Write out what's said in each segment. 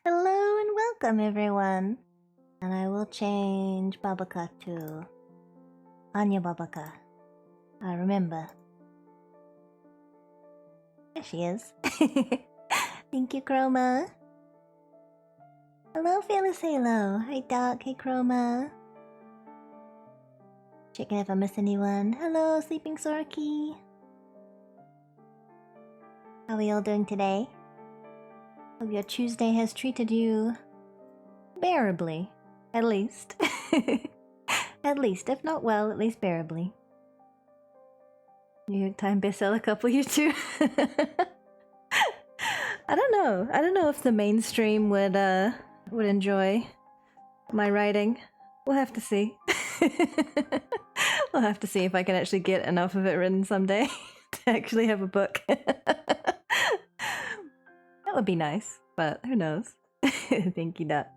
Hello and welcome everyone. And I will change Babaka to Anya Babaka. Remember. There she is. Thank you, Chroma. Hello, Fearless Halo. Hi, Doc. Hey, Chroma. Checking if I miss anyone. Hello, Sleeping Sorky. How are we all doing today? Hope your Tuesday has treated you bearably. At least. At least, if not well, at least bearably. New York Times bestseller couple, you two. I don't know. I don't know if the mainstream would enjoy my writing. We'll have to see. We'll have to see if I can actually get enough of it written someday to actually have a book. That would be nice, but who knows? Thank you, Duck.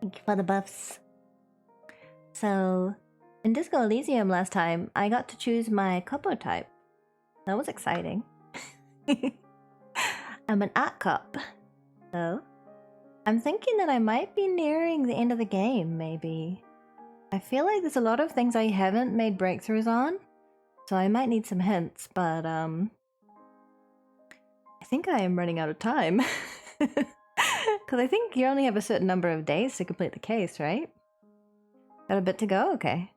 Thank you for the buffs. So, in Disco Elysium last time, I got to choose my couple type. That was exciting. I'm an art cop. So, I'm thinking that I might be nearing the end of the game, maybe. I feel like there's a lot of things I haven't made breakthroughs on, so I might need some hints, but I think I am running out of time. Because I think you only have a certain number of days to complete the case, right? Got a bit to go? Okay.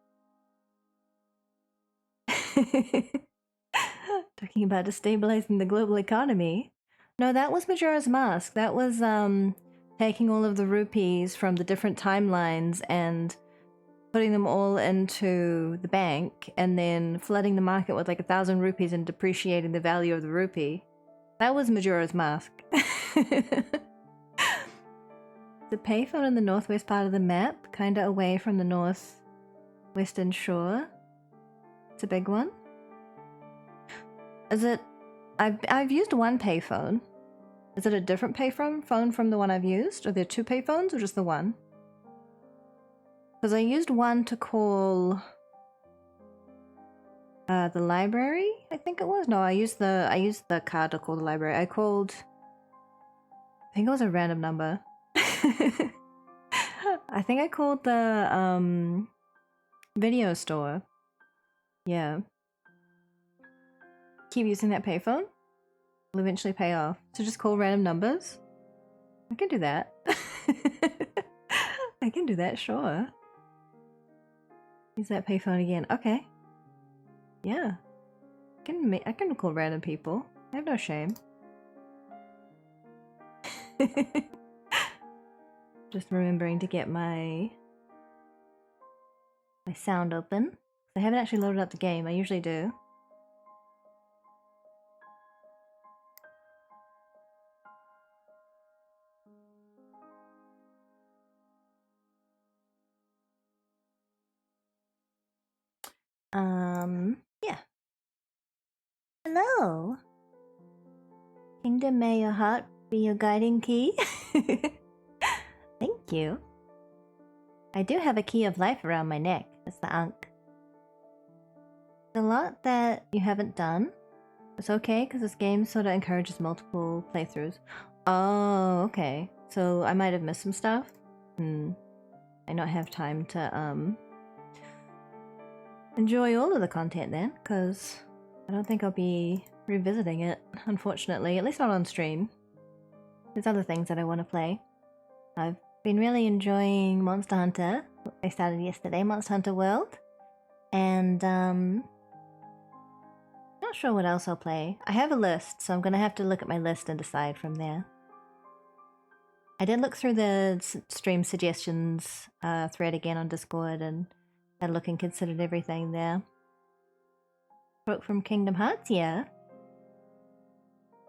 Talking about destabilizing the global economy. No, that was Majora's Mask. That was taking all of the rupees from the different timelines and putting them all into the bank and then flooding the market with like 1,000 rupees and depreciating the value of the rupee. That was Majora's Mask. The payphone in the northwest part of the map, kinda away from the northwestern shore. It's a big one. Is it... I've used one payphone. Is it a different phone from the one I've used? Are there two payphones or just the one? Because I used one to call the library, I think it was. No, I used the card to call the library. I think it was a random number. I think I called the video store. Yeah. Keep using that payphone. Will eventually pay off. So just call random numbers. I can do that. I can do that, sure. Use that payphone again. Okay. Yeah. I can call random people. I have no shame. Just remembering to get my sound open. I haven't actually loaded up the game. I usually do. Yeah. Hello. Kingdom, may your heart be your guiding key. Thank you. I do have a key of life around my neck. That's the Ankh. There's a lot that you haven't done. It's okay, because this game sort of encourages multiple playthroughs. Oh, okay. So I might have missed some stuff. I not have time to enjoy all of the content then, because I don't think I'll be revisiting it, unfortunately. At least not on stream. There's other things that I want to play. I've been really enjoying Monster Hunter. I started yesterday, Monster Hunter World. And not sure what else I'll play. I have a list, so I'm gonna have to look at my list and decide from there. I did look through the stream suggestions thread again on Discord and had a look and considered everything there. Quote from Kingdom Hearts, yeah.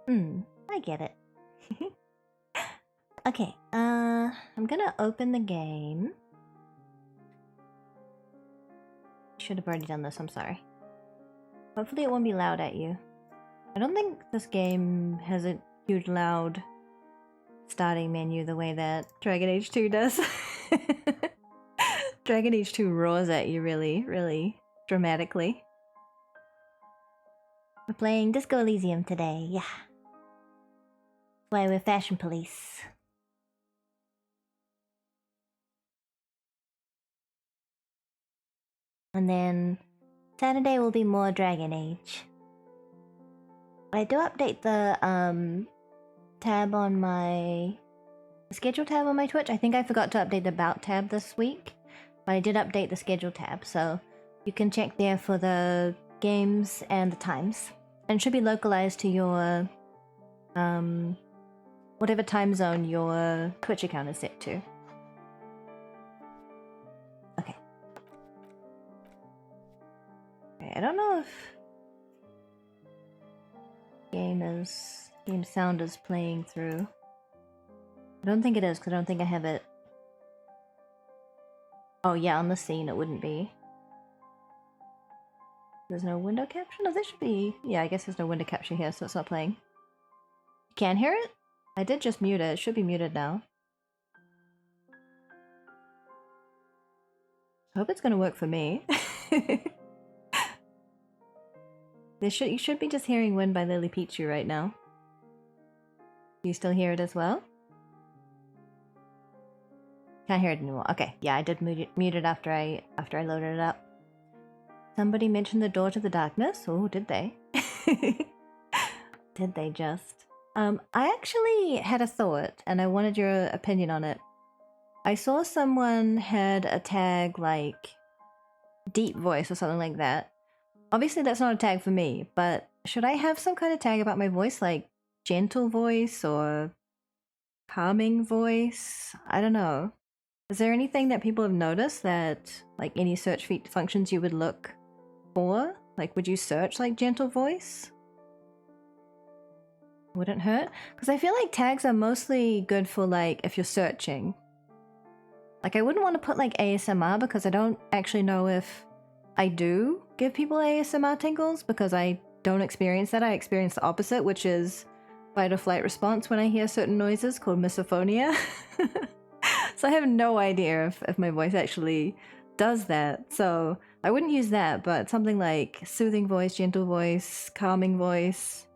I get it. Okay, I'm gonna open the game. Should have already done this, I'm sorry. Hopefully it won't be loud at you. I don't think this game has a huge loud starting menu the way that Dragon Age 2 does. Dragon Age 2 roars at you really, really dramatically. We're playing Disco Elysium today, yeah. That's why we're fashion police. And then Saturday will be more Dragon Age. But I do update the tab on my schedule tab on my Twitch. I think I forgot to update the About tab this week, but I did update the schedule tab, so you can check there for the games and the times. And it should be localized to your whatever time zone your Twitch account is set to. Okay. I don't know if game sound is playing through. I don't think it is, because I don't think I have it. Oh yeah, on the scene it wouldn't be. There's no window caption? No, there should be. Yeah, I guess there's no window capture here, so it's not playing. You can hear it? I did just mute it. It should be muted now. I hope it's gonna work for me. You should be just hearing Wind by Lily Pichu right now. Do you still hear it as well? Can't hear it anymore. Okay, yeah, I did mute it after I loaded it up. Somebody mentioned the door to the darkness. Oh, did they? Did they just? I actually had a thought, and I wanted your opinion on it. I saw someone had a tag like deep voice or something like that. Obviously, that's not a tag for me, but should I have some kind of tag about my voice, like gentle voice or calming voice? I don't know. Is there anything that people have noticed that, like, any search functions you would look for? Like, would you search, like, gentle voice? Wouldn't hurt? Because I feel like tags are mostly good for, like, if you're searching. Like, I wouldn't want to put, like, ASMR because I don't actually know if I do give people ASMR tingles, because I don't experience that. I experience the opposite, which is fight or flight response when I hear certain noises called misophonia. So I have no idea if my voice actually does that. So I wouldn't use that, but something like soothing voice, gentle voice, calming voice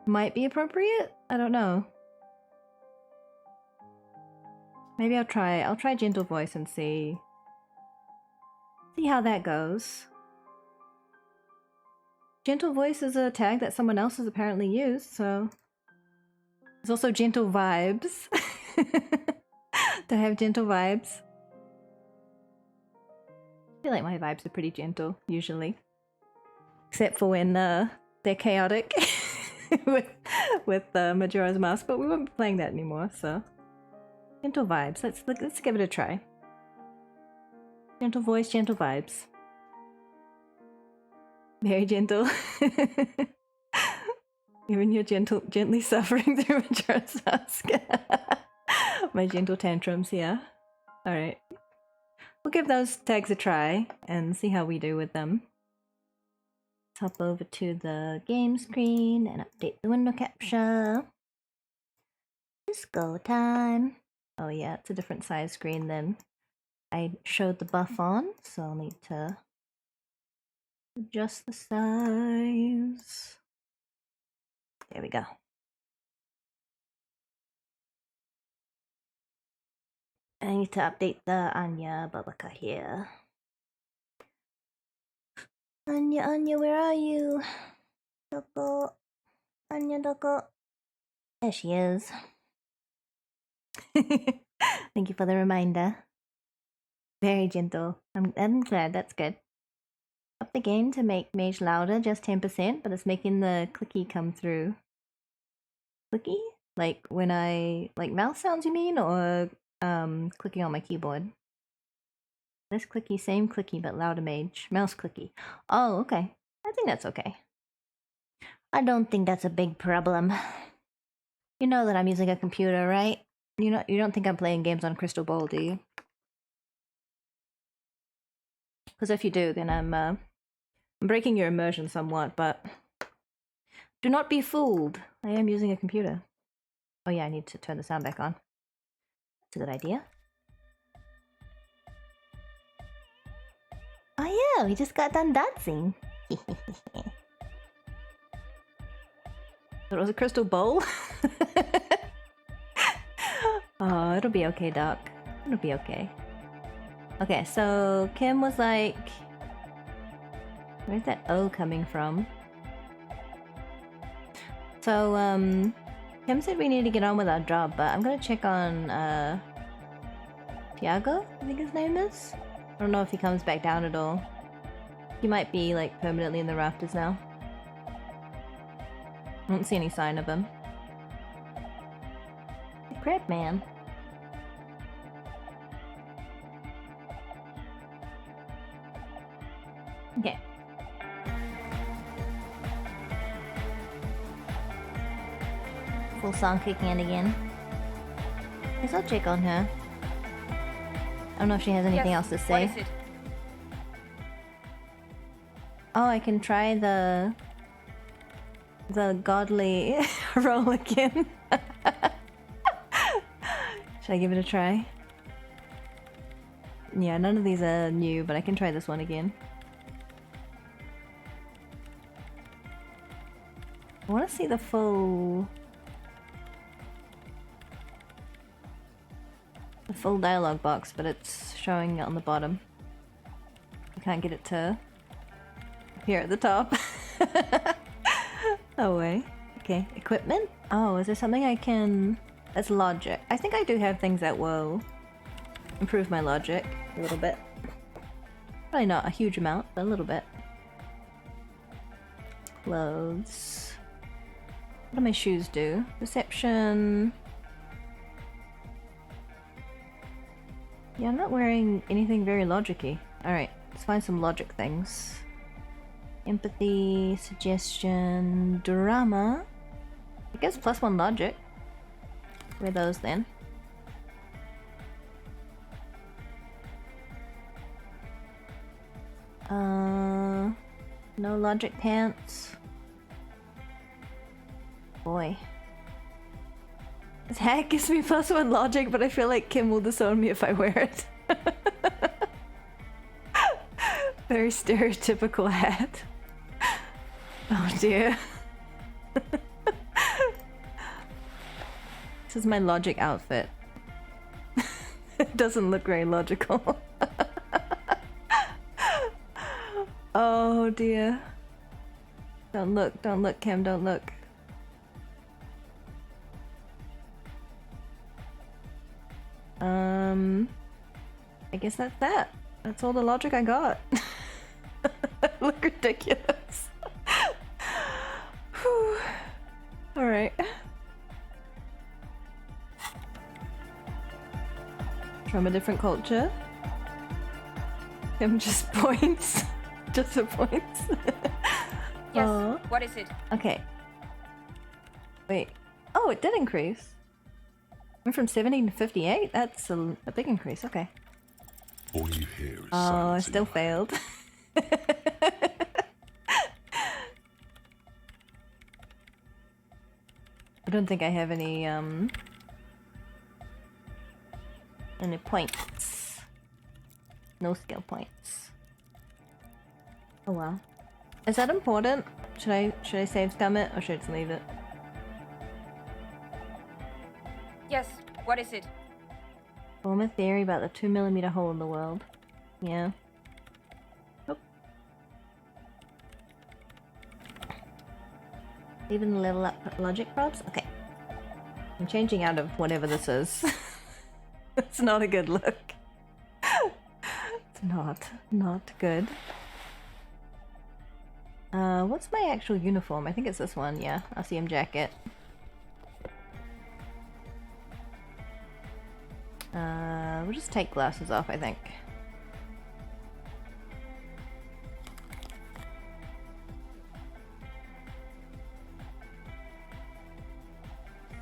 might be appropriate. I don't know. Maybe I'll try gentle voice and see how that goes. Gentle voice is a tag that someone else has apparently used, so there's also gentle vibes. To have gentle vibes. I feel like my vibes are pretty gentle, usually. Except for when they're chaotic with Majora's Mask, but we won't be playing that anymore, so. Gentle vibes, let's give it a try. Gentle voice, gentle vibes. Very gentle. Even you're gently suffering through Majora's Mask. My gentle tantrums, yeah. Alright. We'll give those tags a try and see how we do with them. Let's hop over to the game screen and update the window capture. Disco time. Oh yeah, it's a different size screen than I showed the buff on, so I'll need to adjust the size. There we go. I need to update the Anya Babaka here. Anya, where are you? Doko. Anya, doko. There she is. Thank you for the reminder. Very gentle. I'm glad, that's good. Up the gain to make Mage louder, just 10%, but it's making the clicky come through. Clicky? Like when like mouse sounds you mean, or clicking on my keyboard? Less clicky, same clicky, but louder Mage. Mouse clicky. Oh, okay. I think that's okay. I don't think that's a big problem. You know that I'm using a computer, right? You don't think I'm playing games on Crystal Ball, do you? Because if you do, then I'm breaking your immersion somewhat, but do not be fooled. I am using a computer. Oh yeah, I need to turn the sound back on. That's a good idea. Oh yeah, we just got done dancing. It was a crystal bowl? Oh, it'll be okay, Doc. It'll be okay. Okay, so Kim was like... Where's that O coming from? So, Kim said we need to get on with our job, but I'm gonna check on, Tiago, I think his name is? I don't know if he comes back down at all. He might be, like, permanently in the rafters now. I don't see any sign of him. Crap, man. Okay. Full song kicking in again. Guess I'll check on her. I don't know if she has anything else to say. What is it? Oh, I can try the godly roll again. Should I give it a try? Yeah, none of these are new, but I can try this one again. I want to see the full dialogue box, but it's showing it on the bottom. I can't get it to appear at the top. Oh wait. Okay, equipment? Oh, is there something I can... That's logic. I think I do have things that will improve my logic a little bit. Probably not a huge amount, but a little bit. Clothes. What do my shoes do? Perception. Yeah, I'm not wearing anything very logic-y. Alright, let's find some logic things. Empathy, suggestion, drama. I guess +1 logic. Wear those then. No logic pants. Boy. This hat gives me +1 logic, but I feel like Kim will disown me if I wear it. Very stereotypical hat. Oh dear. This is my logic outfit. It doesn't look very logical. Oh dear. Don't look, Kim, don't look. I guess that's that. That's all the logic I got. Look ridiculous. Alright. From a different culture. Him just points. Just a points. Yes, Aww. what is it? Okay. Wait. Oh, it did increase. Went from 17 to 58? That's a big increase, okay. All you hear is Oh, I silence still in your failed. I don't think I have any points. No skill points. Oh well. Is that important? Should I save scum it or should I just leave it? Yes, what is it? Form a theory about the 2mm hole in the world. Yeah. Nope. Even level up logic probs? Okay. I'm changing out of whatever this is. It's not a good look. It's not good. What's my actual uniform? I think it's this one, yeah. RCM jacket. We'll just take glasses off, I think.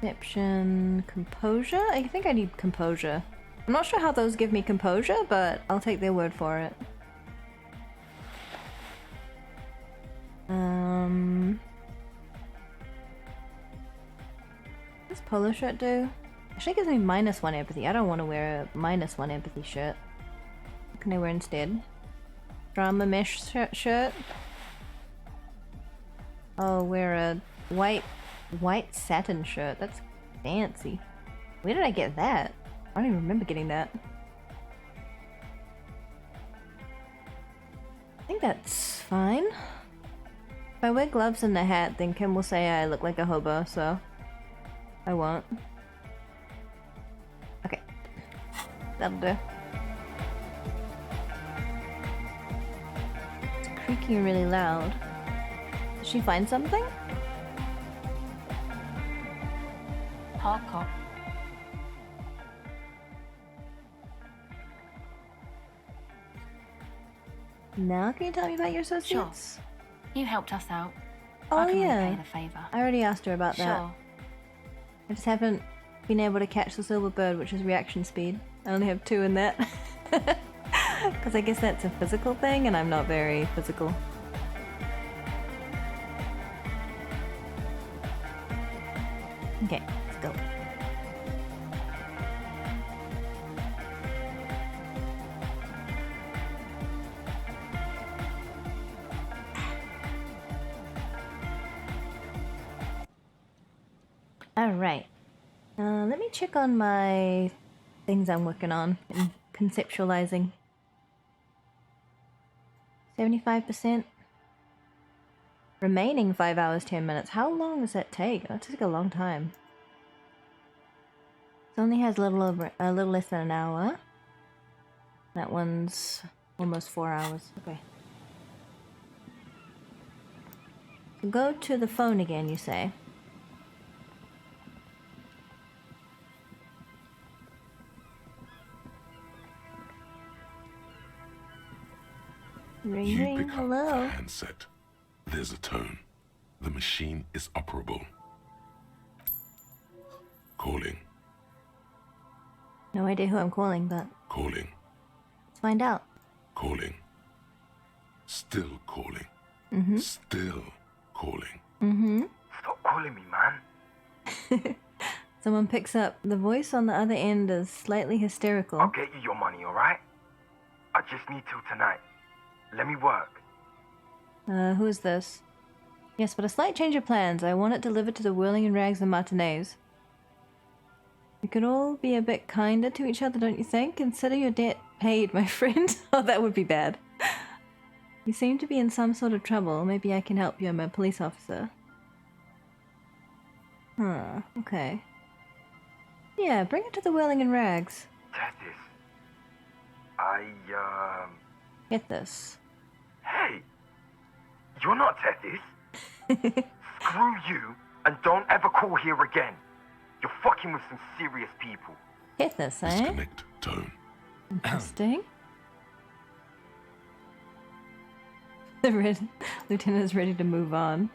Perception, composure? I think I need composure. I'm not sure how those give me composure, but I'll take their word for it. What does polo shirt do? Actually, it gives me -1 empathy. I don't want to wear a -1 empathy shirt. What can I wear instead? Drama mesh shirt? Oh, wear a white white satin shirt. That's fancy. Where did I get that? I don't even remember getting that. I think that's fine. If I wear gloves and a hat, then Kim will say I look like a hobo, so I won't. Okay. That'll do. It's creaking really loud. Did she find something? Hardcore. Now can you tell me about your associates? You helped us out. Oh I can yeah. repay the favor. I already asked her about that. Sure. I just haven't been able to catch the silver bird, which is reaction speed. I only have 2 in that. Because I guess that's a physical thing, and I'm not very physical. Okay, let's go. Alright. Let me check on my things I'm working on and conceptualizing. 75%. Remaining 5 hours, 10 minutes. How long does that take? That takes a long time. It only has a little less than an hour. That one's almost 4 hours. Okay. Go to the phone again, you say? Ring, You ring, pick up the hello. handset. There's a tone. The machine is operable. Calling. No idea who I'm calling, but Calling. let's find out. Calling. Still calling. Still calling. Stop calling me, man. Someone picks up. The voice on the other end is slightly hysterical. I'll get you your money, alright? I just need till tonight. Let me work. Who is this? Yes, but a slight change of plans. I want it delivered to the Whirling in Rags and Martinez. We could all be a bit kinder to each other, don't you think? Consider your debt paid, my friend. Oh, that would be bad. You seem to be in some sort of trouble. Maybe I can help you. I'm a police officer. Huh, okay. Yeah, bring it to the Whirling in Rags. Testis. Get this. Hey! You're not Testis. Screw you, and don't ever call here again. You're fucking with some serious people. Get this, eh? Disconnect tone. Interesting. The lieutenant is ready to move on.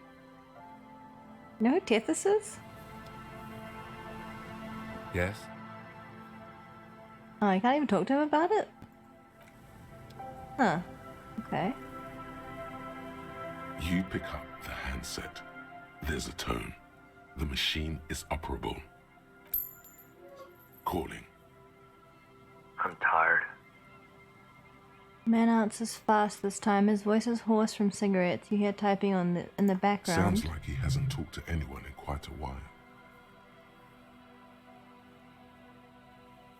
You know who Tethys is? Yes? Oh, I can't even talk to him about it? Huh. Okay. You pick up the handset. There's a tone. The machine is operable. Calling. I'm tired. Man answers fast this time. His voice is hoarse from cigarettes. You hear typing in the background. Sounds like he hasn't talked to anyone in quite a while.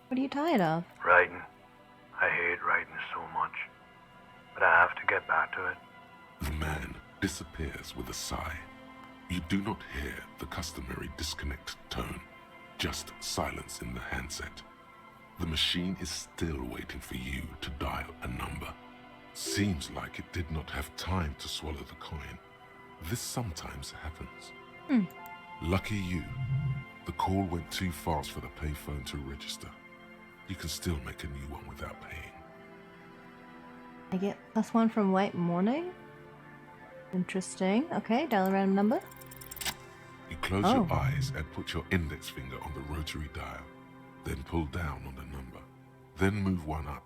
What are you tired of? Writing. I hate writing so much. But I have to get back to it. The man disappears with a sigh. You do not hear the customary disconnect tone, just silence in the handset. The machine is still waiting for you to dial a number. Seems like it did not have time to swallow the coin. This sometimes happens. Lucky you. The call went too fast for the payphone to register. You can still make a new one without paying. I get +1 from White Morning? Interesting. Okay, dial a random number. You close your eyes and put your index finger on the rotary dial, then pull down on the number, then move one up,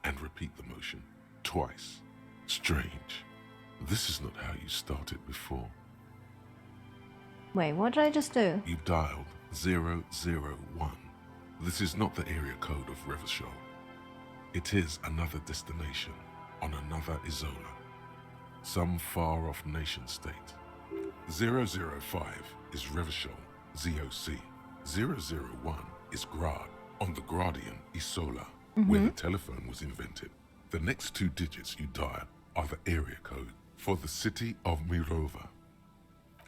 and repeat the motion twice. Strange. This is not how you started before. Wait, what did I just do? You dialed 001. This is not the area code of Revachol. It is another destination on another Isola, some far-off nation-state. 005 is Revachol, ZOC. 001 is Grad, on the Gradian Isola, where the telephone was invented. The next 2 digits you dial are the area code for the city of Mirova.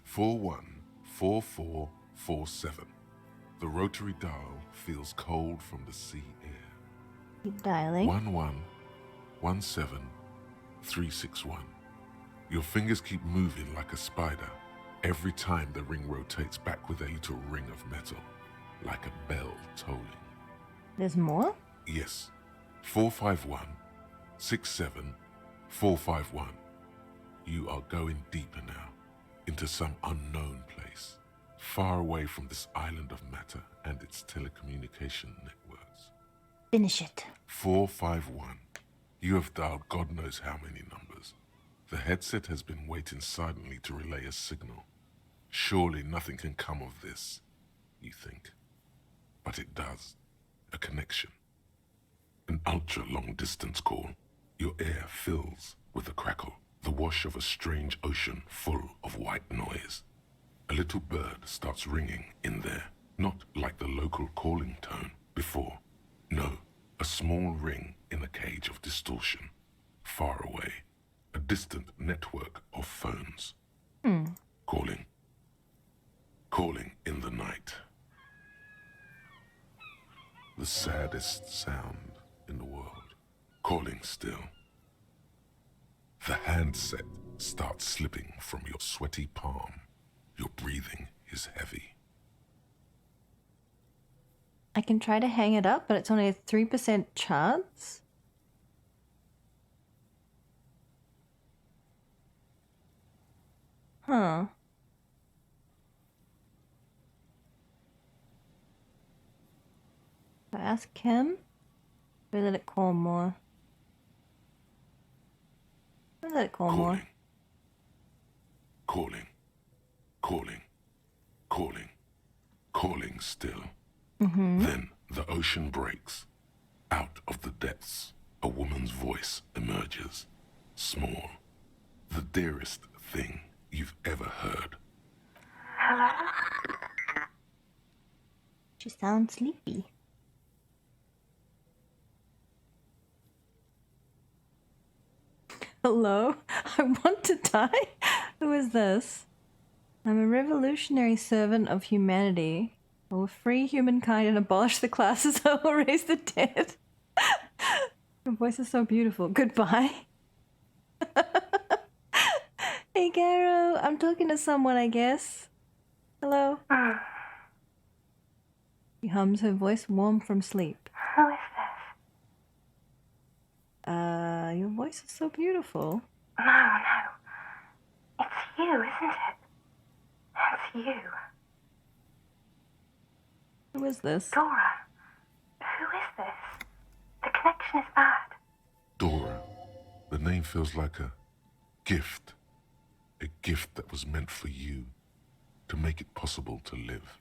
414447. The rotary dial feels cold from the sea air. Keep dialing. 1117361. Your fingers keep moving like a spider every time the ring rotates back with a little ring of metal, like a bell tolling. There's more? Yes. 451-67451. You are going deeper now, into some unknown place, far away from this island of matter and its telecommunication networks. Finish it. 451. You have dialed God knows how many numbers. The headset has been waiting silently to relay a signal. Surely nothing can come of this, you think. But it does. A connection. An ultra-long distance call. Your air fills with a crackle, the wash of a strange ocean full of white noise. A little bird starts ringing in there, not like the local calling tone before. No, a small ring in a cage of distortion, far away. A distant network of phones. Calling. Calling in the night. The saddest sound in the world. Calling still. The handset starts slipping from your sweaty palm. Your breathing is heavy. I can try to hang it up, but it's only a 3% chance. Huh. I ask him? Or let it call more? I'll let it call more. Calling. Calling. Calling. Calling still. Then the ocean breaks. Out of the depths, a woman's voice emerges. Small. The dearest thing you've ever heard. She sounds sleepy. Hello? I want to die? Who is this? I'm a revolutionary servant of humanity. I will free humankind and abolish the classes. I will raise the dead. Your voice is so beautiful. Goodbye. Hey, Garo. I'm talking to someone, I guess. Hello? She hums, her voice warm from sleep. Who is this? Your voice is so beautiful. No. It's you, isn't it? It's you. Who is this? Dora. Who is this? The connection is bad. Dora. The name feels like a gift. A gift that was meant for you, to make it possible to live.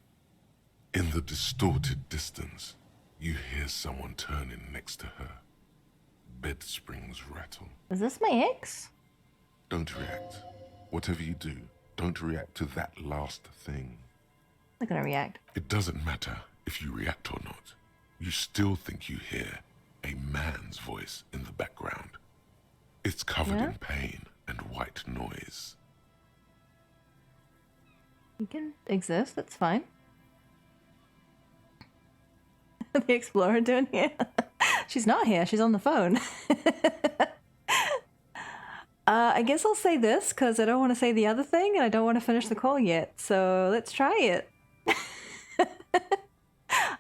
In the distorted distance, you hear someone turning next to her. Bed springs rattle. Is this my ex? Don't react. Whatever you do, don't react to that last thing. I'm not gonna react. It doesn't matter if you react or not. You still think you hear a man's voice in the background. It's covered in pain and white noise. You can exist, that's fine. The Explorer doing here? She's not here, she's on the phone. I guess I'll say this, because I don't want to say the other thing, and I don't want to finish the call yet, so let's try it.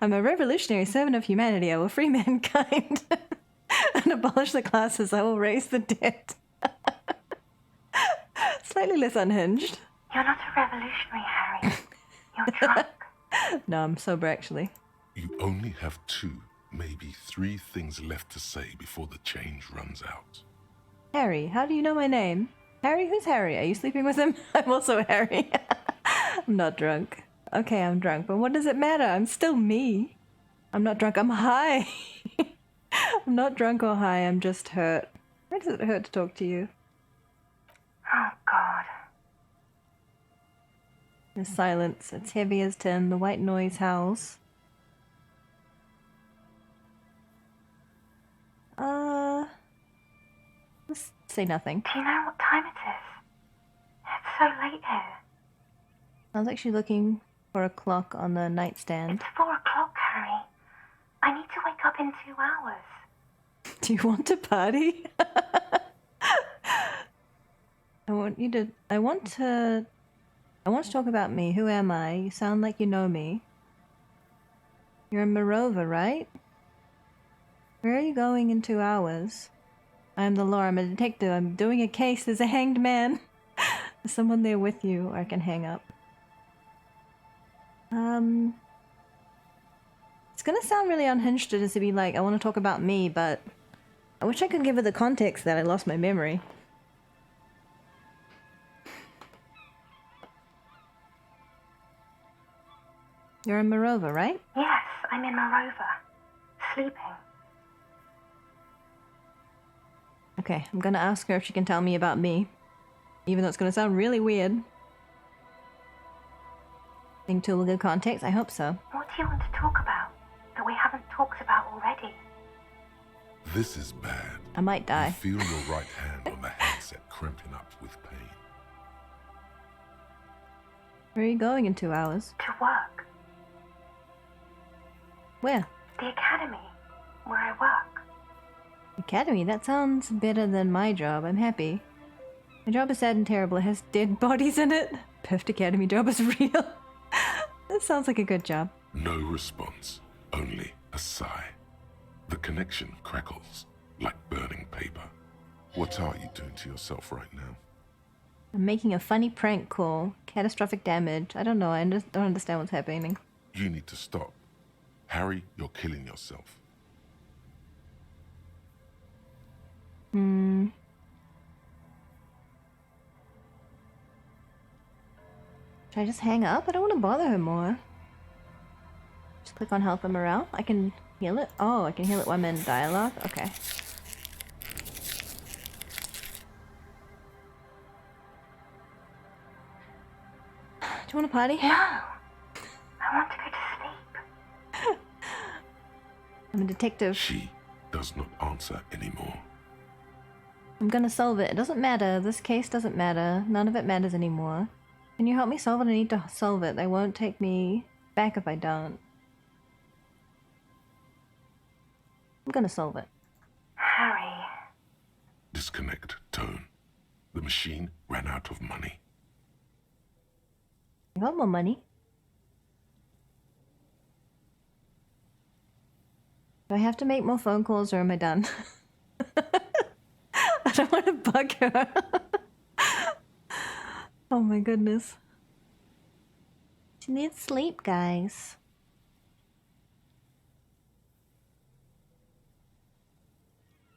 I'm a revolutionary servant of humanity. I will free mankind and abolish the classes. I will raise the dead. Slightly less unhinged. You're not a revolutionary, Harry. You're drunk. No, I'm sober, actually. You only have 2, maybe 3 things left to say before the change runs out. Harry, how do you know my name? Harry? Who's Harry? Are you sleeping with him? I'm also Harry. I'm not drunk. Okay, I'm drunk, but what does it matter? I'm still me. I'm not drunk, I'm high. I'm not drunk or high, I'm just hurt. Why does it hurt to talk to you? Oh, God. There's silence. It's heavy as tin. The white noise howls. Let's say nothing. Do you know what time it is? It's so late here. I was actually looking for a clock on the nightstand. It's 4 o'clock, Harry. I need to wake up in 2 hours. Do you want to party? I want to talk about me. Who am I? You sound like you know me. You're in Morova, right? Where are you going in 2 hours? I'm the law. I'm a detective. I'm doing a case. There's a hanged man. There's someone there with you, or I can hang up. It's gonna sound really unhinged to be like, I want to talk about me, but I wish I could give it the context that I lost my memory. You're in Morova, right? Yes, I'm in Morova. Sleeping. Okay, I'm gonna ask her if she can tell me about me. Even though it's gonna sound really weird. Think tool will give context? I hope so. What do you want to talk about that we haven't talked about already? This is bad. I might die. You feel your right hand on the handset cramping up with pain. Where are you going in 2 hours? To work. Where? The academy, where I work. Academy? That sounds better than my job. I'm happy. My job is sad and terrible. It has dead bodies in it. Perfect academy job is real. That sounds like a good job. No response, only a sigh. The connection crackles like burning paper. What are you doing to yourself right now? I'm making a funny prank call. Catastrophic damage. I don't know. I don't understand what's happening. You need to stop. Harry, you're killing yourself. Should I just hang up? I don't want to bother her more. Just click on health and morale. I can heal it? Oh, I can heal it while I'm in dialogue? Okay. Do you want to party? No. I want to go to sleep. I'm a detective. She does not answer anymore. I'm gonna solve it. It doesn't matter. This case doesn't matter. None of it matters anymore. Can you help me solve it? I need to solve it. They won't take me back if I don't. I'm gonna solve it. Harry. Disconnect tone. The machine ran out of money. I got more money. Do I have to make more phone calls or am I done? I don't want to bug her. Oh my goodness. She needs sleep, guys.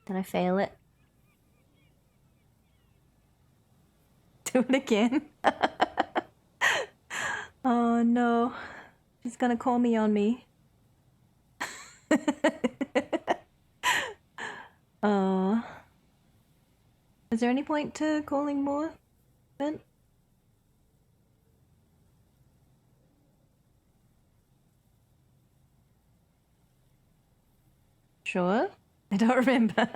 Did I fail it? Do it again. Oh no. She's gonna call me on me. Is there any point to calling more, Ben? Sure? I don't remember.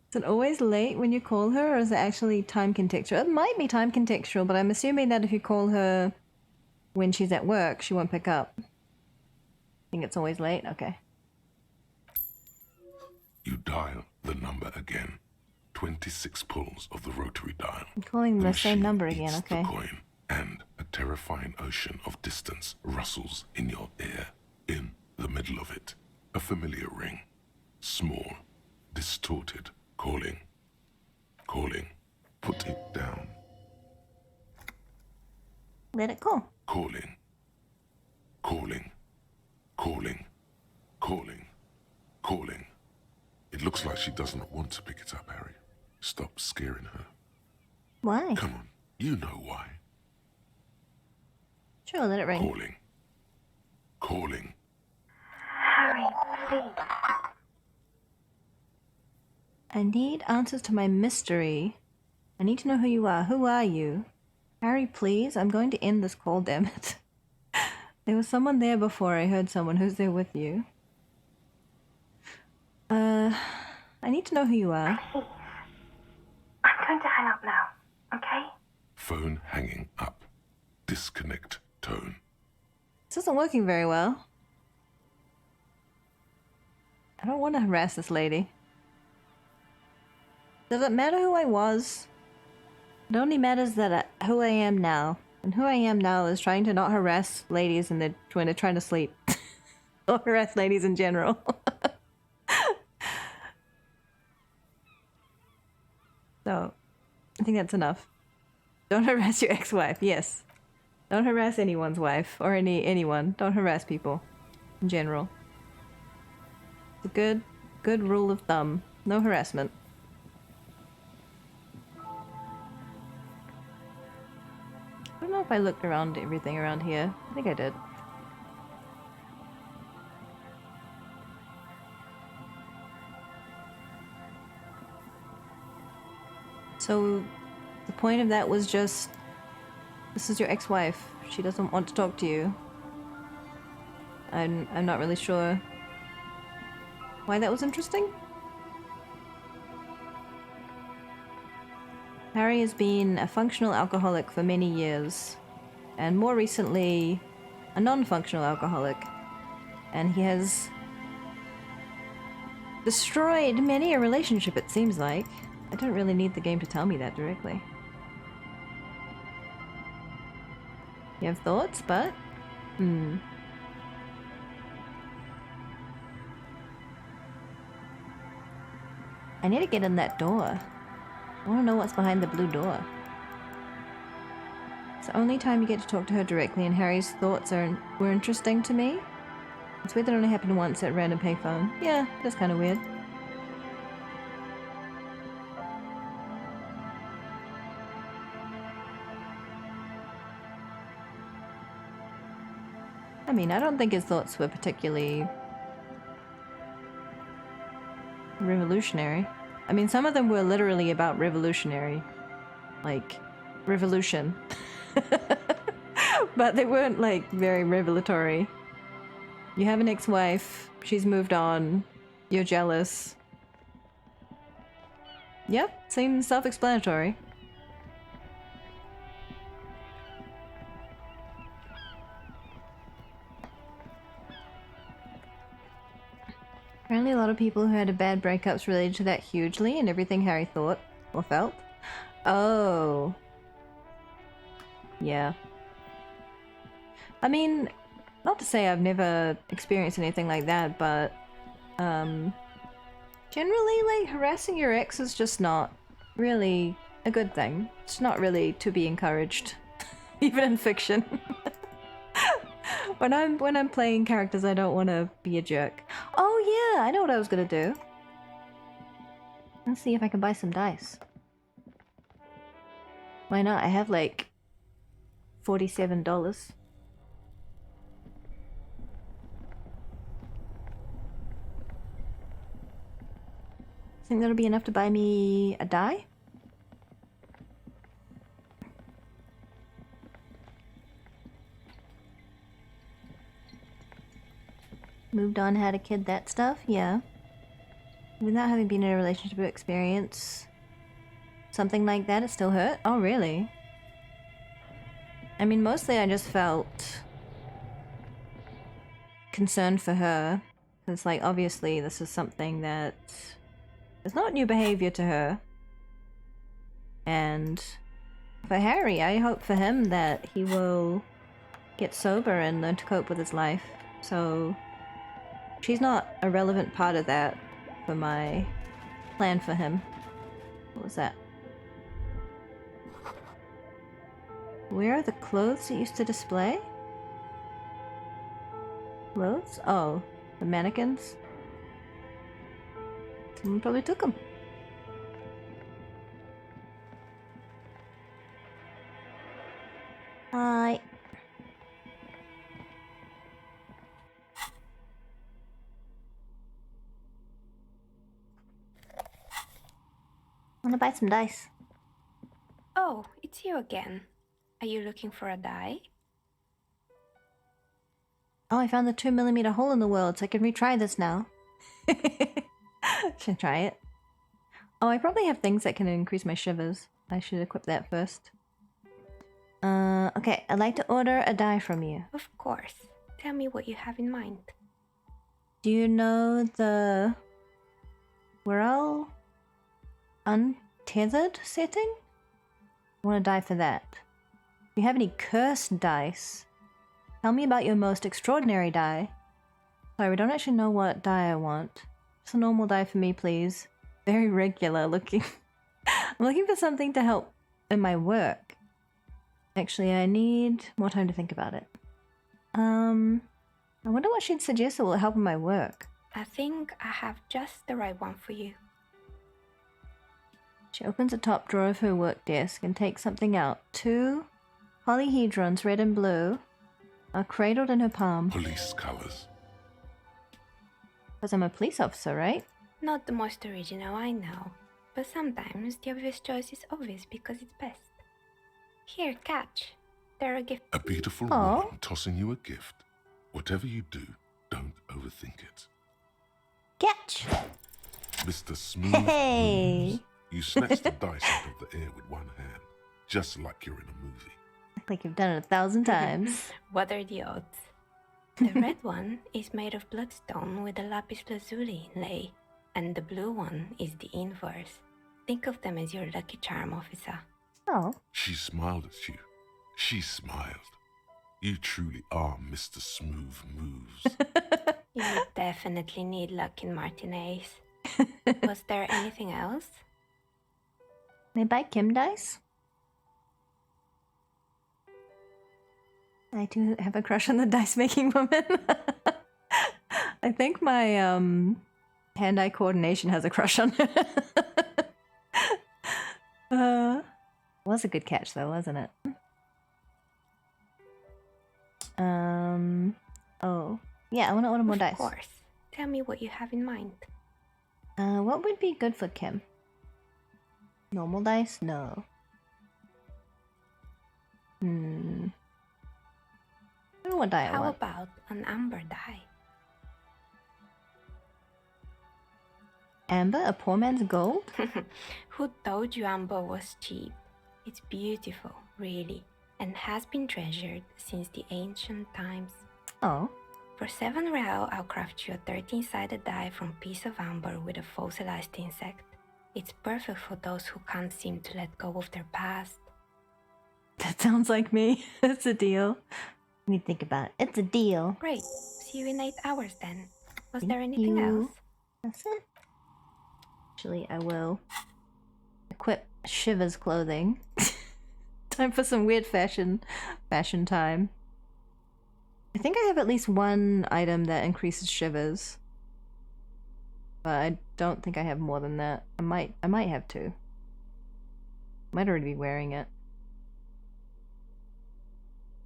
Is it always late when you call her, or is it actually time contextual? It might be time contextual, but I'm assuming that if you call her when she's at work, she won't pick up. I think it's always late? Okay. You dial the number again. 26 pulls of the rotary dial. I'm calling the same machine number again, eats okay. The coin, and a terrifying ocean of distance rustles in your ear. In the middle of it, a familiar ring. Small, distorted, calling. Calling. Put it down. Let it call. Calling. Calling. Calling. Calling. Calling. It looks like she does not want to pick it up, Harry. Stop scaring her. Why? Come on, you know why. Sure, let it ring. Calling. Calling. Harry, please. I need answers to my mystery. I need to know who you are. Who are you? Harry, please. I'm going to end this call, damn it. There was someone there before. I heard someone. Who's there with you? I need to know who you are. Please. I'm going to hang up now, okay? Phone hanging up. Disconnect tone. This isn't working very well. I don't want to harass this lady. Does it matter who I was? It only matters that who I am now. And who I am now is trying to not harass ladies when they're trying to sleep. Or harass ladies in general. So, I think that's enough. Don't harass your ex-wife, yes. Don't harass anyone's wife, or anyone. Don't harass people, in general. It's a good rule of thumb. No harassment. I don't know if I looked around everything around here. I think I did. So, the point of that was just, this is your ex-wife. She doesn't want to talk to you. I'm not really sure why that was interesting. Harry has been a functional alcoholic for many years, and more recently, a non-functional alcoholic. And he has destroyed many a relationship, it seems like. I don't really need the game to tell me that directly. You have thoughts, but... I need to get in that door. I want to know what's behind the blue door. It's the only time you get to talk to her directly, and Harry's thoughts were interesting to me. It's weird that it only happened once at random payphone. Yeah, that's kind of weird. I mean, I don't think his thoughts were particularly revolutionary. I mean, some of them were literally about revolutionary. Like, revolution. But they weren't, like, very revelatory. You have an ex-wife, she's moved on, you're jealous. Yep, seems self-explanatory. Apparently a lot of people who had bad breakups related to that hugely and everything Harry thought or felt. Oh. Yeah. I mean, not to say I've never experienced anything like that, but generally, like, harassing your ex is just not really a good thing. It's not really to be encouraged, even in fiction. When I'm playing characters, I don't want to be a jerk. Oh yeah, I know what I was gonna do. Let's see if I can buy some dice. Why not? I have like $47. Think that'll be enough to buy me a die? Moved on, had a kid, that stuff? Yeah. Without having been in a relationship experience, something like that, it still hurt? Oh, really? I mean, mostly I just felt concerned for her. Because, like, obviously this is something that is not new behavior to her. And for Harry, I hope for him that he will get sober and learn to cope with his life. So she's not a relevant part of that for my plan for him. What was that? Where are the clothes that used to display? Clothes? Oh, the mannequins? Someone probably took them. Hi. Wanna buy some dice? Oh, it's you again. Are you looking for a die? Oh, I found the 2mm hole in the world, so I can retry this now. Should I try it? Oh, I probably have things that can increase my shivers. I should equip that first. Okay, I'd like to order a die from you. Of course. Tell me what you have in mind. Do you know the... We're all untethered setting? I want to die for that. If you have any cursed dice, tell me about your most extraordinary die. Sorry, we don't actually know what die I want. Just a normal die for me, please. Very regular looking. I'm looking for something to help in my work. Actually, I need more time to think about it. I wonder what she'd suggest that will help in my work. I think I have just the right one for you. She opens the top drawer of her work desk and takes something out. 2 polyhedrons, red and blue, are cradled in her palm. Police colors. Because I'm a police officer, right? Not the most original, I know. But sometimes the obvious choice is obvious because it's best. Here, catch. They're a gift. A beautiful Aw. woman tossing you a gift. Whatever you do, don't overthink it. Catch! Mr. Smooth Hey! Moves. You snatch the dice out of the air with one hand, just like you're in a movie. Like you've done it 1,000 times. What are the odds? The red one is made of bloodstone with a lapis lazuli inlay, and the blue one is the inverse. Think of them as your lucky charm, officer. Oh. She smiled at you. She smiled. You truly are Mr. Smooth Moves. You definitely need luck in Martinez. Was there anything else? May I buy Kim dice? I do have a crush on the dice making woman. I think my hand-eye coordination has a crush on her. Was a good catch though, wasn't it? Oh. Yeah, I want to order more dice. Of course. Tell me what you have in mind. What would be good for Kim? Normal dice? No. I don't know what die I How want. about an amber die? Amber? A poor man's gold? Who told you amber was cheap? It's beautiful, really, and has been treasured since the ancient times. Oh. For 7 real, I'll craft you a 13-sided die from a piece of amber with a fossilized insect. It's perfect for those who can't seem to let go of their past. That sounds like me. It's a deal. Let me think about it. It's a deal. Great. See you in 8 hours then. Was Thank there anything you. else? That's it. Actually, I will equip Shiver's clothing. Time for some weird fashion time. I think I have at least one item that increases Shivers. But I don't think I have more than that. I might have 2. Might already be wearing it.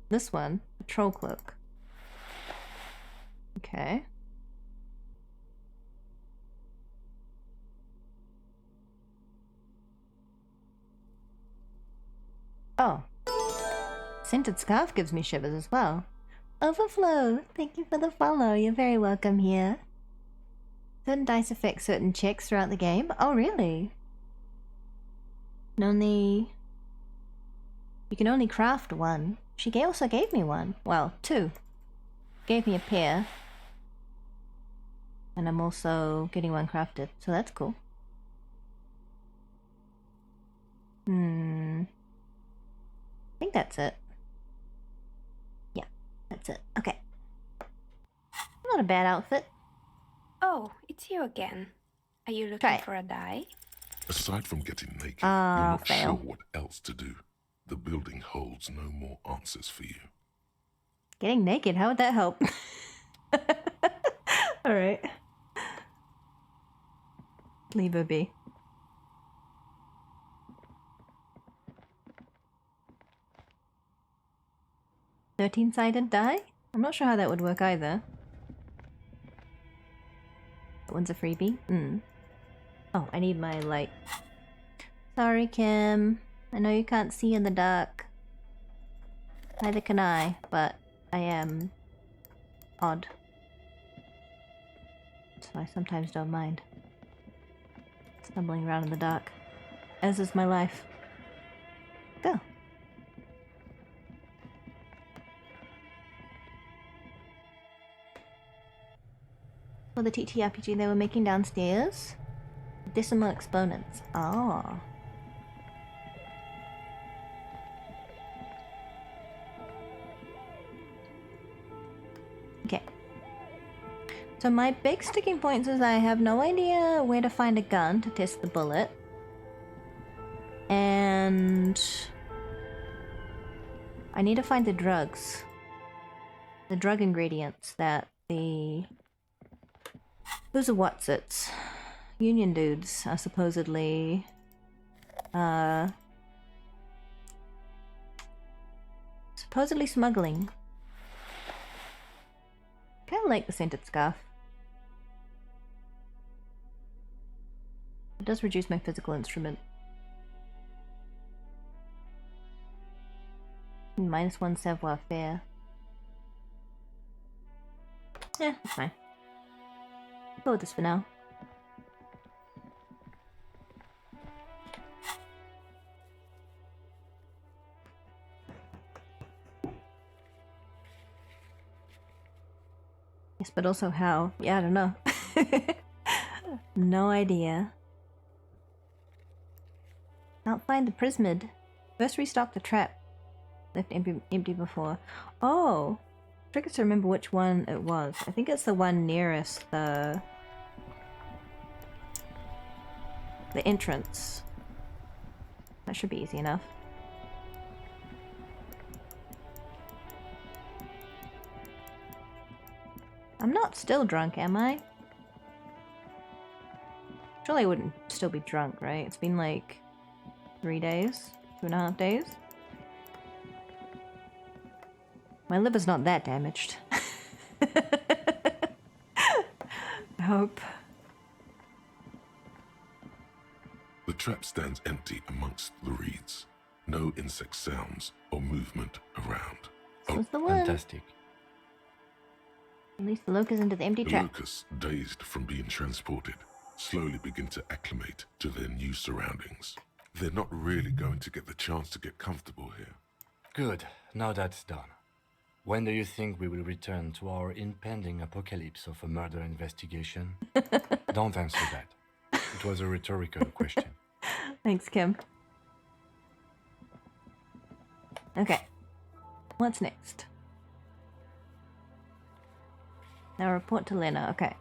This one, a troll cloak. Okay. Oh. Scented scarf gives me shivers as well. Overflow! Thank you for the follow. You're very welcome here. Certain dice affect certain checks throughout the game. Oh, really? You can only craft 1. She also gave me 1. Well, 2. Gave me a pair. And I'm also getting 1 crafted, so that's cool. I think that's it. Yeah, that's it. Okay. Not a bad outfit. Oh, it's you again. Are you Try looking it. for a die? Aside from getting naked, Ah, you're not fail. sure what else to do. The building holds no more answers for you. Getting naked, how would that help? Alright. Leave her be. $13-sided die? I'm not sure how that would work either. That one's a freebie? Oh, I need my light. Sorry, Kim. I know you can't see in the dark. Neither can I, but I am odd. So I sometimes don't mind stumbling around in the dark. As is my life. Go. For the TTRPG they were making downstairs. Decimal exponents. Ah. Okay. So my big sticking points is I have no idea where to find a gun to test the bullet. And I need to find the drugs. The drug ingredients that the... Who's a what's-its? Union dudes are supposedly... supposedly smuggling. Kinda like the scented scarf. It does reduce my physical instrument. -1 savoir faire. Yeah, that's fine. Go with this for now. Yes, but also how? Yeah, I don't know. No idea. Can't find the prismid. First restock the trap. Left empty before. Oh! Tricky to remember which one it was. I think it's the one nearest the entrance. That should be easy enough. I'm not still drunk, am I? Surely I wouldn't still be drunk, right? It's been like 3 days? 2.5 days? My liver's not that damaged. I hope. The trap stands empty amongst the reeds. No insect sounds or movement around. This was the one. Fantastic. Release the locust into the empty The trap. locusts, dazed from being transported, slowly begin to acclimate to their new surroundings. They're not really going to get the chance to get comfortable here. Good. Now that's done. When do you think we will return to our impending apocalypse of a murder investigation? Don't answer that. It was a rhetorical question. Thanks, Kim. Okay. What's next? Now report to Lena. Okay.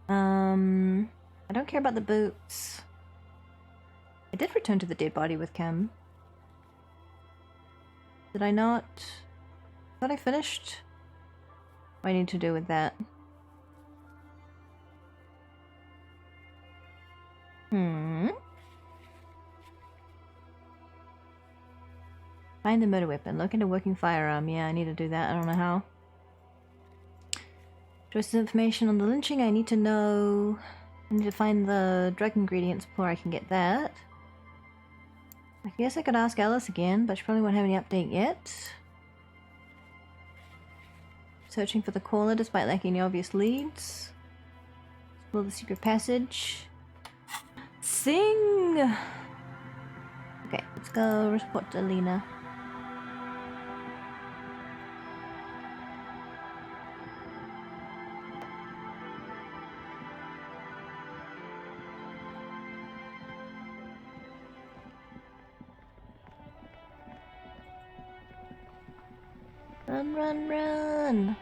I don't care about the boots. I did return to the dead body with Kim. Did I not? Thought I finished? What do I need to do with that? Find the murder weapon. Locate a working firearm. Yeah, I need to do that. I don't know how. Choices information on the lynching. I need to know... I need to find the drug ingredients before I can get that. I guess I could ask Alice again, but she probably won't have any update yet. Searching for the caller despite lacking any obvious leads. Explore the secret passage. Sing! Okay, let's go report to Lena. Run, run, run!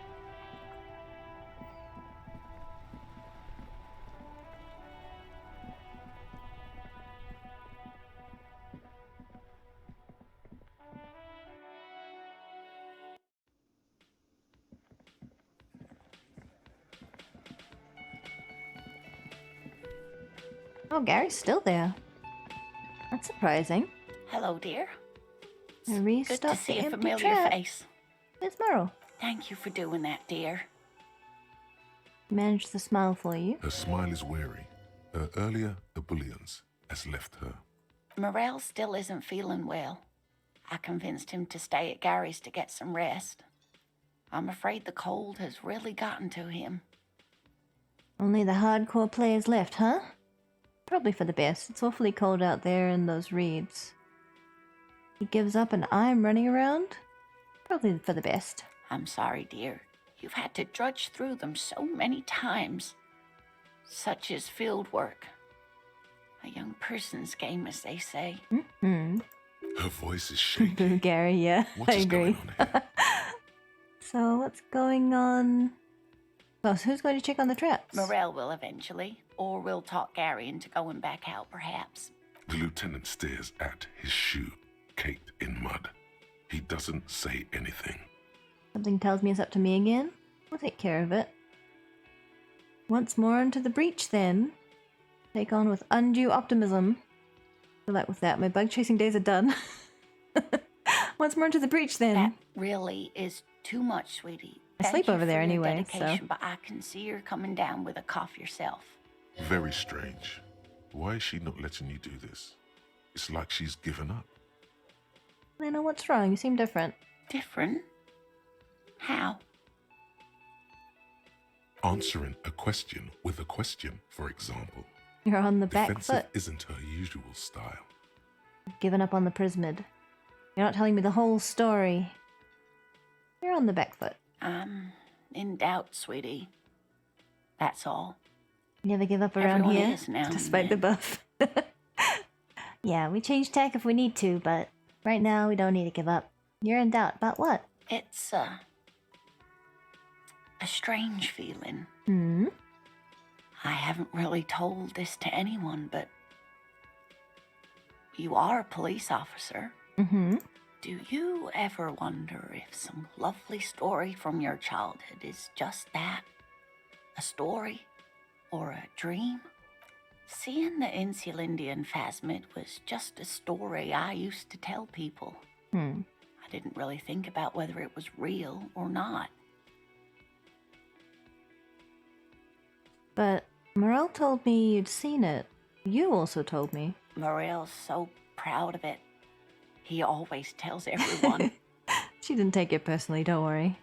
Oh, Gary's still there. That's surprising. Hello, dear. I Good to restocked see the a empty familiar trap. face. Miss Merrill. Thank you for doing that, dear. Managed the smile for you. Her smile is weary. Her earlier ebullience has left her. Morel still isn't feeling well. I convinced him to stay at Gary's to get some rest. I'm afraid the cold has really gotten to him. Only the hardcore players left, huh? Probably for the best. It's awfully cold out there in those reeds. He gives up and I'm running around? Probably for the best. I'm sorry, dear. You've had to drudge through them so many times. Such is field work. A young person's game, as they say. Mm-hmm. Her voice is shaky. Boo, Gary, yeah. What I is agree. going on here? So, what's going on? Well, so who's going to check on the traps? Morel will eventually, or we'll talk Gary into going back out, perhaps. The lieutenant stares at his shoe, caked in mud. He doesn't say anything. Something tells me it's up to me again. We'll take care of it. Once more into the breach, then. Take on with undue optimism. Good luck with that. My bug chasing days are done. Once more into the breach, then. That really is too much, sweetie. I Thank sleep you over for there your anyway, dedication, so. But I can see you're coming down with a cough yourself. Very strange. Why is she not letting you do this? It's like she's given up. Lena, what's wrong? You seem different. Different? How? Answering a question with a question, for example. You're on the back Defensive foot. isn't her usual style. Given up on the prismid. You're not telling me the whole story. You're on the back foot. I'm in doubt, sweetie. That's all. You never give up around Everyone here, is now and despite the then. buff. Yeah, we change tack if we need to, but right now we don't need to give up. You're in doubt about what? It's, a strange feeling. Hmm? I haven't really told this to anyone, but you are a police officer. Mm-hmm. Do you ever wonder if some lovely story from your childhood is just that? A story? Or a dream? Seeing the Insulindian phasmid was just a story I used to tell people. Hmm. I didn't really think about whether it was real or not. But Morel told me you'd seen it. You also told me. Morel's so proud of it. He always tells everyone. She didn't take it personally, don't worry.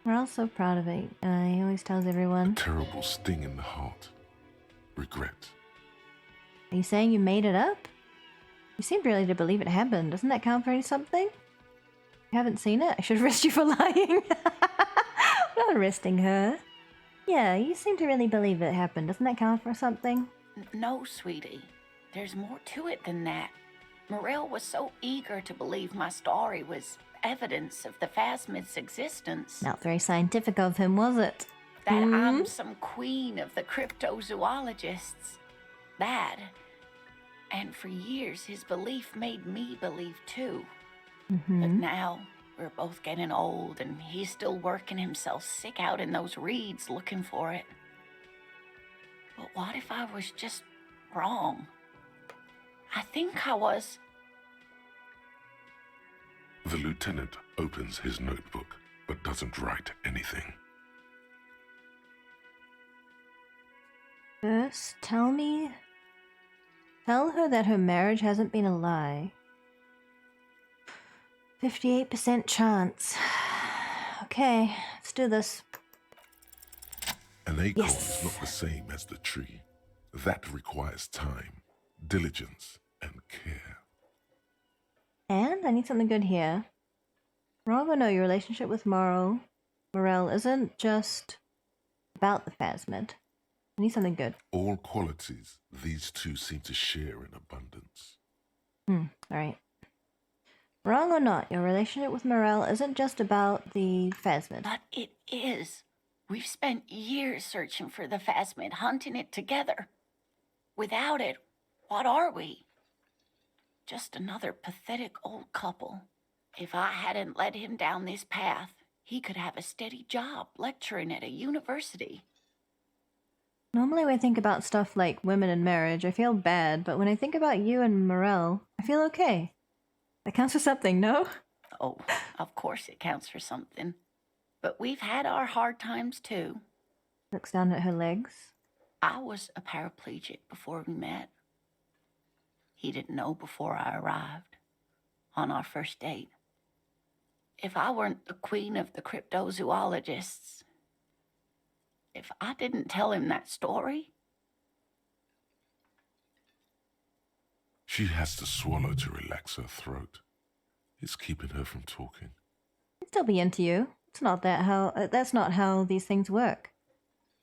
Morel's so proud of it. He always tells everyone. Terrible sting in the heart. Regret. Are you saying you made it up? You seemed really to believe it happened. Doesn't that count for something? You haven't seen it? I should arrest you for lying. I'm not arresting her. Yeah, you seem to really believe it happened. Doesn't that count for something? No, sweetie. There's more to it than that. Morel was so eager to believe my story was evidence of the phasmid's existence. Not very scientific of him, was it? That I'm some queen of the cryptozoologists. That. And for years, his belief made me believe too. But now, we're both getting old, and he's still working himself sick out in those reeds looking for it. But what if I was just wrong? I think I was. The lieutenant opens his notebook, but doesn't write anything. First, tell her that her marriage hasn't been a lie. 58% chance. Okay, let's do this. An acorn Yes. is not the same as the tree. That requires time, diligence, and care. And I need something good here. Bravo, no, your relationship with Morel isn't just about the phasmid. I need something good. All qualities these two seem to share in abundance. Alright. Wrong or not, your relationship with Morel isn't just about the phasmid. But it is. We've spent years searching for the phasmid, hunting it together. Without it, what are we? Just another pathetic old couple. If I hadn't led him down this path, he could have a steady job lecturing at a university. Normally when I think about stuff like women and marriage, I feel bad, but when I think about you and Morel, I feel okay. That counts for something, no? Oh, of course it counts for something. But we've had our hard times too. Looks down at her legs. I was a paraplegic before we met. He didn't know before I arrived. on our first date. If I weren't the queen of the cryptozoologists, if I didn't tell him that story... She has to swallow to relax her throat. It's keeping her from talking. He'd still be into you. It's not that's not how these things work.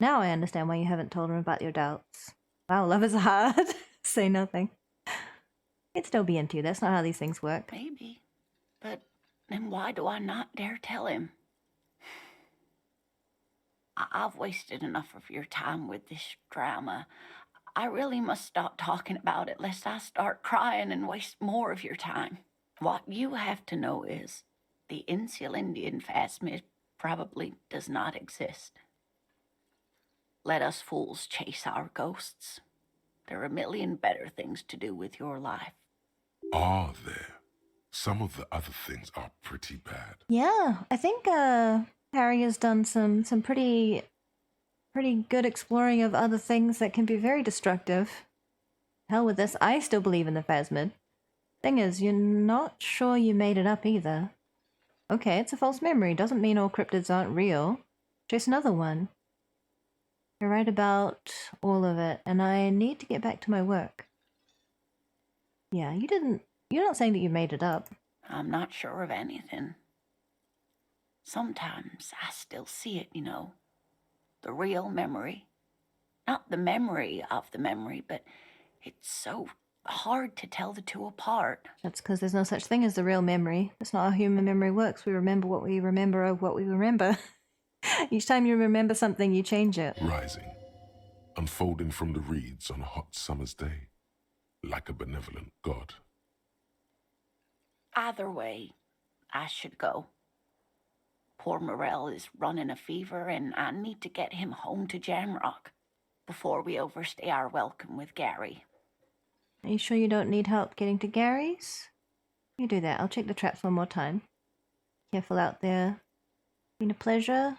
Now I understand why you haven't told him about your doubts. Wow, love is hard. Say nothing. He'd still be into you. That's not how these things work. Maybe. But then why do I not dare tell him? I've wasted enough of your time with this drama. I really must stop talking about it lest I start crying and waste more of your time. What you have to know is the Insulindian phasmid probably does not exist. Let us fools chase our ghosts. There are a million better things to do with your life. Are there? Some of the other things are pretty bad. Yeah, I think Harry has done some pretty good exploring of other things that can be very destructive. Hell with this, I still believe in the phasmid. Thing is, you're not sure you made it up either. Okay, it's a false memory. Doesn't mean all cryptids aren't real. Chase another one. You're right about all of it, and I need to get back to my work. Yeah, you're not saying that you made it up. I'm not sure of anything. Sometimes I still see it, you know. The real memory. Not the memory of the memory, but it's so hard to tell the two apart. That's because there's no such thing as the real memory. That's not how human memory works. We remember what we remember of what we remember. Each time you remember something, you change it. Rising, unfolding from the reeds on a hot summer's day, like a benevolent god. Either way, I should go. Poor Morel is running a fever, and I need to get him home to Jamrock before we overstay our welcome with Gary. Are you sure you don't need help getting to Gary's? You do that. I'll check the traps one more time. Careful out there. Been a pleasure.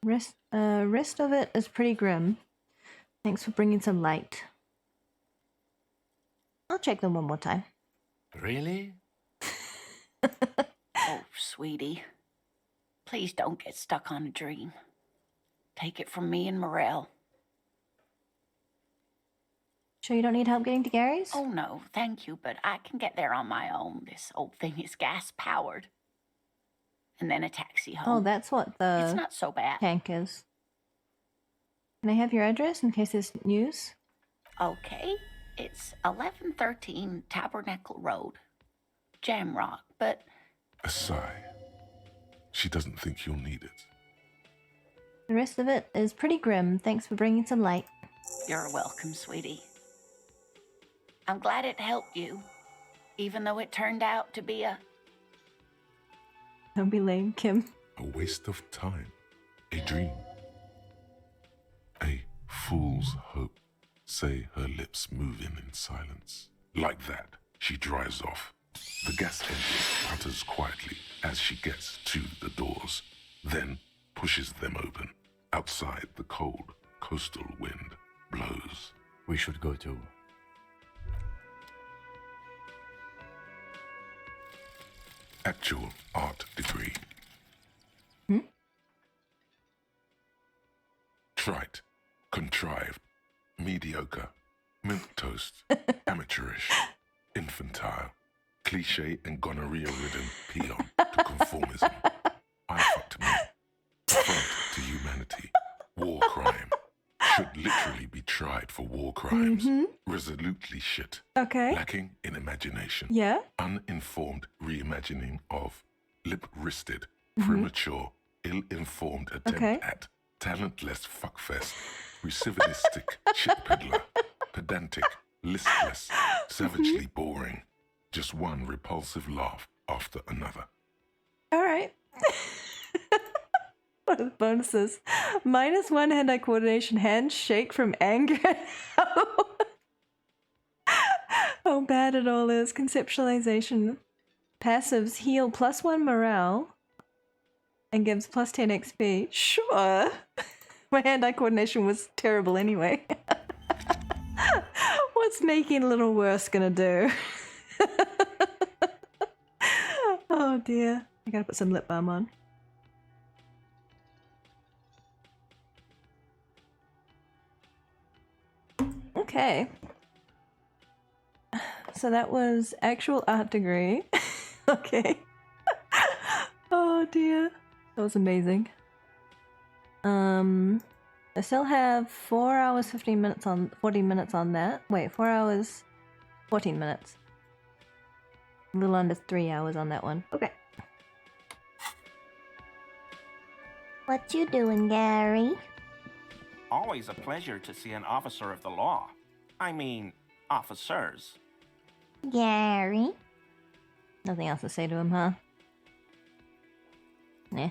Rest of it is pretty grim. Thanks for bringing some light. I'll check them one more time. Really? Oh, sweetie. Please don't get stuck on a dream. Take it from me and Morel. Sure you don't need help getting to Gary's? Oh, no, thank you, but I can get there on my own. This old thing is gas-powered. And then a taxi home. Oh, that's what the It's not so bad. tank is. Can I have your address in case there's news? Okay, it's 1113 Tabernacle Road, Jamrock, but... A sigh. She doesn't think you'll need it. The rest of it is pretty grim. Thanks for bringing some light. You're welcome, sweetie. I'm glad it helped you, even though it turned out to be a... Don't be lame, Kim. A waste of time. A dream. A fool's hope. Say her lips moving in silence. Like that, she drives off. The gas engine putters quietly as she gets to the doors, then pushes them open. Outside, the cold, coastal wind blows. We should go too. Actual art degree. Trite, contrived, mediocre, milquetoast, amateurish, infantile, cliche and gonorrhea-ridden peon to conformism. I fucked me. Affront to humanity. War crime. Should literally be tried for war crimes. Resolutely shit. Okay. Lacking in imagination. Yeah? Uninformed reimagining of lip-wristed, premature, ill-informed attempt at talentless fuckfest, recidivistic shit peddler, pedantic, listless, savagely boring. Just one repulsive laugh after another. All right. What are the bonuses? -1 hand-eye coordination, handshake from anger. How bad it all is. Conceptualization. Passives heal +1 morale and gives +10 XP. Sure. My hand-eye coordination was terrible anyway. What's making it a little worse gonna do? Oh dear. I gotta put some lip balm on. Okay. So that was actual art degree. Okay. Oh dear. That was amazing. I still have 4 hours 15 minutes on 40 minutes on that. Wait, 4 hours 14 minutes. A little under 3 hours on that one. Okay. What you doing, Gary? Always a pleasure to see an officer of the law. I mean, officers. Gary? Nothing else to say to him, huh? Nah.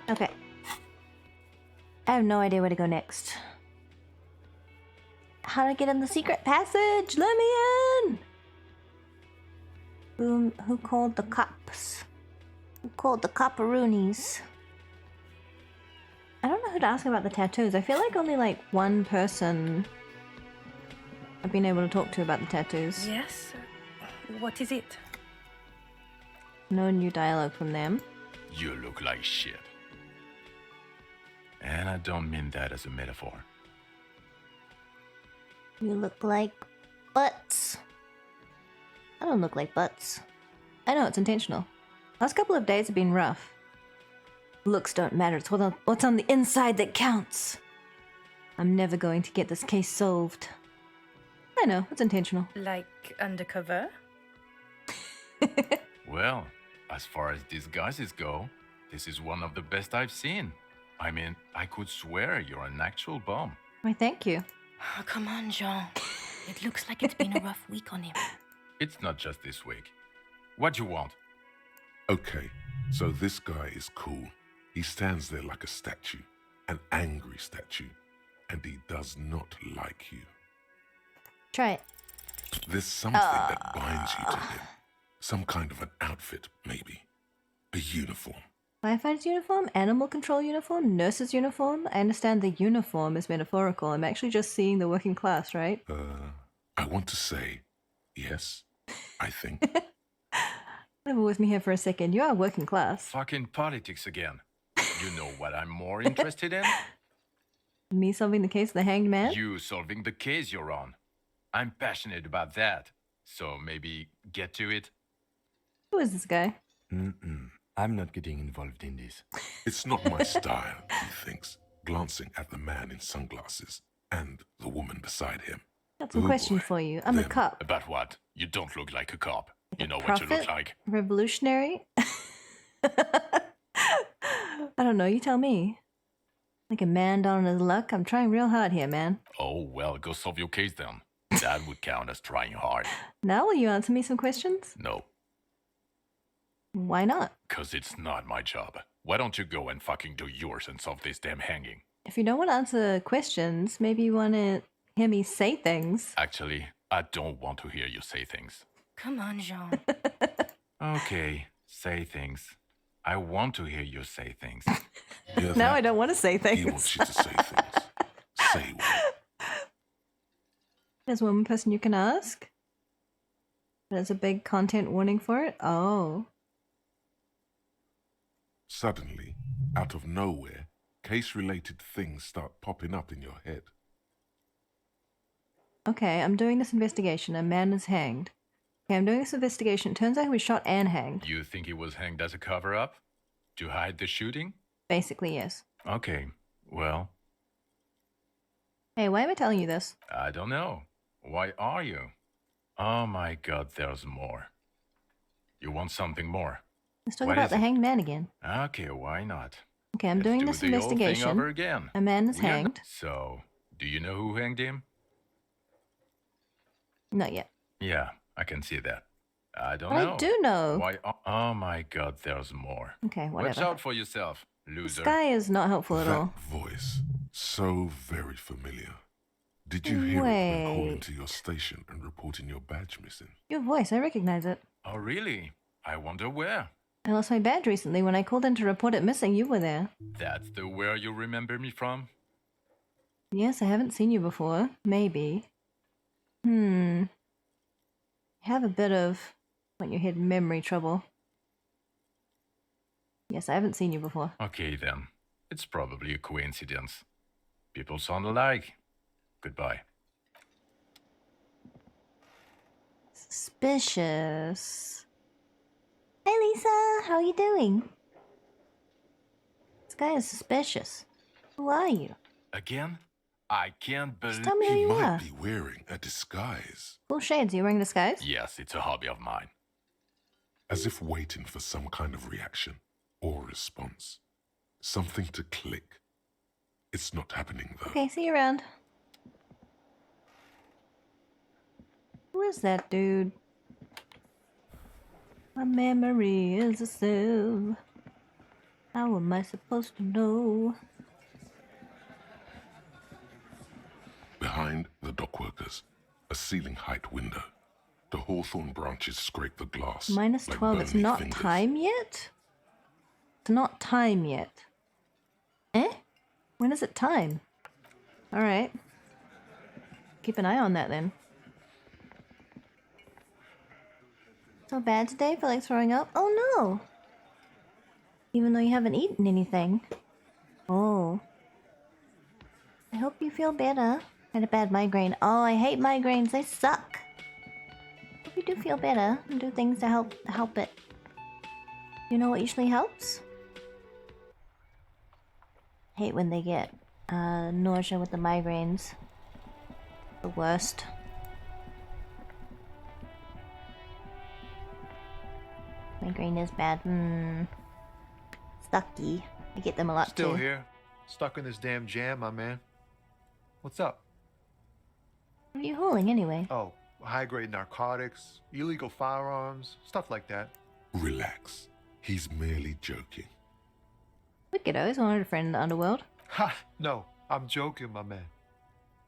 Okay. I have no idea where to go next. How to get in the secret passage? Let me in! Who called the cops? Who called the copperoonies? I don't know who to ask about the tattoos. I feel like only like one person I've been able to talk to about the tattoos. Yes? What is it? No new dialogue from them. You look like shit. And I don't mean that as a metaphor. You look like butts. I don't look like butts. I know, it's intentional. Last couple of days have been rough. Looks don't matter, it's what's on the inside that counts. I'm never going to get this case solved. I know, it's intentional. Like undercover? Well, as far as disguises go, this is one of the best I've seen. I mean, I could swear you're an actual bum. Why, thank you. Oh, come on, Jean. It looks like it's been a rough week on him. It's not just this week. What do you want? Okay, so this guy is cool. He stands there like a statue, an angry statue, and he does not like you. Try it. There's something that binds you to him. Some kind of an outfit, maybe. A uniform. Firefighter's uniform, animal control uniform, nurse's uniform. I understand the uniform is metaphorical. I'm actually just seeing the working class, right? I want to say yes, I think. Live with me here for a second. You are working class. Fucking politics again. You know what I'm more interested in? Me solving the case of the hanged man? You solving the case you're on. I'm passionate about that. So maybe get to it. Who is this guy? I'm not getting involved in this. It's not my style, he thinks, glancing at the man in sunglasses and the woman beside him. Got some question for you. I'm a Them. cop. About what? You don't look like a cop. You know what Prophet? you look like. Revolutionary? I don't know, you tell me. Like a man down on his luck? I'm trying real hard here, man. Oh, well, go solve your case then. That would count as trying hard. Now will you answer me some questions? No, Why not? because it's not my job. Why don't you go and fucking do yours and solve this damn hanging? If you don't want to answer questions, maybe you want to hear me say things. Actually, I don't want to hear you say things. Come on, Jean. Okay, say things. I want to hear you say things. Hear Now that? I don't want to say He wants things. you to say things. Say what? There's one person you can ask. There's a big content warning for it. Oh. Suddenly, out of nowhere, case-related things start popping up in your head. Okay, I'm doing this investigation. A man is hanged. Okay, I'm doing this investigation. It turns out he was shot and hanged. You think he was hanged as a cover-up? To hide the shooting? Basically, yes. Okay, well, Hey, why am I telling you this? I don't know. Why are you? Oh my god, there's more. You want something more? Let's talk What about is the it? hanged man again. Okay, why not? Okay, I'm Let's doing do this the old thing investigation. over again. A man is We are not- hanged. So, do you know who hanged him? Not yet. Yeah, I can see that. I don't But know. I do know. Why? Oh my god, there's more. Okay, Watch whatever. out for yourself, This loser. guy is not helpful at That all. voice, so very familiar. Did you hear it when calling Wait. to your station and reporting your badge missing? Your voice, I recognize it. Oh, really? I wonder where. I lost my badge recently. When I called in to report it missing, you were there. That's the where you remember me from? Yes, I haven't seen you before. Maybe. have a bit of on your head memory trouble. Yes, I haven't seen you before. Okay then. It's probably a coincidence. People sound alike. Goodbye. Suspicious. Hey Lisa, how are you doing? This guy is suspicious. Who are you? Again? I can't Just believe... tell me who He you might are. be wearing a disguise, Full shades, are you wearing a disguise? Yes, it's a hobby of mine. as if waiting for some kind of reaction or response. Something to click. It's not happening though. Okay, see you around. Who is that dude? My memory is a sieve. How am I supposed to know? Behind the dockworkers, a ceiling height window. The hawthorn branches scrape the glass. Minus like 12, it's bony not fingers. time yet? It's not time yet. Eh? When is it time? Alright. Keep an eye on that then. So bad today? Feel like throwing up? Oh no! Even though you haven't eaten anything. Oh. I hope you feel better. Had a bad migraine. Oh, I hate migraines. They suck. Hope you do feel better and do things to help it. You know what usually helps? Hate when they get nausea with the migraines. The worst. Migraine is bad. Stucky. I get them a lot Still too. here, stuck in this damn jam, my man. What's up? What are you hauling anyway? Oh, high-grade narcotics, illegal firearms, stuff like that. Relax. He's merely joking. Wicked, I always wanted a friend in the underworld. Ha! No, I'm joking, my man.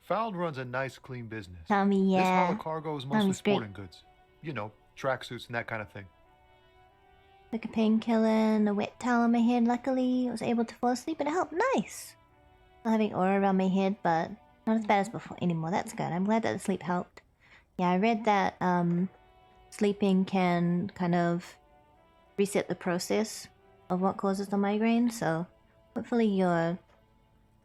Found runs a nice, clean business. Tommy, This yeah. haul of cargo is mostly Tommy's great. sporting goods. You know, tracksuits and that kind of thing. Took a painkiller and a wet towel on my head. Luckily, I was able to fall asleep and it helped. Nice! Still having aura around my head, but not as bad as before anymore. That's good. I'm glad that the sleep helped. Yeah, I read that sleeping can kind of reset the process of what causes the migraine, so hopefully your,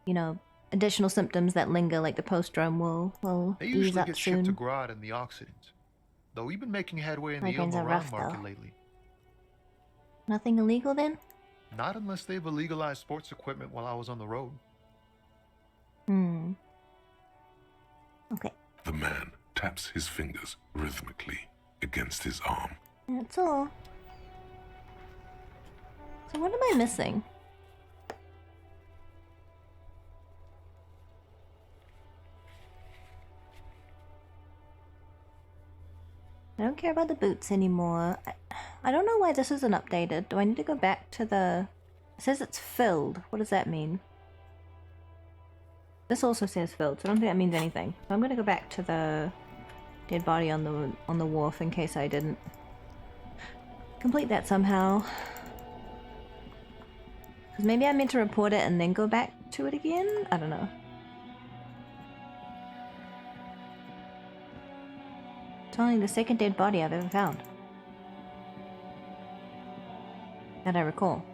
you know, additional symptoms that linger, like the post-drum, will They ease usually up get shipped to soon. Grad and the Oxidants. Though we've been making headway in the Migraines are Ilmaran rough, market though. lately. Nothing illegal then? Not unless they've illegalized sports equipment while I was on the road. Okay, The man taps his fingers rhythmically against his arm. that's all. So what am I missing? I don't care about the boots anymore. I don't know why this isn't updated. Do I need to go back to the... It says it's filled. What does that mean? This also says filled, so I don't think that means anything. So I'm gonna go back to the dead body on the wharf in case I didn't complete that somehow. Because maybe I meant to report it and then go back to it again? I don't know. It's only the second dead body I've ever found. That I recall.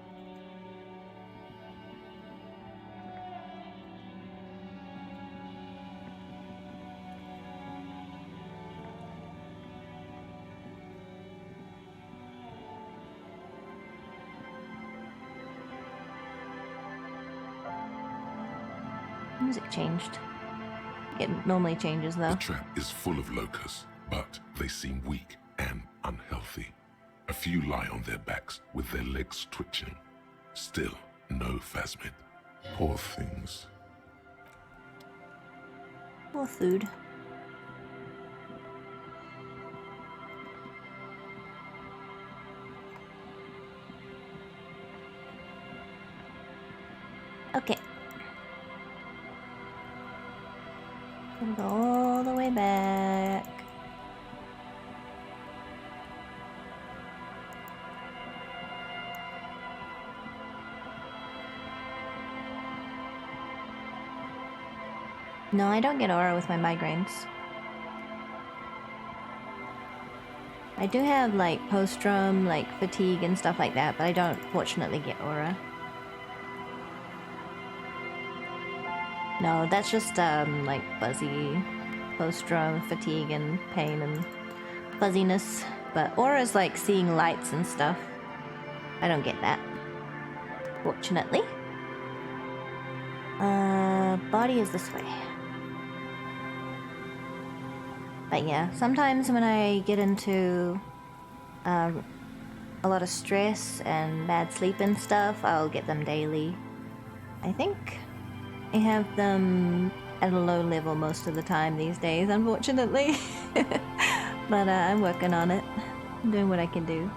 Music changed. It normally changes though. The trap is full of locusts, but they seem weak and unhealthy. A few lie on their backs with their legs twitching. Still, no phasmid. Poor things. More food. Okay. Gonna go all the way back. No, I don't get aura with my migraines. I do have like post-drum, like fatigue and stuff like that, but I don't fortunately get aura. No, that's just like fuzzy post-drum fatigue and pain and fuzziness. But aura is like seeing lights and stuff. I don't get that, fortunately. Body is this way. But yeah, sometimes when I get into a lot of stress and bad sleep and stuff, I'll get them daily. I think I have them at a low level most of the time these days, unfortunately. But I'm working on it. I'm doing what I can do.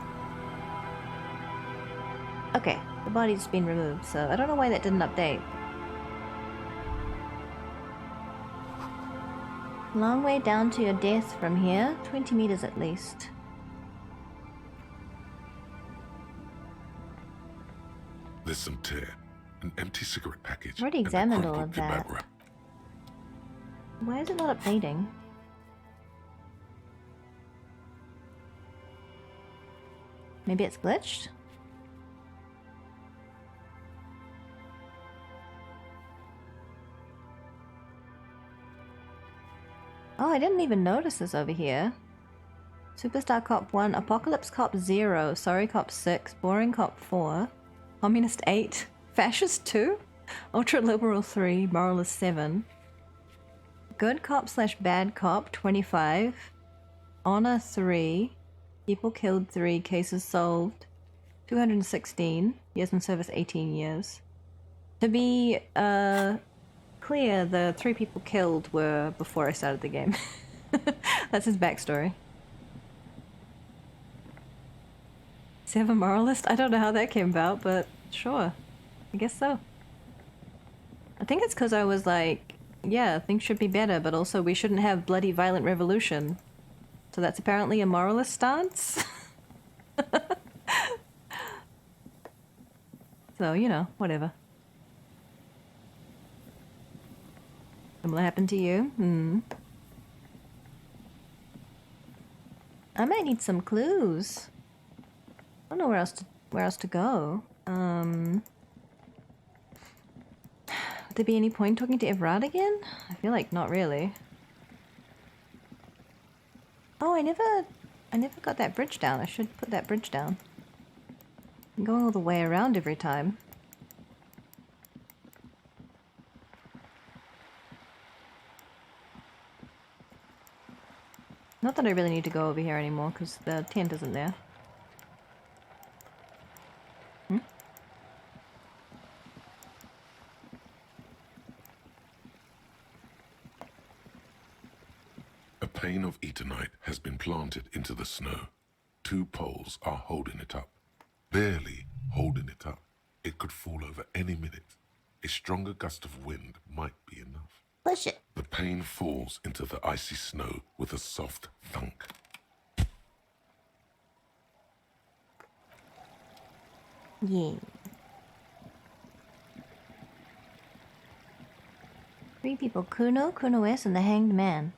Okay, the body's been removed, so I don't know why that didn't update. Long way down to your death from here, 20 meters at least. There's some tear, an empty cigarette package. I've already and a examined all crumpled of that. kebab wrap. Why is it not updating? Maybe it's glitched? Oh, I didn't even notice this over here. Superstar Cop 1, Apocalypse Cop 0, Sorry Cop 6, Boring Cop 4, Communist 8, Fascist 2, Ultra Liberal 3, Moralist 7, Good Cop / Bad Cop 25, Honor 3, People Killed 3, Cases Solved 216, Years in Service 18 years. To be clear, the 3 people killed were before I started the game. That's his backstory. 7 Moralist? I don't know how that came about, but sure. I guess so. I think it's because I was like, yeah, things should be better, but also we shouldn't have bloody violent revolution. So that's apparently a moralist stance? So, you know, whatever. Similar happened to you? I might need some clues. I don't know where else to go. Would there be any point talking to Evrard again? I feel like not really. Oh, I never got that bridge down. I should put that bridge down. I'm going all the way around every time. Not that I really need to go over here anymore, because the tent isn't there. A pane of Eternite has been planted into the snow. 2 poles are holding it up. Barely holding it up. It could fall over any minute. A stronger gust of wind might be enough. Push it. The pane falls into the icy snow with a soft thunk. Yeah. 3 people. Kuno, Kuno S, and the Hanged Man.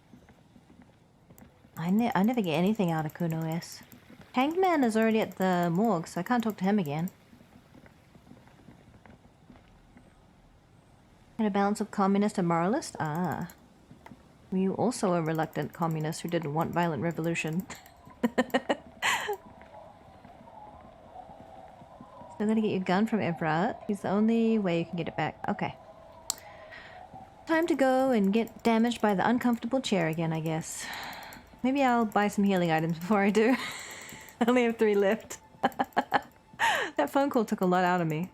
I never get anything out of Kuno S. Hanged Man is already at the morgue, so I can't talk to him again. Had a balance of communist and moralist? Ah. Were you also a reluctant communist who didn't want violent revolution? Still gotta get your gun from Evrard. He's the only way you can get it back. Okay. Time to go and get damaged by the uncomfortable chair again, I guess. Maybe I'll buy some healing items before I do. I only have 3 left. That phone call took a lot out of me.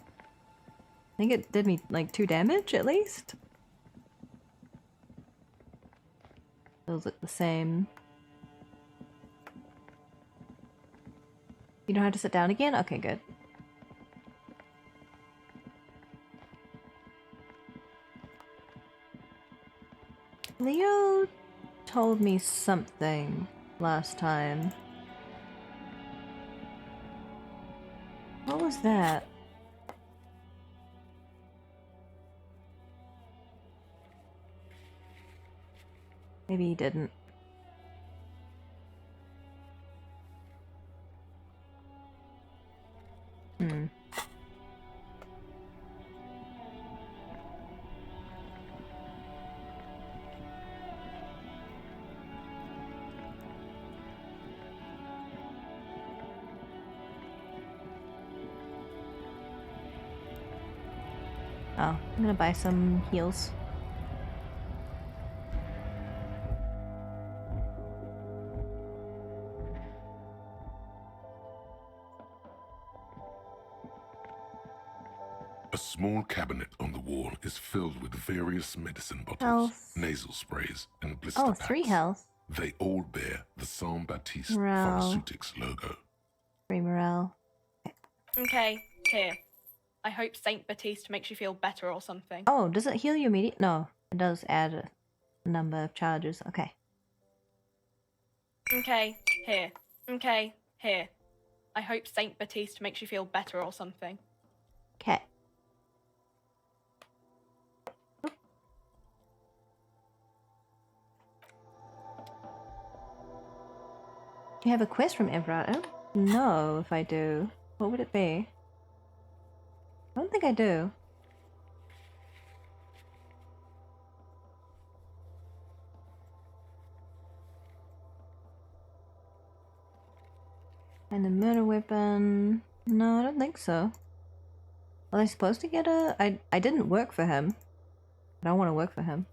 I think it did me like 2 damage at least. Those look the same. You know how to sit down again? Okay, good. Leo told me something last time. What was that? Maybe he didn't. Hmm. Oh, I'm gonna buy some heals. A small cabinet on the wall is filled with various medicine bottles, Health. nasal sprays, and blister Oh, packs. 3 health. They all bear the Saint Baptiste Morale. Pharmaceutics logo. 3 morale. Okay, here. I hope Saint Baptiste makes you feel better or something. Oh, does it heal you immediately? No, it does add a number of charges. Okay. Okay, here. Okay, here. I hope Saint Baptiste makes you feel better or something. Okay. Do you have a quest from Everard? I don't know if I do. What would it be? I don't think I do. And the murder weapon... No, I don't think so. Was I supposed to get a... I didn't work for him. I don't want to work for him.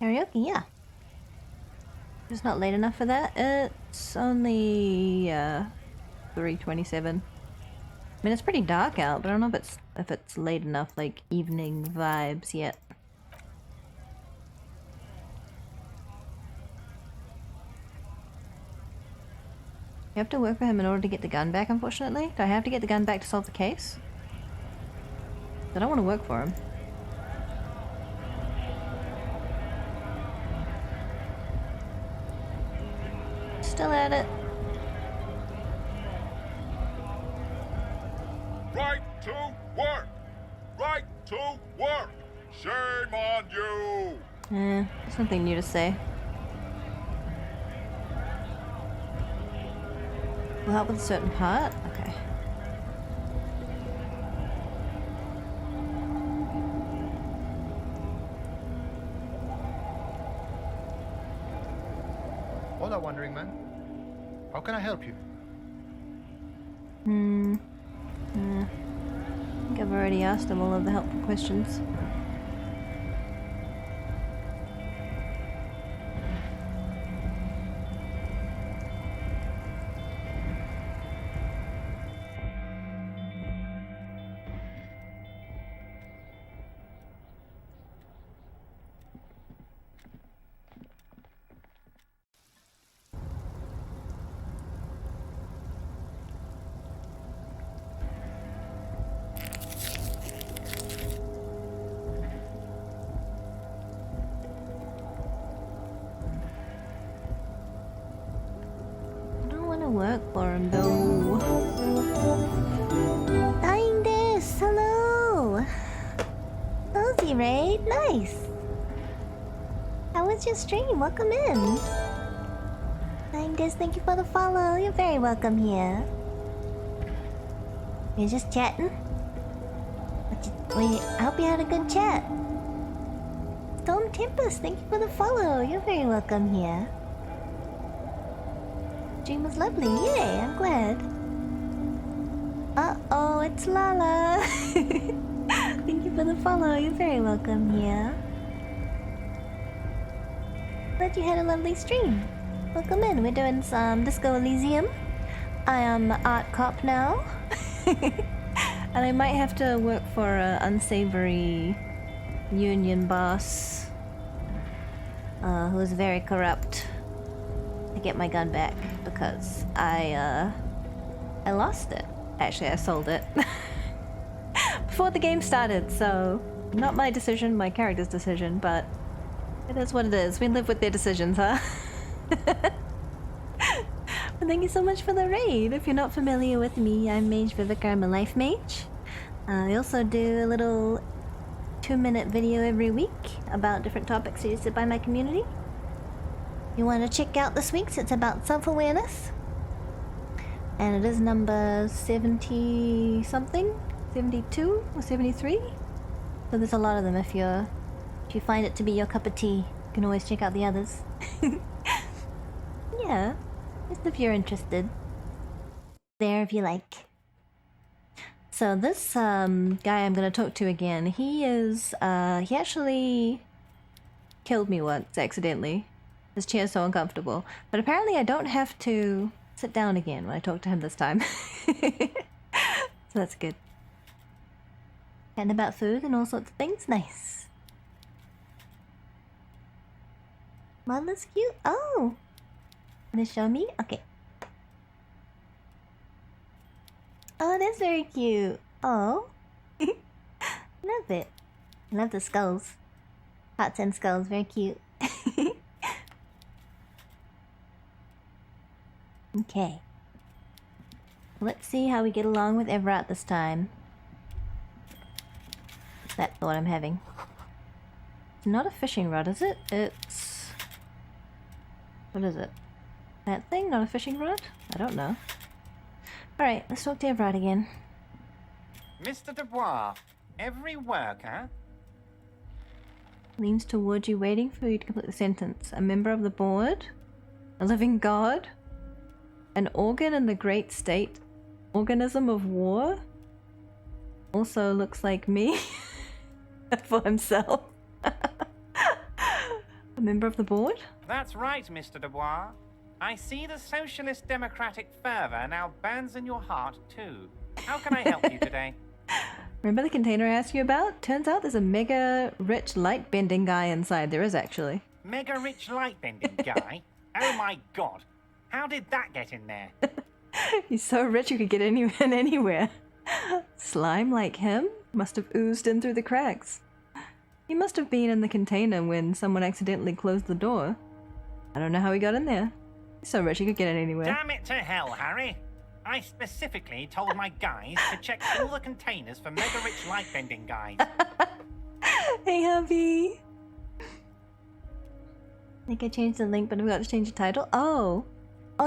Karaoke, yeah. It's not late enough for that. It's only 3:27. I mean, it's pretty dark out, but I don't know if it's late enough, like evening vibes yet. You have to work for him in order to get the gun back, unfortunately. Do I have to get the gun back to solve the case? I don't want to work for him. Still at it. Right to work! Right to work! Shame on you! There's nothing new to say. Will help with a certain part? Okay. Hola, Wandering Man. How can I help you? I think I've already asked him all of the helpful questions. Work for him though. Dying this, hello. Cozy raid, nice. How was your stream? Welcome in. Dying this, thank you for the follow. You're very welcome here. You're just chatting. Wait, I hope you had a good chat. Storm Tempest, thank you for the follow. You're very welcome here. Stream was lovely, yay, I'm glad. Uh-oh, it's Lala. Thank you for the follow, you're very welcome here. Glad you had a lovely stream. Welcome in, we're doing some Disco Elysium. I am art cop now. And I might have to work for an unsavory union boss who is very corrupt to get my gun back because I lost it. Actually, I sold it before the game started, so not my decision, my character's decision, but it is what it is. We live with their decisions, huh? But thank you so much for the raid. If you're not familiar with me, I'm Mage Vivica. I'm a life mage. I also do a little 2-minute video every week about different topics suggested by my community. You want to check out this week's? It's about self-awareness. And it is number 70 something? 72 or 73? So there's a lot of them if you find it to be your cup of tea. You can always check out the others. Yeah, just if you're interested. There if you like. So this guy I'm gonna talk to again, he actually killed me once accidentally. His chair's so uncomfortable. But apparently I don't have to sit down again when I talk to him this time. So that's good. And about food and all sorts of things. Nice. Mother's cute. Oh! Gonna show me? Okay. Oh, that's very cute. Oh. Love it. Love the skulls. Hearts and skulls. Very cute. Okay. Let's see how we get along with Everett this time. That thought I'm having. It's not a fishing rod, is it? It's... What is it? That thing? Not a fishing rod? I don't know. Alright, let's talk to Everett again. Mr. Dubois, every worker... Leans towards you, waiting for you to complete the sentence. A member of the board? A living god? An organ in the great state? Organism of war? Also looks like me. For himself. A member of the board? That's right, Mr. Dubois. I see the socialist democratic fervor now burns in your heart, too. How can I help you today? Remember the container I asked you about? Turns out there's a mega rich light bending guy inside. There is actually. Mega rich light bending guy? Oh my god. How did that get in there? He's so rich you could get in anywhere. Slime like him must have oozed in through the cracks. He must have been in the container when someone accidentally closed the door. I don't know how he got in there. He's so rich he could get in anywhere. Damn it to hell, Harry. I specifically told my guys to check all the containers for mega rich light bending guys. Hey, hubby. I think I changed the link, but I forgot to change the title. Oh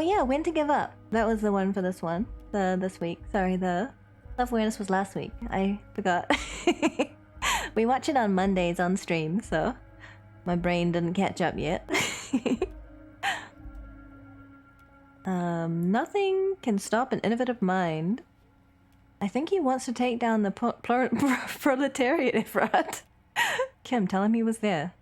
yeah, when to give up. That was the one for this one. This week. Sorry, the self-awareness was last week. I forgot. We watch it on Mondays on stream, so my brain didn't catch up yet. Nothing can stop an innovative mind. I think he wants to take down the proletariat, Efrat. Kim, tell him he was there.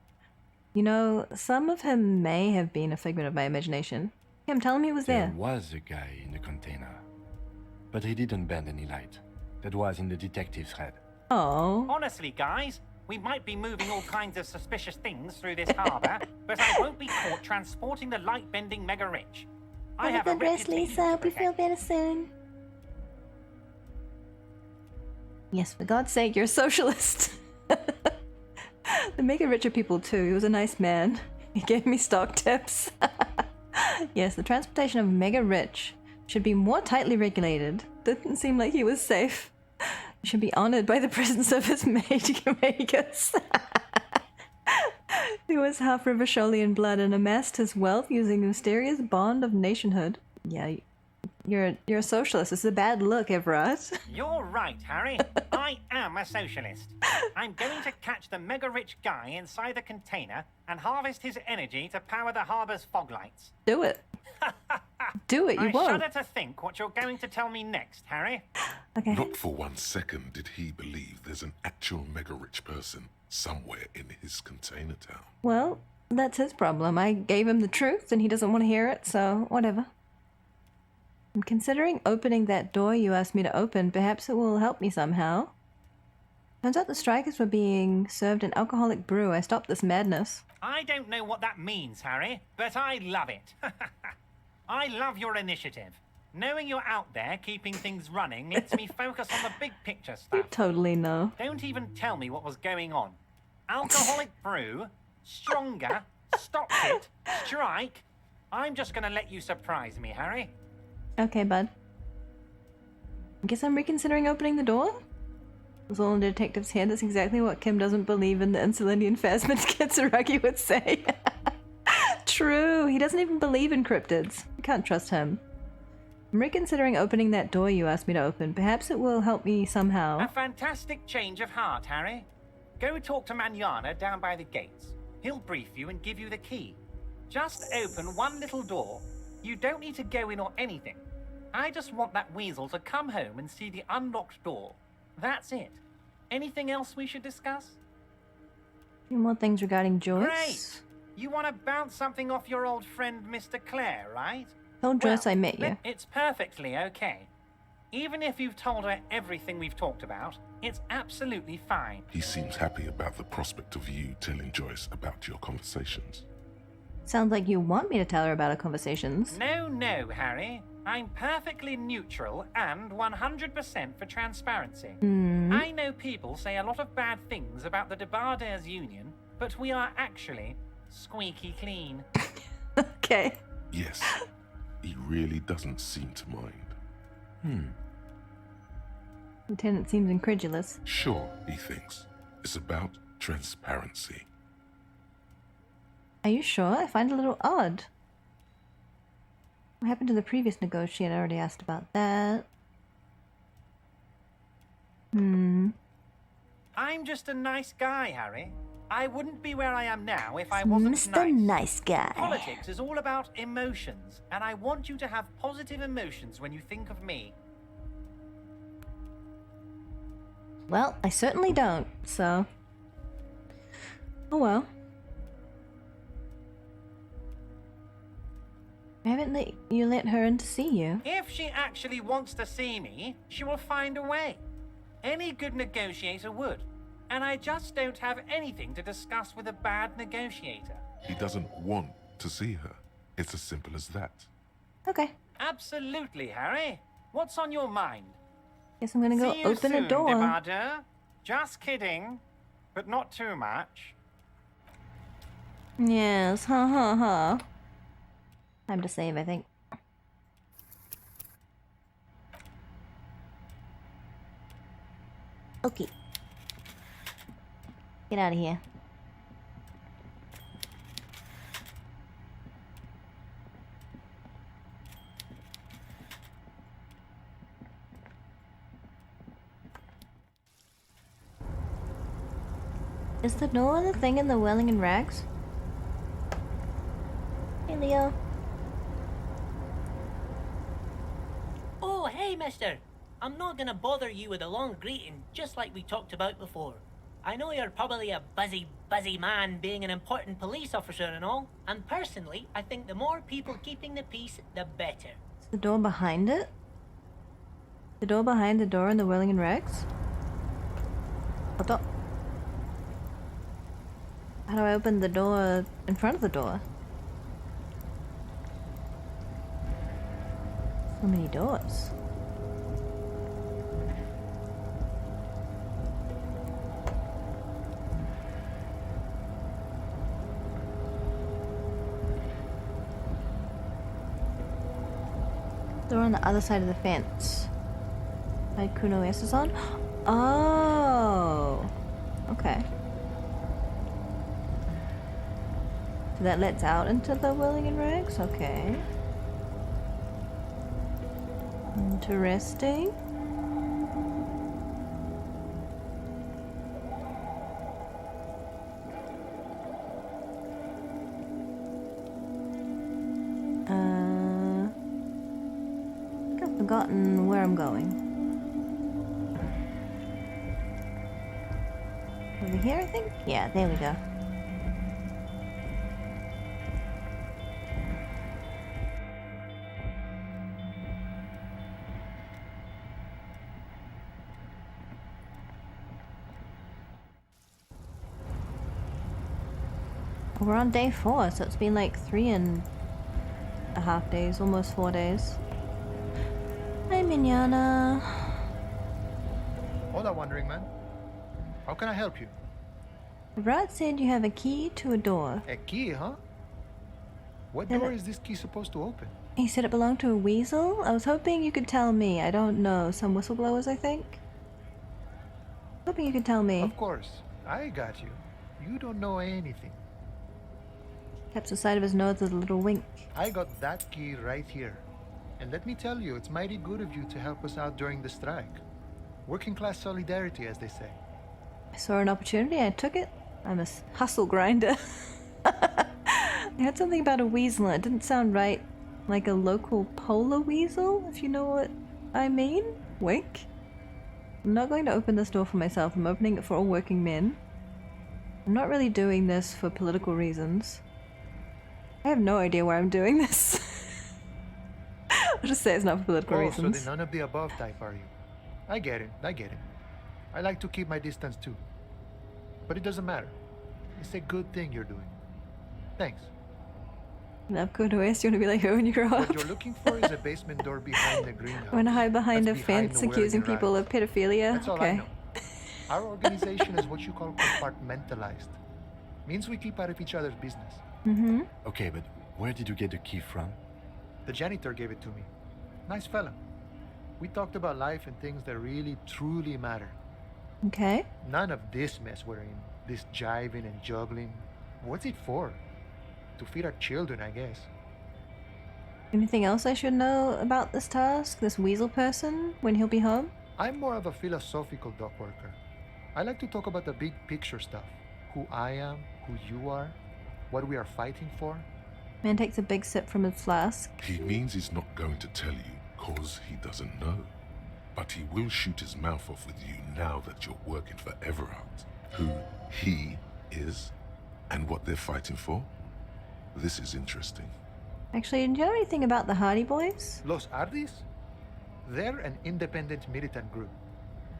You know, some of him may have been a figment of my imagination. Kim, tell him he was there. There was a guy in the container, but he didn't bend any light. That was in the detective's head. Oh. Honestly, guys, we might be moving all kinds of suspicious things through this harbor, but I won't be caught transporting the light-bending mega rich. I have a good rest, Lisa. Hope you feel better soon. Yes, for God's sake, you're a socialist. The mega rich are people too. He was a nice man. He gave me stock tips. Yes, the transportation of mega rich should be more tightly regulated. Didn't seem like he was safe. He should be honored by the presence of his magus. He was half Rivasholian blood and amassed his wealth using the mysterious bond of nationhood. Yeah, you're a socialist. It's a bad look, Everett. You're right, Harry. I am a socialist. I'm going to catch the mega rich guy inside the container and harvest his energy to power the harbor's fog lights. Do it. Do it, you won't. I shudder to think what you're going to tell me next, Harry. Okay. Not for 1 second did he believe there's an actual mega-rich person somewhere in his container town. Well, that's his problem. I gave him the truth and he doesn't want to hear it, so whatever. I'm considering opening that door you asked me to open. Perhaps it will help me somehow. Turns out the strikers were being served an alcoholic brew. I stopped this madness. I don't know what that means, Harry, but I love it. I love your initiative. Knowing you're out there keeping things running lets me focus on the big picture stuff. You totally know. Don't even tell me what was going on. Alcoholic brew, stronger, stopped it, strike. I'm just gonna let you surprise me, Harry. Okay, bud. I guess I'm reconsidering opening the door? Those all the detectives here. That's exactly what Kim doesn't believe in the Insulindian Phasmid Skitsuragi would say. True, he doesn't even believe in cryptids. I can't trust him. I'm reconsidering opening that door you asked me to open. Perhaps it will help me somehow. A fantastic change of heart, Harry. Go talk to Manana down by the gates. He'll brief you and give you the key. Just open one little door. You don't need to go in or anything. I just want that weasel to come home and see the unlocked door. That's it. Anything else we should discuss? A few more things regarding Joyce. Great! You want to bounce something off your old friend, Mr. Clare, right? Told Joyce I met you. It's perfectly okay. Even if you've told her everything we've talked about, it's absolutely fine. He seems happy about the prospect of you telling Joyce about your conversations. Sounds like you want me to tell her about our conversations. No, Harry. I'm perfectly neutral and 100% for transparency. I know people say a lot of bad things about the Debardairs Union, but we are actually squeaky clean. Okay. Yes, he really doesn't seem to mind. Lieutenant seems incredulous. Sure, he thinks. It's about transparency. Are you sure? I find it a little odd. What happened to the previous negotiator? I already asked about that. I'm just a nice guy, Harry. I wouldn't be where I am now if I wasn't Mr. Nice Guy. Politics is all about emotions, and I want you to have positive emotions when you think of me. Well, I certainly don't, so... Oh well. I haven't let her in to see you. If she actually wants to see me, she will find a way. Any good negotiator would. And I just don't have anything to discuss with a bad negotiator. He doesn't want to see her. It's as simple as that. Okay. Absolutely, Harry. What's on your mind? Guess I'm gonna go open a door. Debardeur. Just kidding, but not too much. Yes, ha. Time to save, I think. Okay. Get out of here. Is there no other thing in the Welling and Rags? Hey, Leo. Oh, hey, mister. I'm not gonna bother you with a long greeting, just like we talked about before. I know you're probably a busy man being an important police officer and all, and personally, I think the more people keeping the peace, the better. Is the door behind it? The door behind the door in the Welling and Rags? What the? How do I open the door in front of the door? So many doors. Door on the other side of the fence. My Kuno S is on? Oh! Okay. So that lets out into the Welling and Rags? Okay. Interesting. I think I've forgotten where I'm going. Over here, I think? Yeah, there we go. We're on day 4, so it's been like 3.5 days, almost 4 days. Hi, Mignana. Hola, Wandering Man. How can I help you? Rat said you have a key to a door. A key, huh? What door is this key supposed to open? He said it belonged to a weasel? I was hoping you could tell me. I don't know. Some whistleblowers, I think? Hoping you could tell me. Of course. I got you. You don't know anything. Taps the side of his nose with a little wink. I got that key right here. And let me tell you, it's mighty good of you to help us out during the strike. Working class solidarity, as they say. I saw an opportunity, I took it. I'm a hustle grinder. I heard something about a weasel and it didn't sound right. Like a local polar weasel, if you know what I mean? Wink. I'm not going to open this door for myself, I'm opening it for all working men. I'm not really doing this for political reasons. I have no idea why I'm doing this. I'll just say it's not for political reasons. So the none of the above type, are you? I get it, I get it. I like to keep my distance too. But it doesn't matter. It's a good thing you're doing. Thanks. Now go to West, you want to be like her when you grow up? What you're looking for is a basement door behind the greenhouse. I want to hide behind That's a fence accusing people of pedophilia? That's all okay. I know. Our organization is what you call compartmentalized. Means we keep out of each other's business. Mm-hmm. Okay, but where did you get the key from? The janitor gave it to me. Nice fella. We talked about life and things that really, truly matter. Okay. None of this mess we're in. This jiving and juggling. What's it for? To feed our children, I guess. Anything else I should know about this task? This weasel person, when he'll be home? I'm more of a philosophical dock worker. I like to talk about the big picture stuff. Who I am, who you are, what we are fighting for. Man takes a big sip from his flask. He means he's not going to tell you, cause he doesn't know. But he will shoot his mouth off with you now that you're working for Everard. Who he is, and what they're fighting for. This is interesting. Actually, do you know anything about the Hardy Boys? Los Ardis? They're an independent militant group.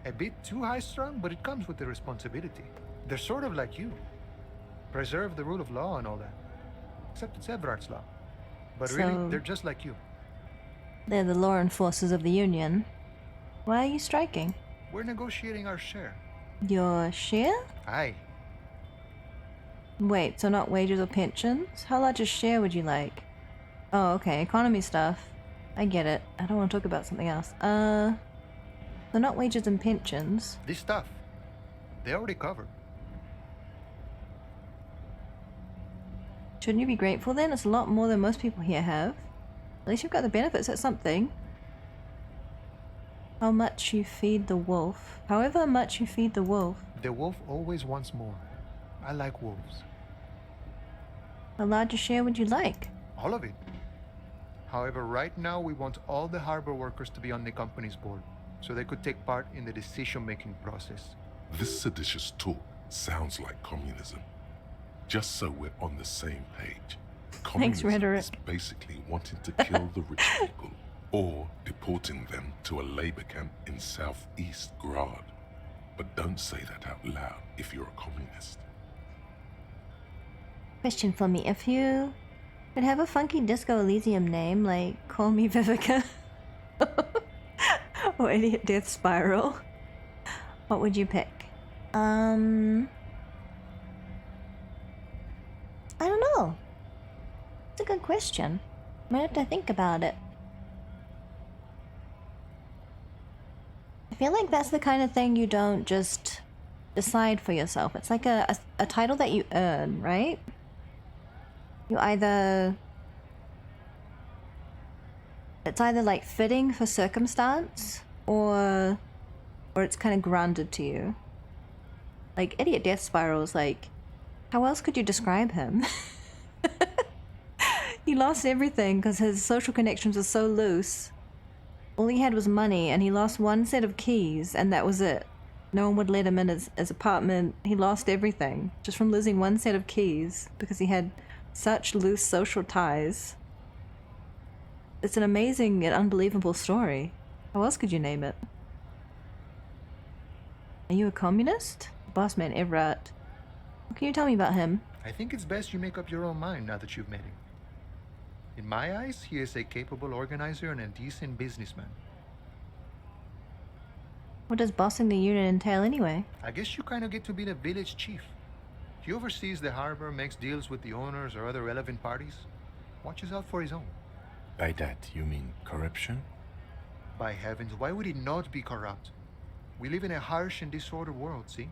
A bit too high-strung, but it comes with the responsibility. They're sort of like you. Preserve the rule of law and all that. Except it's Everard's law. But really, they're just like you. They're the law enforcers of the Union. Why are you striking? We're negotiating our share. Your share? Aye. Wait, so not wages or pensions? How large a share would you like? Oh, okay, economy stuff. I get it. I don't want to talk about something else. So not wages and pensions. This stuff, they already covered. Shouldn't you be grateful then? It's a lot more than most people here have. At least you've got the benefits at something. How much you feed the wolf. However much you feed the wolf. The wolf always wants more. I like wolves. How large a share would you like? All of it. However, right now we want all the harbor workers to be on the company's board, so they could take part in the decision-making process. This seditious talk sounds like communism. Just so we're on the same page. Communism is basically wanting to kill the rich people or deporting them to a labor camp in southeast Grad. But don't say that out loud if you're a communist. Question for me. If you could have a funky Disco Elysium name, like Call Me Vivica or Idiot Death Spiral, what would you pick? I don't know. It's a good question. Might have to think about it. I feel like that's the kind of thing you don't just decide for yourself. It's like a title that you earn, right? You either... It's either like fitting for circumstance or it's kind of grounded to you. Like Idiot Death Spiral is like, how else could you describe him? He lost everything because his social connections were so loose. All he had was money, and he lost one set of keys, and that was it. No one would let him in his apartment. He lost everything just from losing one set of keys because he had such loose social ties. It's an amazing and unbelievable story. How else could you name it? Are you a communist? Boss man Everett. What can you tell me about him? I think it's best you make up your own mind now that you've met him. In my eyes, he is a capable organizer and a decent businessman. What does bossing the union entail anyway? I guess you kind of get to be the village chief. He oversees the harbor, makes deals with the owners or other relevant parties, watches out for his own. By that, you mean corruption? By heavens, why would he not be corrupt? We live in a harsh and disordered world, see?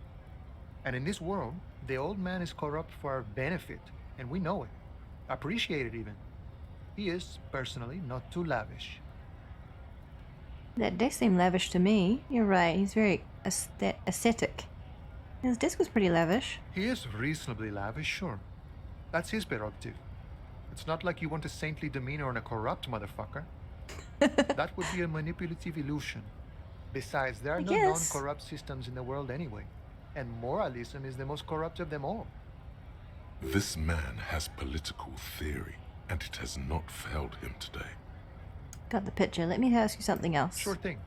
And in this world, the old man is corrupt for our benefit, and we know it. Appreciate it even. He is, personally, not too lavish. That does seem lavish to me. You're right, he's very ascetic. His disc was pretty lavish. He is reasonably lavish, sure. That's his prerogative. It's not like you want a saintly demeanor on a corrupt motherfucker. That would be a manipulative illusion. Besides, there are no non-corrupt systems in the world anyway. And moralism is the most corrupt of them all. This man has political theory, and it has not failed him today. Got the picture. Let me ask you something else. Sure thing.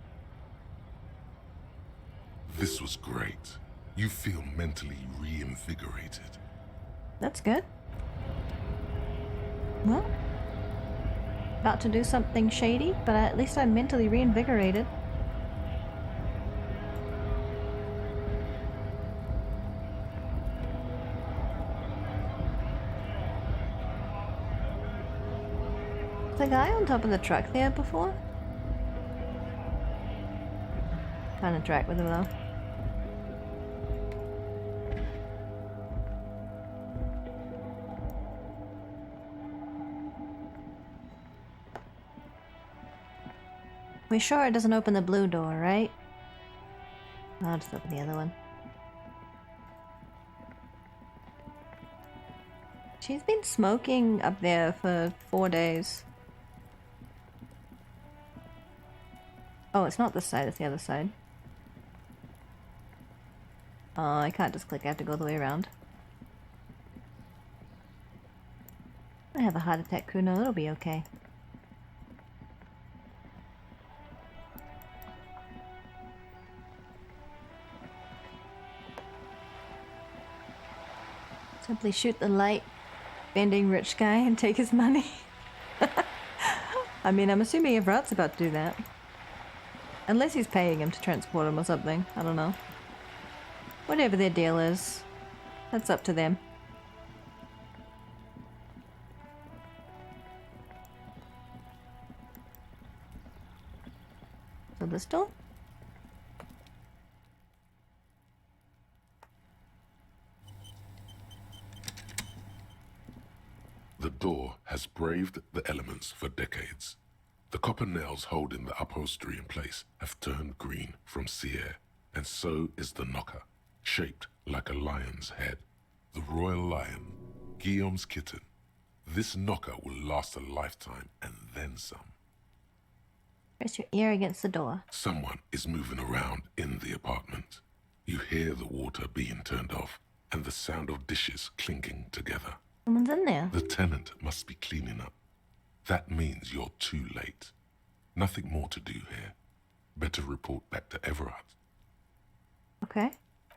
This was great. You feel mentally reinvigorated. That's good. Well, about to do something shady, but at least I'm mentally reinvigorated. Was the guy on top of the truck there before? Trying to track with him though. We're sure it doesn't open the blue door, right? I'll just open the other one. She's been smoking up there for 4 days. Oh, it's not this side, it's the other side. Oh, I can't just click, I have to go the way around. I have a heart attack, Kuno, it'll be okay. Simply shoot the light, bending rich guy and take his money. I mean, I'm assuming Everett's about to do that. Unless he's paying him to transport him or something. I don't know. Whatever their deal is, that's up to them. So this door? The door has braved the elements for decades. The copper nails holding the upholstery in place have turned green from sea air, and so is the knocker, shaped like a lion's head. The royal lion, Guillaume's kitten. This knocker will last a lifetime and then some. Press your ear against the door. Someone is moving around in the apartment. You hear the water being turned off and the sound of dishes clinking together. Someone's in there. The tenant must be cleaning up. That means you're too late. Nothing more to do here. Better report back to Everett. Okay.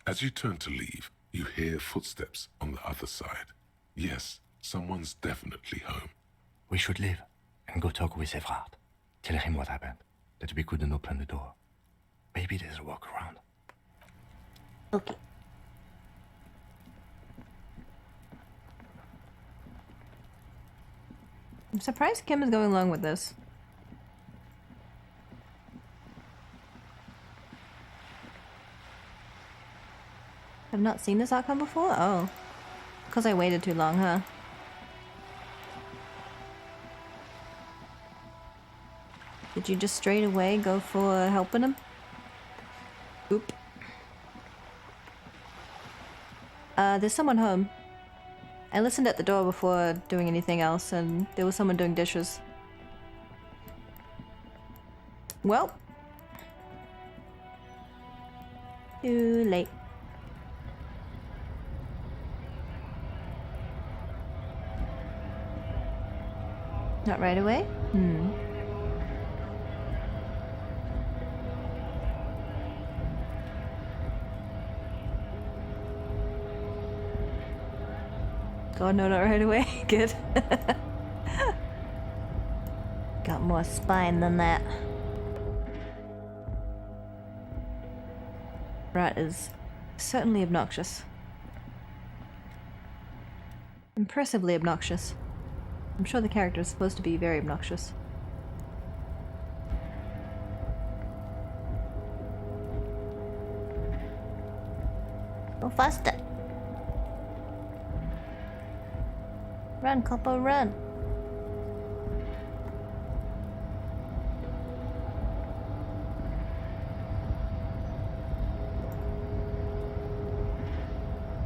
As you turn to leave, you hear footsteps on the other side. Yes, someone's definitely home. We should leave and go talk with Everett. Tell him what happened, that we couldn't open the door. Maybe there's a workaround. Okay. I'm surprised Kim is going along with this. I've not seen this outcome before? Oh. Because I waited too long, huh? Did you just straight away go for helping him? Oop. There's someone home. I listened at the door before doing anything else, and there was someone doing dishes. Well. Too late. Not right away? God, no, not right away. Good. Got more spine than that. Rat is certainly obnoxious. Impressively obnoxious. I'm sure the character is supposed to be very obnoxious. Go faster. Run, couple, run.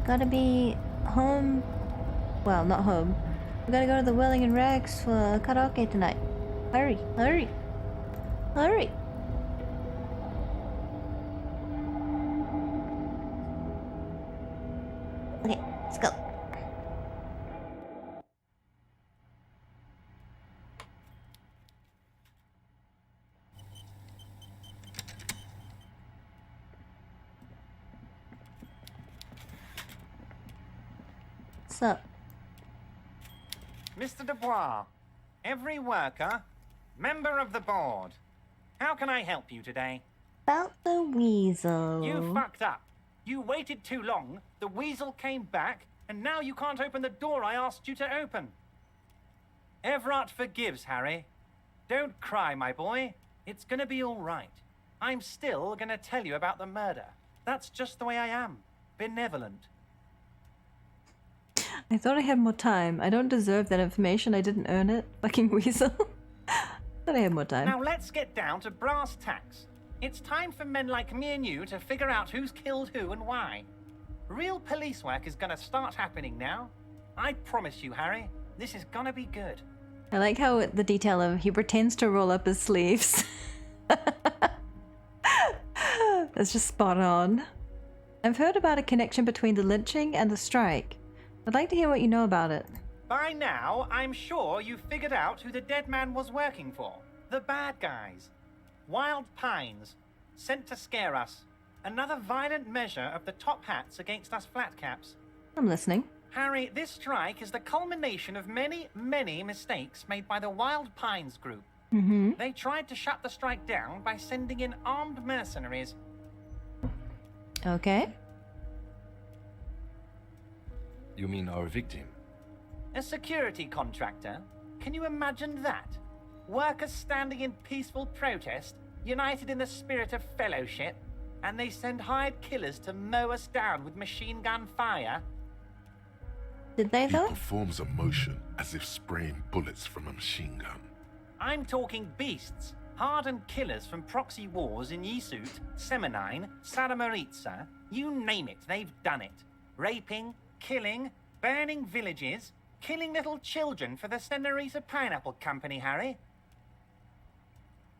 Gotta be home. Well, not home. We gotta go to the Willing and Rags for karaoke tonight. Hurry, hurry, hurry. Okay, let's go. What's up? Mr. Dubois, every worker, member of the board. How can I help you today? About the weasel. You fucked up. You waited too long, the weasel came back, and now you can't open the door I asked you to open. Everett forgives, Harry. Don't cry, my boy. It's gonna be all right. I'm still gonna tell you about the murder. That's just the way I am. Benevolent. I thought I had more time. I don't deserve that information. I didn't earn it. Fucking weasel. Thought I had more time. Now let's get down to brass tacks. It's time for men like me and you to figure out who's killed who and why. Real police work is gonna start happening now. I promise you, Harry, this is gonna be good. I like how the detail of he pretends to roll up his sleeves. That's just spot on. I've heard about a connection between the lynching and the strike. I'd like to hear what you know about it. By now, I'm sure you've figured out who the dead man was working for. The bad guys. Wild Pines. Sent to scare us. Another violent measure of the top hats against us flatcaps. I'm listening. Harry, this strike is the culmination of many, many mistakes made by the Wild Pines group. Mm-hmm. They tried to shut the strike down by sending in armed mercenaries. Okay. You mean our victim? A security contractor? Can you imagine that? Workers standing in peaceful protest, united in the spirit of fellowship, and they send hired killers to mow us down with machine gun fire? Did they He though? performs a motion as if spraying bullets from a machine gun. I'm talking beasts. Hardened killers from proxy wars in Yisut, Semenine, Saramaritsa, you name it, they've done it. Raping, killing, burning villages, killing little children for the Senorita Pineapple Company, Harry.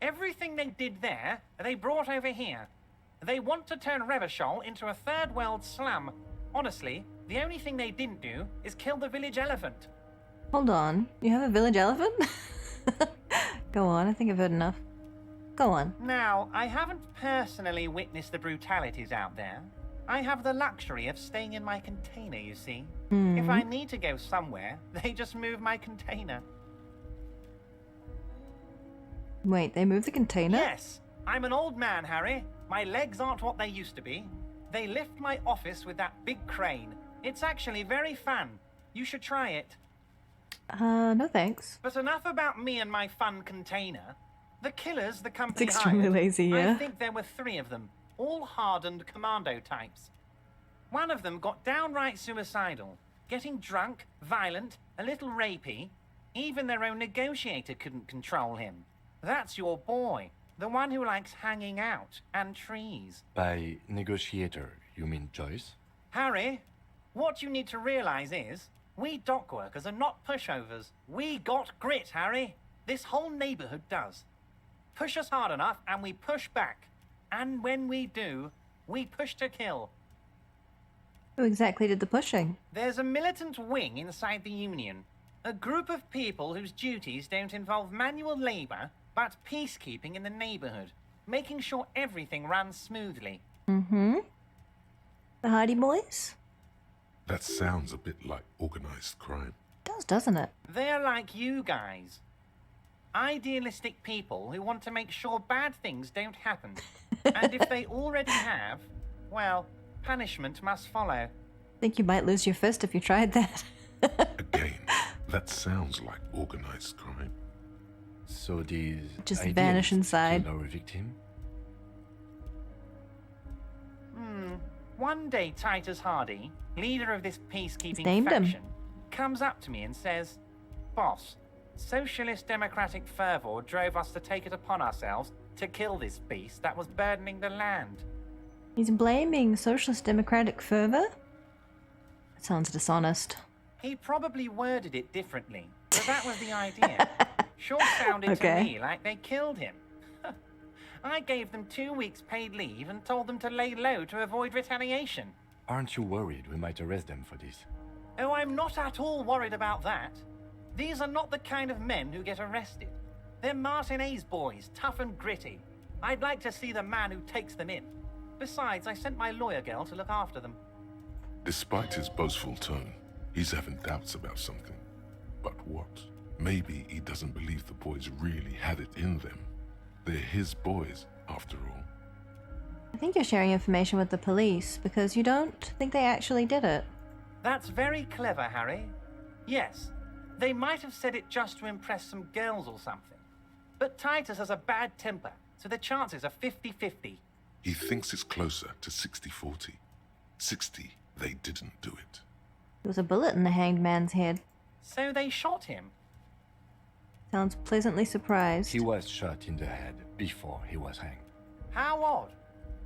Everything they did there, they brought over here. They want to turn Revachol into a third world slum. Honestly, the only thing they didn't do is kill the village elephant. Hold on. You have a village elephant? Go on, I think I've heard enough. Go on. Now, I haven't personally witnessed the brutalities out there. I have the luxury of staying in my container, you see. If I need to go somewhere, they just move my container. Wait, they moved the container? Yes, I'm an old man, Harry. My legs aren't what they used to be. They lift my office with that big crane. It's actually very fun. You should try it. No thanks. But enough about me and my fun container. The killers the company It's extremely hired, lazy, yeah. I think there were 3 of them, all hardened commando types. One of them got downright suicidal, getting drunk, violent, a little rapey. Even their own negotiator couldn't control him. That's your boy, the one who likes hanging out and trees. By negotiator, you mean Joyce? Harry, what you need to realize is, we dock workers are not pushovers. We got grit, Harry. This whole neighborhood does. Push us hard enough and we push back. And when we do, we push to kill. Who exactly did the pushing? There's a militant wing inside the Union. A group of people whose duties don't involve manual labor, but peacekeeping in the neighborhood. Making sure everything runs smoothly. Mm-hmm. The Hardy Boys? That sounds a bit like organized crime. It does, doesn't it? They're like you guys. Idealistic people who want to make sure bad things don't happen. And if they already have, well, punishment must follow. I think you might lose your fist if you tried that. Again, that sounds like organized crime. So these just ideas vanish inside. killed our victim? One day, Titus Hardy, leader of this peacekeeping named him. faction, comes up to me and says, "Boss, socialist democratic fervor drove us to take it upon ourselves to kill this beast that was burdening the land." He's blaming socialist democratic fervor? That sounds dishonest. He probably worded it differently, but that was the idea. Sure sounded to me like they killed him. I gave them 2 weeks paid leave and told them to lay low to avoid retaliation. Aren't you worried we might arrest them for this? Oh, I'm not at all worried about that. These are not the kind of men who get arrested. They're Martinez boys, tough and gritty. I'd like to see the man who takes them in. Besides, I sent my lawyer girl to look after them. Despite his boastful tone, he's having doubts about something. But what? Maybe he doesn't believe the boys really had it in them. They're his boys, after all. I think you're sharing information with the police because you don't think they actually did it. That's very clever, Harry. Yes, they might have said it just to impress some girls or something. But Titus has a bad temper, so the chances are 50-50. He thinks it's closer to 60-40. 60, they didn't do it. There was a bullet in the hanged man's head. So they shot him? Sounds pleasantly surprised. He was shot in the head before he was hanged. How odd.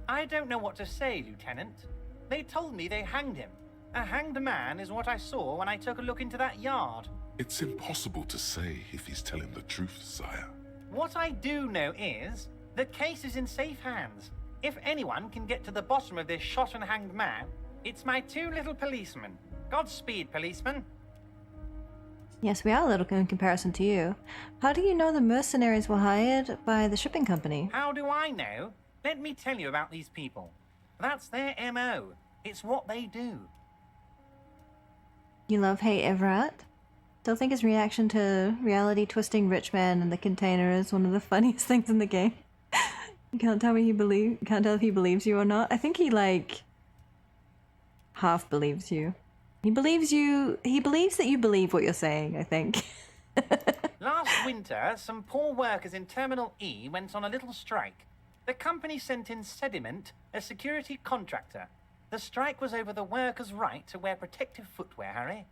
I don't know what to say, Lieutenant. They told me they hanged him. A hanged man is what I saw when I took a look into that yard. It's impossible to say if he's telling the truth, sire. What I do know is, the case is in safe hands. If anyone can get to the bottom of this shot and hanged man, it's my 2 little policemen. Godspeed, policeman. Yes, we are little in comparison to you. How do you know the mercenaries were hired by the shipping company? How do I know? Let me tell you about these people. That's their MO. It's what they do. You love hate Everett? Still think his reaction to reality twisting rich man in the container is one of the funniest things in the game. You can't tell if he believes you or not. I think he half believes you. He believes that you believe what you're saying, I think. Last winter, some poor workers in Terminal E went on a little strike. The company sent in Sediment, a security contractor. The strike was over the workers' right to wear protective footwear, Harry.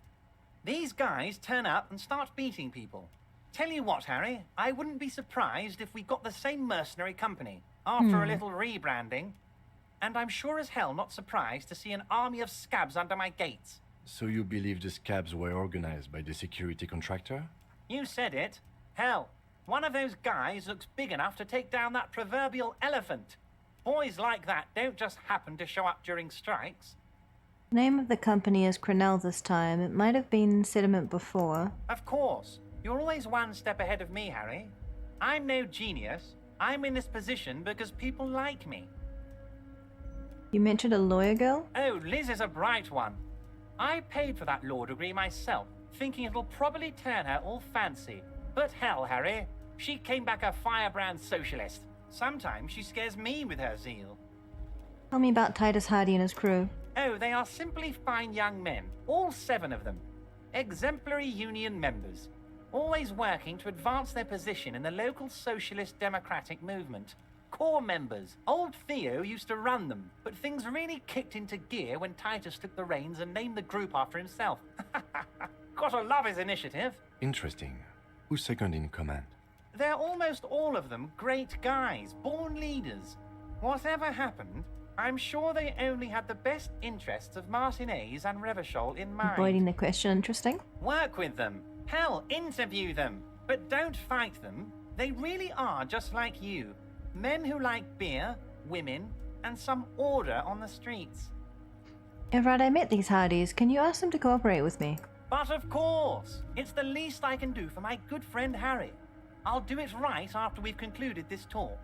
These guys turn up and start beating people. Tell you what, Harry, I wouldn't be surprised if we got the same mercenary company after a little rebranding. And I'm sure as hell not surprised to see an army of scabs under my gates. So you believe the scabs were organized by the security contractor? You said it. Hell, one of those guys looks big enough to take down that proverbial elephant. Boys like that don't just happen to show up during strikes. The name of the company is Crenell this time. It might have been Sediment before. Of course. You're always one step ahead of me, Harry. I'm no genius. I'm in this position because people like me. You mentioned a lawyer girl? Oh, Liz is a bright one. I paid for that law degree myself, thinking it'll probably turn her all fancy. But hell, Harry, she came back a firebrand socialist. Sometimes she scares me with her zeal. Tell me about Titus Hardy and his crew. Oh, they are simply fine young men, all 7 of them. Exemplary union members, always working to advance their position in the local socialist democratic movement. Core members. Old Theo used to run them, but things really kicked into gear when Titus took the reins and named the group after himself. Gotta love his initiative. Interesting. Who's second in command? They're almost all of them great guys, born leaders. Whatever happened, I'm sure they only had the best interests of Martinez and Revachol in mind. Avoiding the question, interesting. Work with them. Hell, interview them. But don't fight them. They really are just like you. Men who like beer, women, and some order on the streets. Everett, I met these Hardys. Can you ask them to cooperate with me? But of course! It's the least I can do for my good friend Harry. I'll do it right after we've concluded this talk.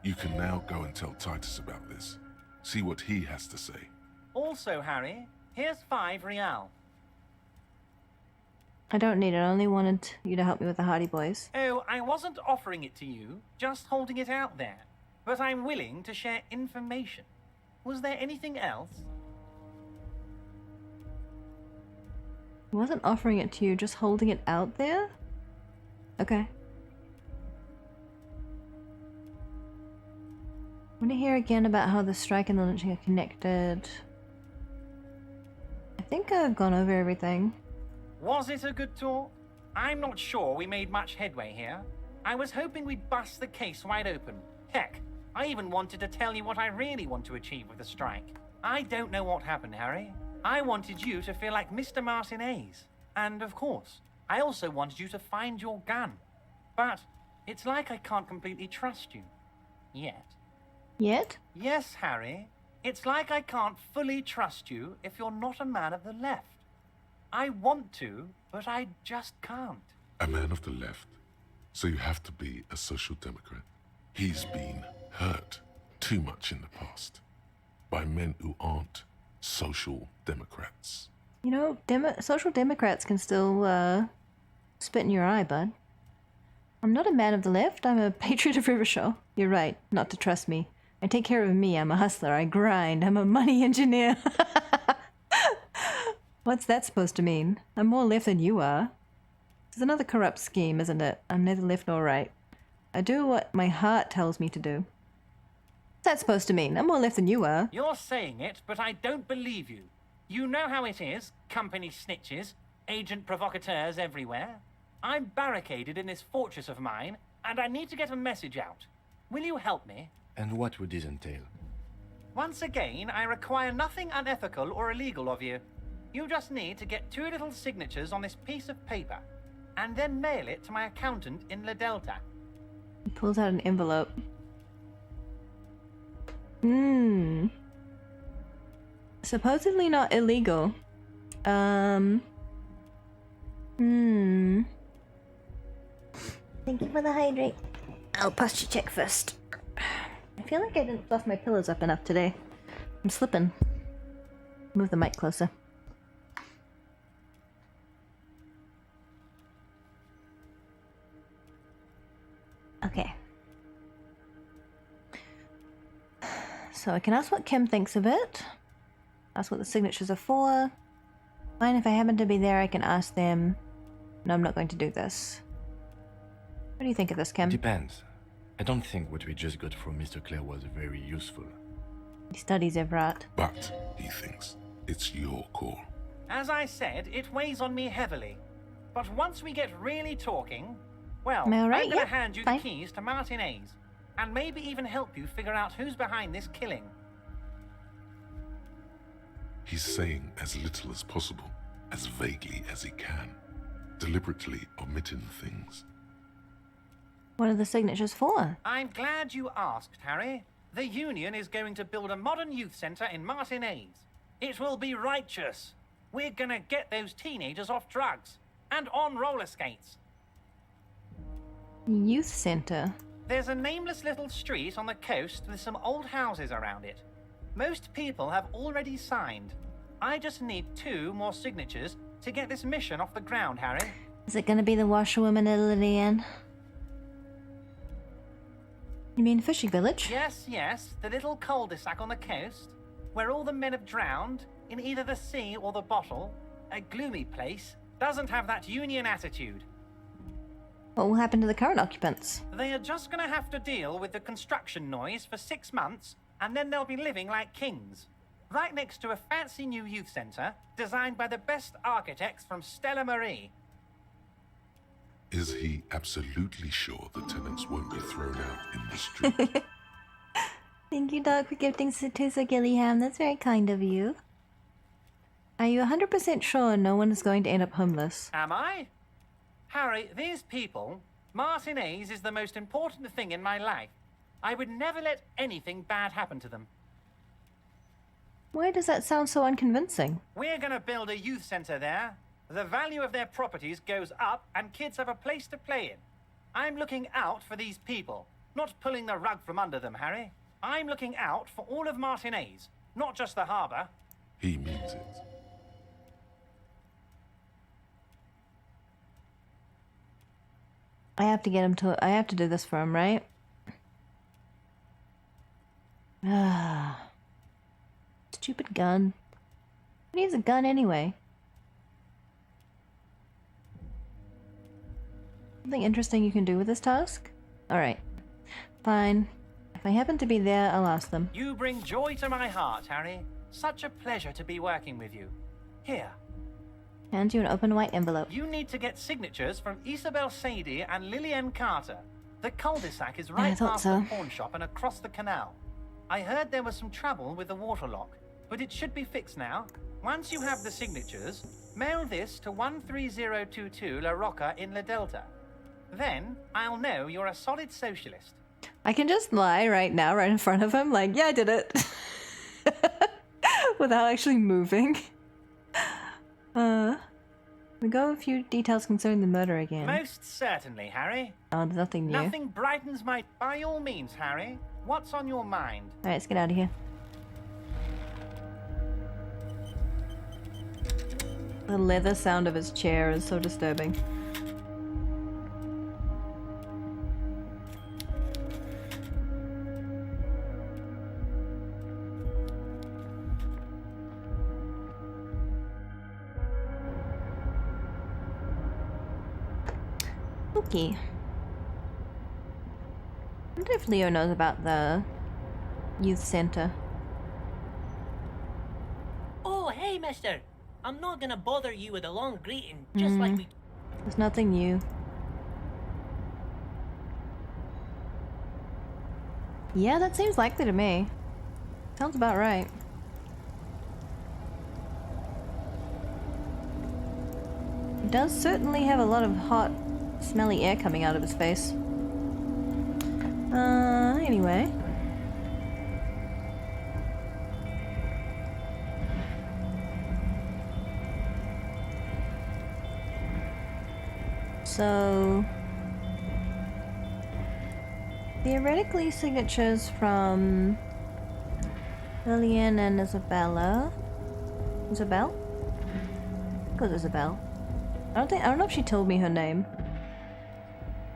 You can now go and tell Titus about this. See what he has to say. Also, Harry, here's 5 real. I don't need it. I only wanted you to help me with the Hardy Boys. Oh, I wasn't offering it to you, just holding it out there. But I'm willing to share information. Was there anything else? I wasn't offering it to you, just holding it out there? Okay. I want to hear again about how the strike and the lynching are connected. think I've gone over everything. Was it a good tour? I'm not sure we made much headway here. I was hoping we'd bust the case wide open. Heck, I even wanted to tell you what I really want to achieve with the strike. I don't know what happened, Harry. I wanted you to feel like Mr. Martinez. And of course, I also wanted you to find your gun. But it's like I can't completely trust you. Yet. Yet? Yes, Harry. It's like I can't fully trust you if you're not a man of the left. I want to, but I just can't. A man of the left, so you have to be a social democrat. He's been hurt too much in the past by men who aren't social democrats. You know, social democrats can still spit in your eye, bud. I'm not a man of the left, I'm a patriot of Rivershaw. You're right, not to trust me. I take care of me, I'm a hustler, I grind, I'm a money engineer. What's that supposed to mean? I'm more left than you are. It's another corrupt scheme, isn't it? I'm neither left nor right. I do what my heart tells me to do. What's that supposed to mean? I'm more left than you are. You're saying it, but I don't believe you. You know how it is, company snitches, agent provocateurs everywhere. I'm barricaded in this fortress of mine, and I need to get a message out. Will you help me? And what would this entail? Once again, I require nothing unethical or illegal of you. You just need to get 2 little signatures on this piece of paper, and then mail it to my accountant in La Delta. He pulls out an envelope. Supposedly not illegal. Thank you for the hydrate. I'll posture check first. I feel like I didn't fluff my pillows up enough today. I'm slipping. Move the mic closer. Okay. So I can ask what Kim thinks of it. Ask what the signatures are for. Fine, if I happen to be there, I can ask them. No, I'm not going to do this. What do you think of this, Kim? Depends. I don't think what we just got from Mr. Clare was very useful. He studies Everett. But, he thinks, it's your call. As I said, it weighs on me heavily. But once we get really talking, well, Am I all right? I'm going to Yeah, hand you fine. the keys to Martinez, and maybe even help you figure out who's behind this killing. He's saying as little as possible, as vaguely as he can, deliberately omitting things. What are the signatures for? I'm glad you asked, Harry. The Union is going to build a modern youth centre in Martinez. It will be righteous. We're gonna get those teenagers off drugs and on roller skates. Youth center. There's a nameless little street on the coast with some old houses around it. Most people have already signed. I just need 2 more signatures to get this mission off the ground, Harry. Is it going to be the washerwoman at Lillian? You mean Fishing Village? Yes, the little cul-de-sac on the coast, where all the men have drowned, in either the sea or the bottle. A gloomy place, doesn't have that Union attitude. What will happen to the current occupants? They are just gonna have to deal with the construction noise for 6 months, and then they'll be living like kings. Right next to a fancy new youth centre, designed by the best architects from Stella Marie. Is he absolutely sure the tenants won't be thrown out in the street? Thank you, Doc, for gifting to Sir Gillingham. That's very kind of you. Are you 100% sure no one is going to end up homeless? Am I? Harry, these people, Martinez is the most important thing in my life. I would never let anything bad happen to them. Why does that sound so unconvincing? We're gonna build a youth centre there. The value of their properties goes up and kids have a place to play in. I'm looking out for these people, not pulling the rug from under them, Harry. I'm looking out for all of Martinez, not just the harbour. He means it. I have to get him to... I have to do this for him, right? Ah. Stupid gun. Who needs a gun anyway? Something interesting you can do with this task? Alright. Fine. If I happen to be there, I'll ask them. You bring joy to my heart, Harry. Such a pleasure to be working with you. Here. Hands you an open white envelope. You need to get signatures from Isabel Sadie and Lillian Carter. The cul-de-sac is right past the pawn shop and across the canal. I heard there was some trouble with the water lock, but it should be fixed now. Once you have the signatures, mail this to 13022 La Rocca in La Delta. Then I'll know you're a solid socialist. I can just lie right now, right in front of him, like, yeah, I did it. Without actually moving. We go a few details concerning the murder again. Most certainly, Harry. Oh, there's nothing new. Nothing brightens my... By all means, Harry. What's on your mind? Alright, let's get out of here. The leather sound of his chair is so disturbing. Okay. I wonder if Leo knows about the youth center. Oh, hey, mister. I'm not gonna bother you with a long greeting, just like we... There's nothing new. Yeah, that seems likely to me. Sounds about right. He does certainly have a lot of hot, smelly air coming out of his face. Anyway. So... theoretically, signatures from Lillian and Isabella. Isabel? I think it was Isabel. I don't know if she told me her name.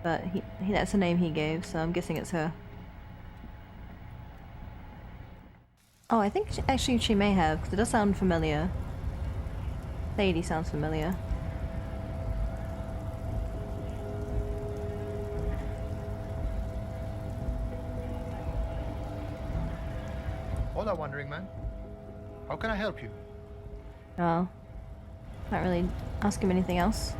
But that's the name he gave, so I'm guessing it's her. Oh, I think actually she may have, because it does sound familiar. Sadie sounds familiar. Hola, wandering man. How can I help you? Oh. Can't really ask him anything else.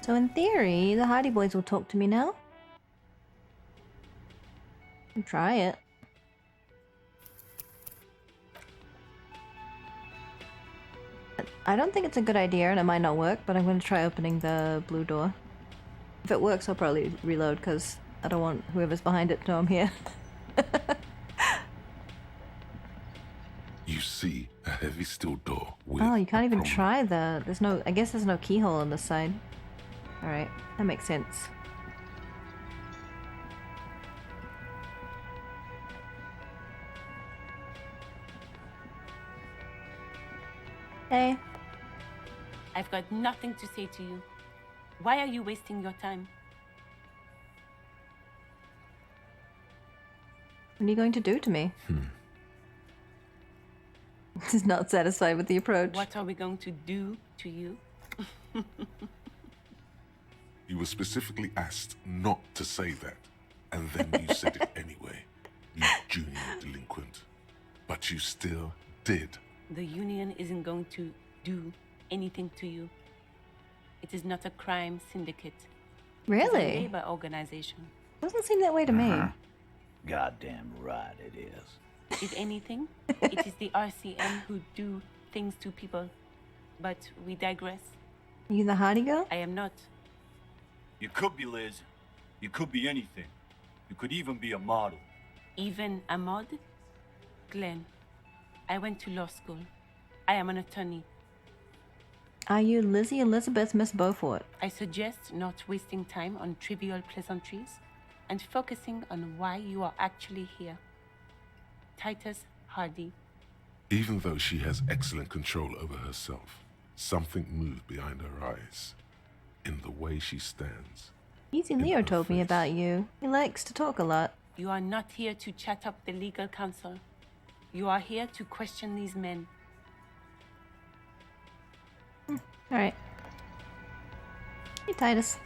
So in theory, the Hardy Boys will talk to me now. I'll try it. I don't think it's a good idea and it might not work, but I'm going to try opening the blue door. If it works, I'll probably reload because I don't want whoever's behind it to know I'm here. You see a heavy steel door with Oh, you can't even try the... There's no... I guess there's no keyhole on this side. Alright, that makes sense. Hey. I've got nothing to say to you. Why are you wasting your time? What are you going to do to me? He's not satisfied with the approach. What are we going to do to you? You were specifically asked not to say that, and then you said it anyway. You junior delinquent. But you still did. The union isn't going to do anything to you. It is not a crime syndicate. Really? It's a labor organization. Doesn't seem that way to me. Goddamn right it is. If anything, it is the RCM who do things to people. But we digress. Are you the Hardy girl? I am not. You could be, Liz. You could be anything. You could even be a model. Even a mod? Glenn, I went to law school. I am an attorney. Are you Lizzie Elizabeth Miss Beaufort? I suggest not wasting time on trivial pleasantries and focusing on why you are actually here. Titus Hardy. Even though she has excellent control over herself, something moved behind her eyes. In the way she stands. Easy Leo told me about you. He likes to talk a lot. You are not here to chat up the legal counsel. You are here to question these men. Alright. Hey, Titus.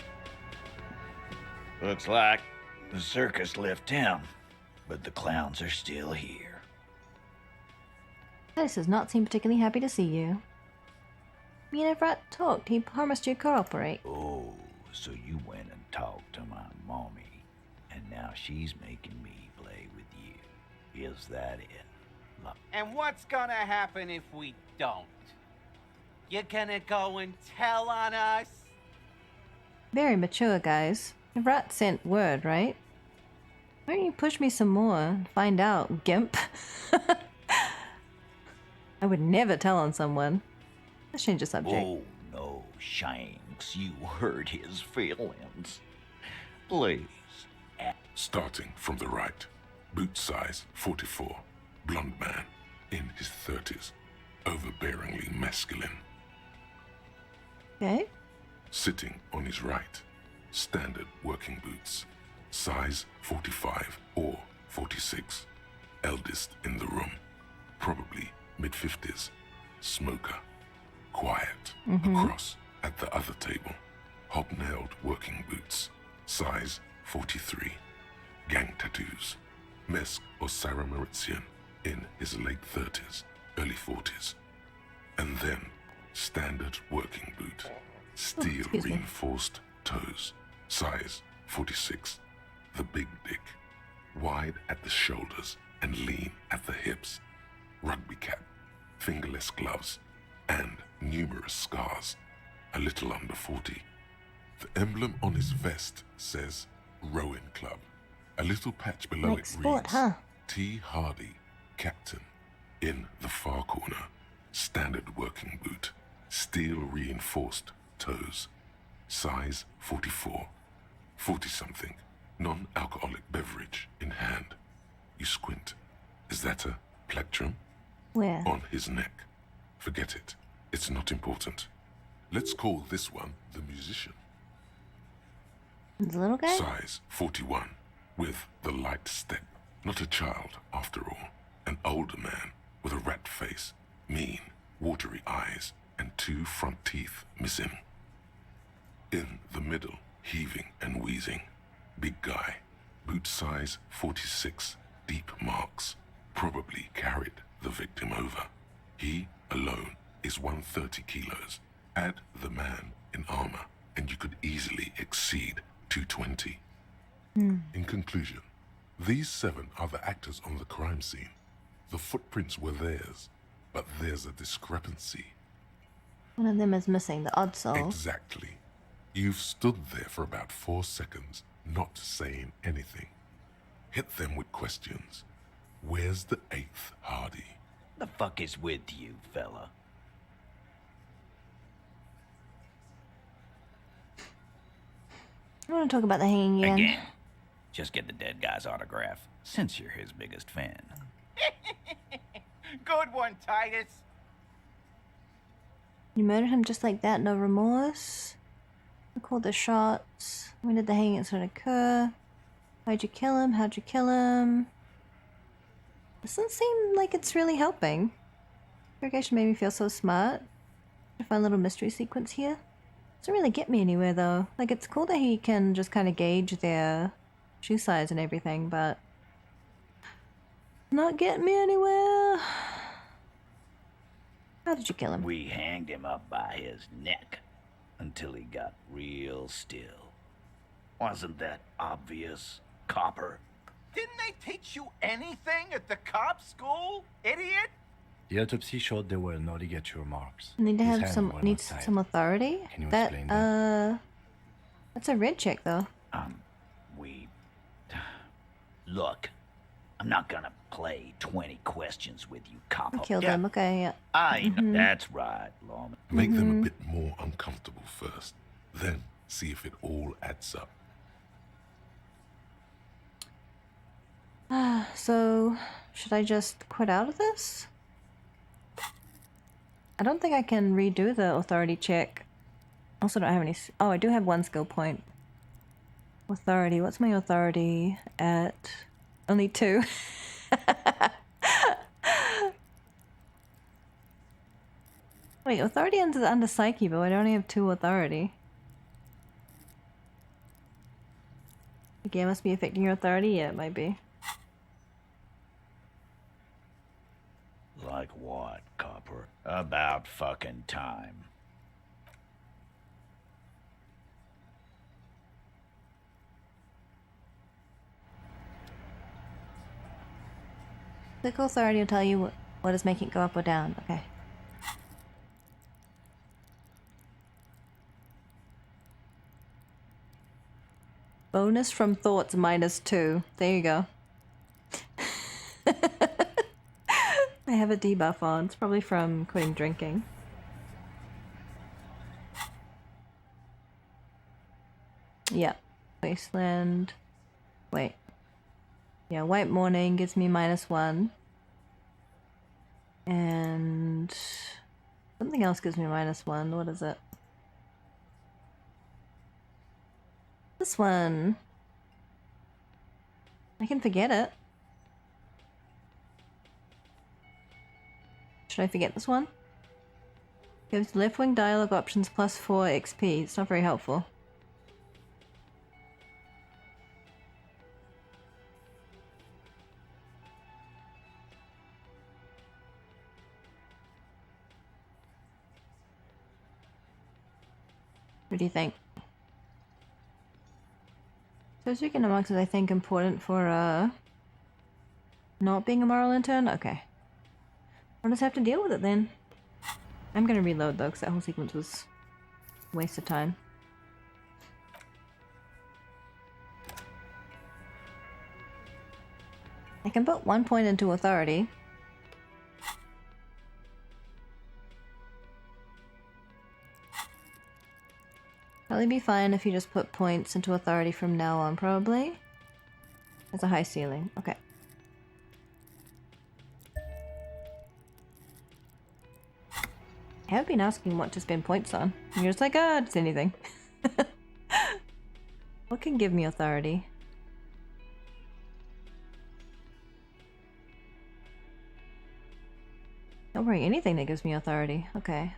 Looks like the circus left town, but the clowns are still here. Titus does not seem particularly happy to see you. Me and Everett talked. He promised to cooperate. Oh, so you went and talked to my mommy, and now she's making me play with you. Is that it? And what's gonna happen if we don't? You're gonna go and tell on us? Very mature, guys. Everett sent word, right? Why don't you push me some more and find out, gimp? I would never tell on someone. Let's change the subject. Oh no, Shanks, you hurt his feelings. Please. Starting from the right, boot size 44, blonde man, in his 30s, overbearingly masculine. Okay. Sitting on his right, standard working boots, size 45 or 46, eldest in the room, probably mid-50s, smoker, quiet, across at the other table, hobnailed working boots, size 43, gang tattoos, Mesk or Sarah Mauritian in his late 30s, early 40s, and then standard working boot, steel reinforced toes, size 46, the big dick, wide at the shoulders and lean at the hips, rugby cap, fingerless gloves, and numerous scars, a little under 40. The emblem on his vest says Rowing Club. A little patch below Next it sport, reads huh? T. Hardy, Captain. In the far corner, standard working boot, steel reinforced toes, size 44, 40-something, non-alcoholic beverage in hand. You squint. Is that a plectrum? Where? On his neck. Forget it. It's not important. Let's call this one the musician. The little guy? Size 41, with the light step. Not a child, after all. An older man with a rat face, mean, watery eyes, and 2 front teeth missing. In the middle, heaving and wheezing. Big guy, boot size 46, deep marks. Probably carried the victim over. He, alone, is 130 kilos. Add the man in armor, and you could easily exceed 220. In conclusion, these 7 are the actors on the crime scene. The footprints were theirs, but there's a discrepancy. One of them is missing, the odd soul. Exactly. You've stood there for about 4 seconds, not saying anything. Hit them with questions. Where's the 8th Hardy? The fuck is with you, fella? I want to talk about the hanging again. Just get the dead guy's autograph, since you're his biggest fan. Good one, Titus. You murdered him just like that, no remorse. Who called the shots? When did the hanging incident occur? Why'd you kill him? How'd you kill him? Doesn't seem like it's really helping. Interrogation made me feel so smart. A fun little mystery sequence here. Doesn't really get me anywhere though. Like, it's cool that he can just kind of gauge their shoe size and everything, but not getting me anywhere. How did you kill him? We hanged him up by his neck until he got real still. Wasn't that obvious, copper? Didn't they teach you anything at the cop school, idiot? The autopsy showed there were no ligature marks. Need to His have hands some were needs not tied. some authority. Can you That explain that? that's a red check though. Look, I'm not gonna play 20 questions with you, copper. I killed him. Okay, yeah. I know. That's right, lawman. Make them a bit more uncomfortable first, then see if it all adds up. So, should I just quit out of this? I don't think I can redo the authority check. Also don't have any... Oh, I do have 1 skill point. Authority. What's my authority at? Only 2. Wait, authority ends under psyche, but I only have 2 authority. Okay, it must be affecting your authority? Yeah, it might be. Like what, Copper? About fucking time. Click authority will tell you what is making it go up or down. Okay. Bonus from thoughts -2. There you go. I have a debuff on. It's probably from quitting drinking. Yeah. Wasteland. Wait. Yeah, White Morning gives me -1. And something else gives me -1. What is it? This one. I can forget it. Should I forget this one? Gives left wing dialogue options +4 XP. It's not very helpful. What do you think? Socioeconomics is, I think, important for not being a moral intern? Okay. I'll just have to deal with it then. I'm gonna reload though, because that whole sequence was a waste of time. I can put 1 point into authority. Probably be fine if you just put points into authority from now on, probably. There's a high ceiling. Okay. I have been asking what to spend points on. And you're just like, ah, just anything. What can give me authority? Don't worry, anything that gives me authority. Okay.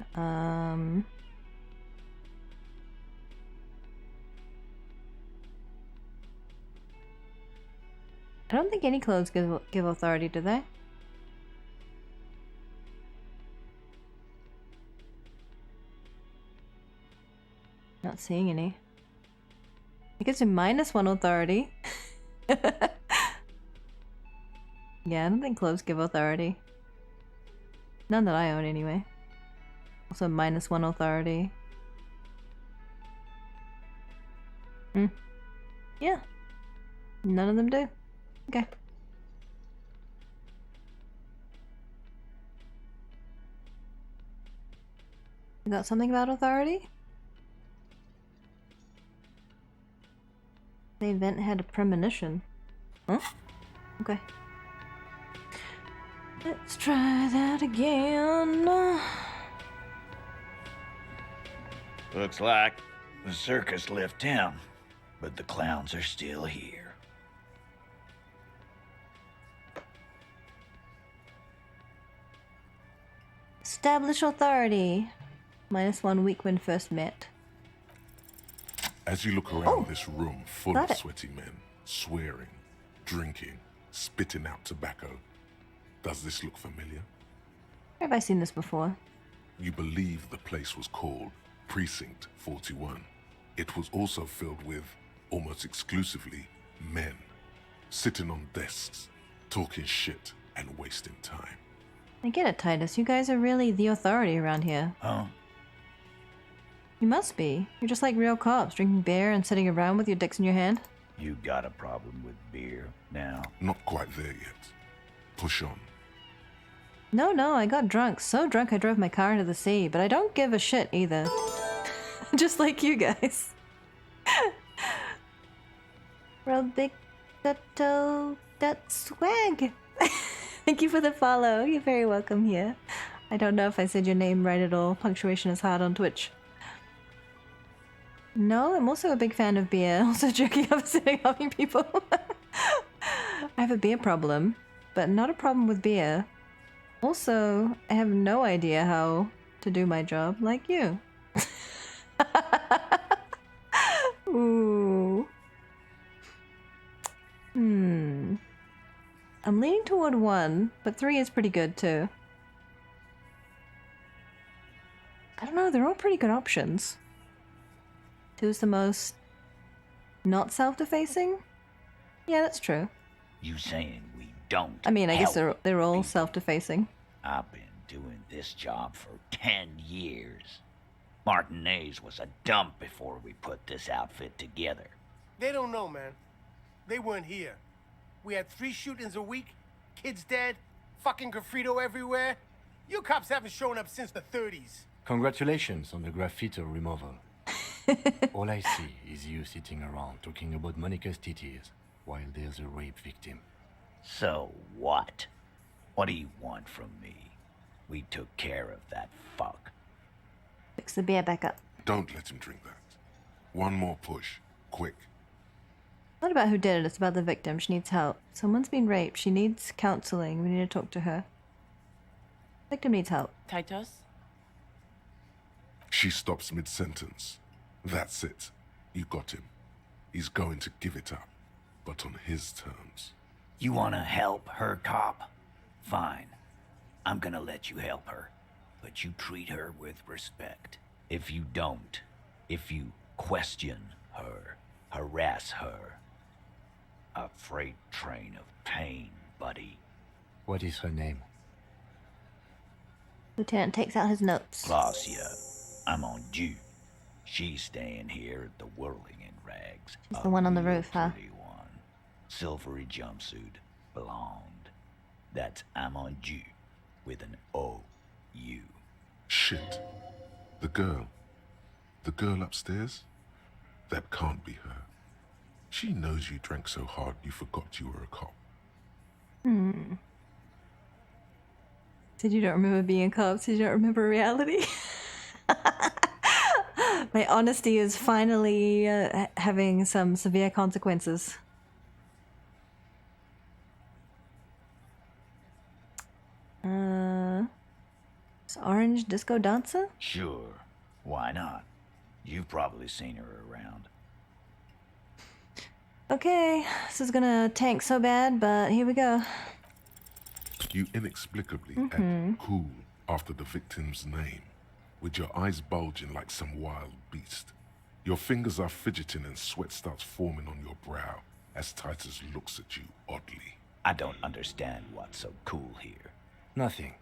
I don't think any clothes give authority, do they? Not seeing any. It gives him -1 authority. Yeah, I don't think clothes give authority. None that I own anyway. Also -1 authority. Yeah. None of them do. Okay. You got something about authority? The event had a premonition. Huh? Okay. Let's try that again. Looks like the circus left town, but the clowns are still here. Establish authority. -1 week when first met. As you look around this room full Got of it. sweaty men, swearing, drinking, spitting out tobacco, does this look familiar? Where have I seen this before? You believe the place was called Precinct 41. It was also filled with, almost exclusively, men, sitting on desks, talking shit and wasting time. I get it, Titus. You guys are really the authority around here. Oh? You must be. You're just like real cops, drinking beer and sitting around with your dicks in your hand. You got a problem with beer now? Not quite there yet. Push on. No, I got drunk. So drunk I drove my car into the sea, but I don't give a shit either. Just like you guys. Robicato, that swag. Thank you for the follow. You're very welcome here. I don't know if I said your name right at all. Punctuation is hard on Twitch. No, I'm also a big fan of beer. Also jerking off and sitting helping people. I have a beer problem, but not a problem with beer. Also, I have no idea how to do my job like you. Ooh. I'm leaning toward 1, but 3 is pretty good too. I don't know, they're all pretty good options. 2's the most not self-defacing? Yeah, that's true. You saying we don't? I mean, I guess help they're all people? self-defacing. I've been doing this job for 10 years. Martinez was a dump before we put this outfit together. They don't know, man. They weren't here. We had 3 shootings a week, kids dead, fucking graffito everywhere. You cops haven't shown up since the 30s. Congratulations on the graffito removal. All I see is you sitting around talking about Monica's titties while there's a rape victim. So what? What do you want from me? We took care of that fuck. Fix the beer back up. Don't let him drink that. One more push. Quick. Not about who did it, it's about the victim. She needs help. Someone's been raped. She needs counseling. We need to talk to her. Victim needs help. Titus? She stops mid-sentence. That's it. You got him. He's going to give it up, but on his terms. You wanna help her, cop? Fine. I'm gonna let you help her. But you treat her with respect. If you don't, if you question her, harass her, a freight train of pain, buddy. What is her name? Lieutenant takes out his notes. Glacia, I'm on due. She's staying here at the Whirling in Rags. She's the one on the roof, huh? Pretty one. Silvery jumpsuit, blonde. That's I'm on due with an O-U. Shit. The girl upstairs? That can't be her. She knows you drank so hard you forgot you were a cop. Said you don't remember being a cop, so you don't remember reality? My honesty is finally having some severe consequences. Is Orange Disco Dancer? Sure. Why not? You've probably seen her around. Okay, this is gonna tank so bad, but here we go. You inexplicably add cool after the victim's name, with your eyes bulging like some wild beast. Your fingers are fidgeting and sweat starts forming on your brow as Titus looks at you oddly. I don't understand what's so cool here. Nothing.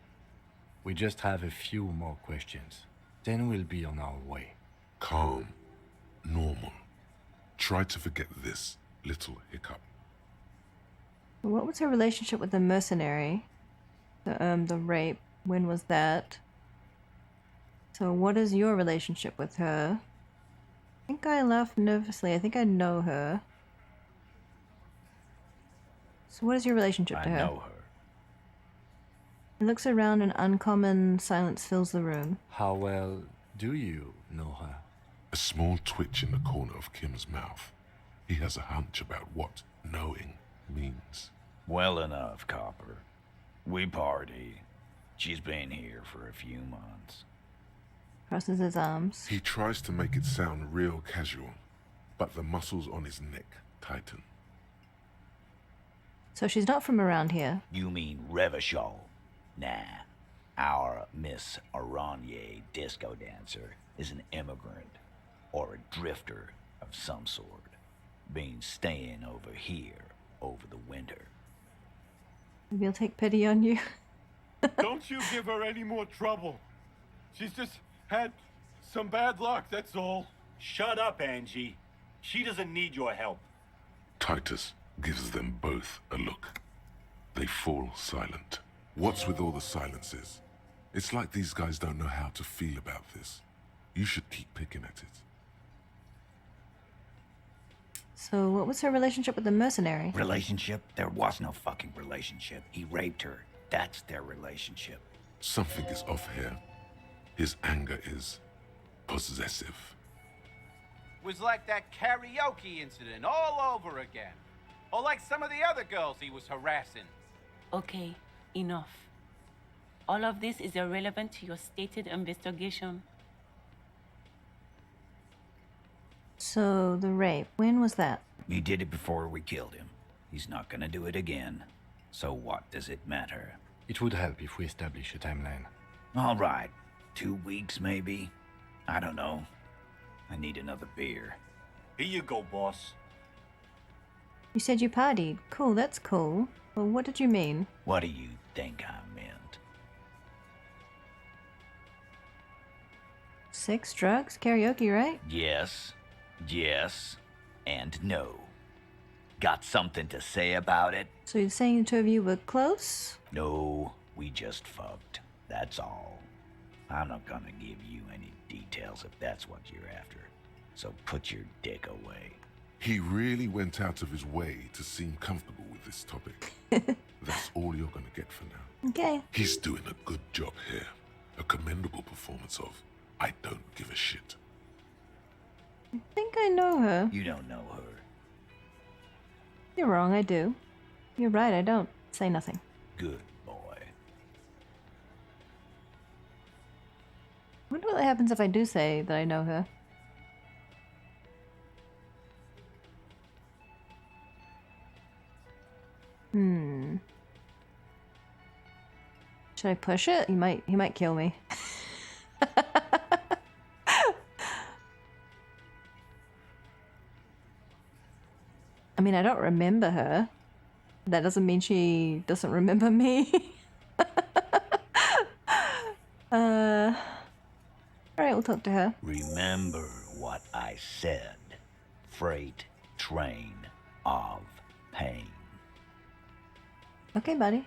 We just have a few more questions. Then we'll be on our way. Calm. Normal. Try to forget this little hiccup. What was her relationship with the mercenary? The rape. When was that? So what is your relationship with her? I think I laughed nervously. I think I know her. So what is your relationship to her? I know her. He looks around and uncommon silence fills the room. How well do you know her? A small twitch in the corner of Kim's mouth. He has a hunch about what knowing means. Well enough, Copper. We party. She's been here for a few months. Crosses his arms. He tries to make it sound real casual, but the muscles on his neck tighten. So she's not from around here. You mean Revachol? Nah. Our Miss Aranye disco dancer is an immigrant or a drifter of some sort. Been staying over here over the winter. Maybe I'll take pity on you. Don't you give her any more trouble. She's just had some bad luck, that's all. Shut up, Angie. She doesn't need your help. Titus gives them both a look. They fall silent. What's with all the silences? It's like these guys don't know how to feel about this. You should keep picking at it. So what was her relationship with the mercenary? Relationship? There was no fucking relationship. He raped her. That's their relationship. Something is off here. His anger is possessive. Was like that karaoke incident all over again. Or like some of the other girls he was harassing. Okay, enough. All of this is irrelevant to your stated investigation. So, the rape, when was that? He did it before we killed him. He's not gonna do it again. So what does it matter? It would help if we establish a timeline. All right. 2 weeks, maybe? I don't know. I need another beer. Here you go, boss. You said you partied. Cool, that's cool. Well, what did you mean? What do you think I meant? Sex, drugs, karaoke, right? Yes, yes, and no. Got something to say about it? So you're saying the two of you were close? No, we just fucked. That's all. I'm not gonna give you any details if that's what you're after. So put your dick away. He really went out of his way to seem comfortable with this topic. That's all you're gonna get for now. Okay. He's doing a good job here. A commendable performance of I don't give a shit. I think I know her. You don't know her. You're wrong, I do. You're right, I don't. Say nothing. Good boy. I wonder what happens if I do say that I know her. Should I push it? He might kill me. I mean, I don't remember her. That doesn't mean she doesn't remember me. Alright, we'll talk to her. Remember what I said. Freight train of pain. Okay, buddy.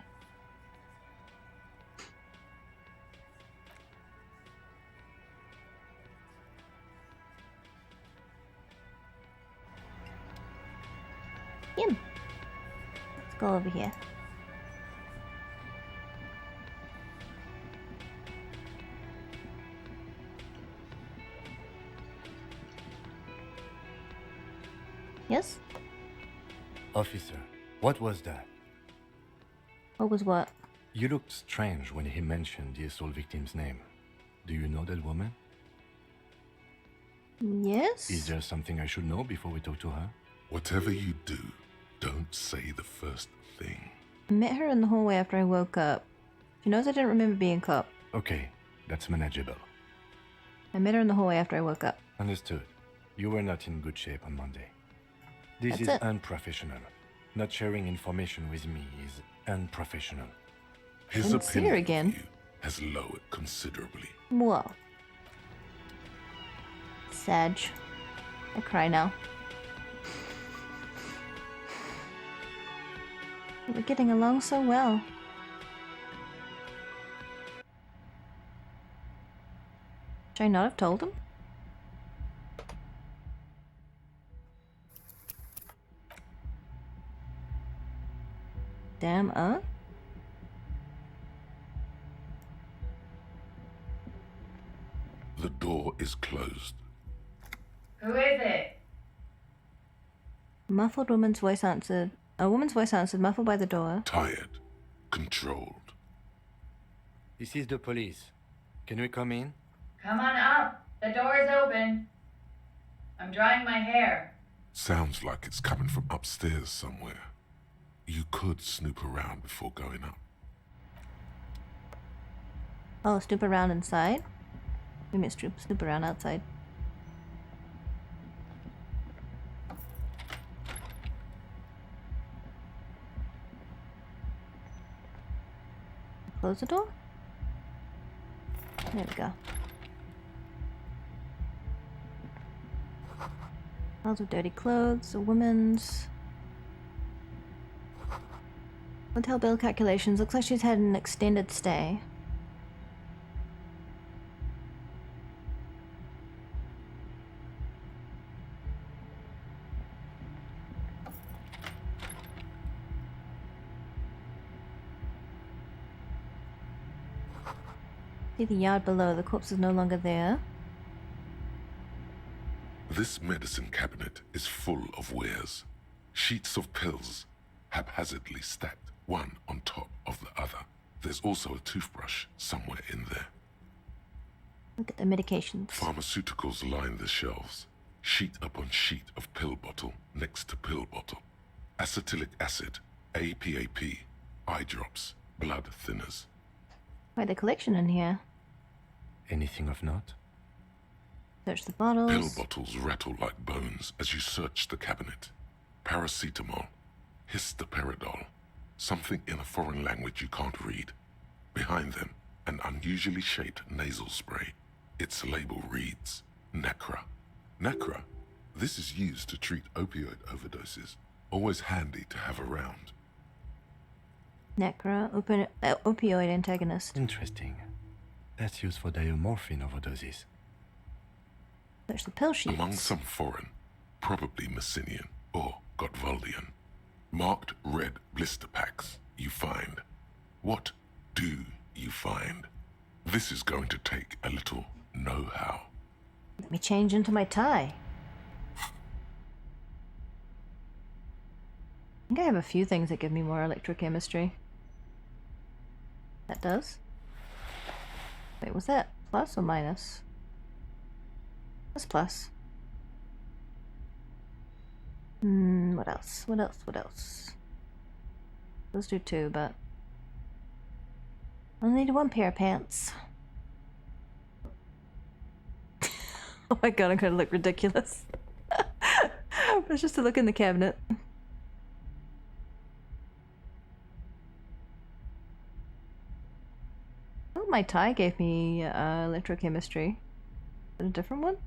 Him. Let's go over here. Yes? Officer, what was that? What was what? You looked strange when he mentioned the assault victim's name. Do you know that woman? Yes? Is there something I should know before we talk to her? Whatever you do, don't say the first thing. I met her in the hallway after I woke up. She knows I didn't remember being caught. Okay, that's manageable. I met her in the hallway after I woke up. Understood. You were not in good shape on Monday. This That's is it. unprofessional. Not sharing information with me is unprofessional. His Didn't see her opinion again. of you has lowered considerably. Whoa. Sag. I cry now. We're getting along so well. Should I not have told him? Damn, The door is closed. Who is it? Muffled woman's voice answered. A woman's voice answered, muffled by the door. Tired. Controlled. This is the police. Can we come in? Come on up. The door is open. I'm drying my hair. Sounds like it's coming from upstairs somewhere. You could snoop around before going up. Oh, snoop around inside? We missed snoop around outside. Close the door? There we go. Piles of dirty clothes, a woman's... Hotel bill calculations. Looks like she's had an extended stay. See the yard below. The corpse is no longer there. This medicine cabinet is full of wares. Sheets of pills, haphazardly stacked, one on top of the other. There's also a toothbrush somewhere in there. Look at the medications. Pharmaceuticals line the shelves, sheet upon sheet of pill bottle next to pill bottle. Acetylic acid, APAP, eye drops, blood thinners. Quite the collection in here. Anything of note? Search the bottles. Pill bottles rattle like bones as you search the cabinet. Paracetamol, histoperidol, something in a foreign language you can't read. Behind them, an unusually shaped nasal spray. Its label reads, Nacra. Nacra? This is used to treat opioid overdoses. Always handy to have around. Nacra, opioid antagonist. Interesting. That's used for diamorphine overdoses. There's the pill sheets. Among some foreign, probably Messinian or Gotwaldian, marked red blister packs you find. What do you find? This is going to take a little know-how. Let me change into my tie. I think I have a few things that give me more electrochemistry. That does. Wait, was that plus or minus? That's plus. What else? What else? What else? Let's do 2, but I need 1 pair of pants. Oh my god, I'm gonna look ridiculous. It's just to look in the cabinet. Oh, my tie gave me electrochemistry. Is it a different one?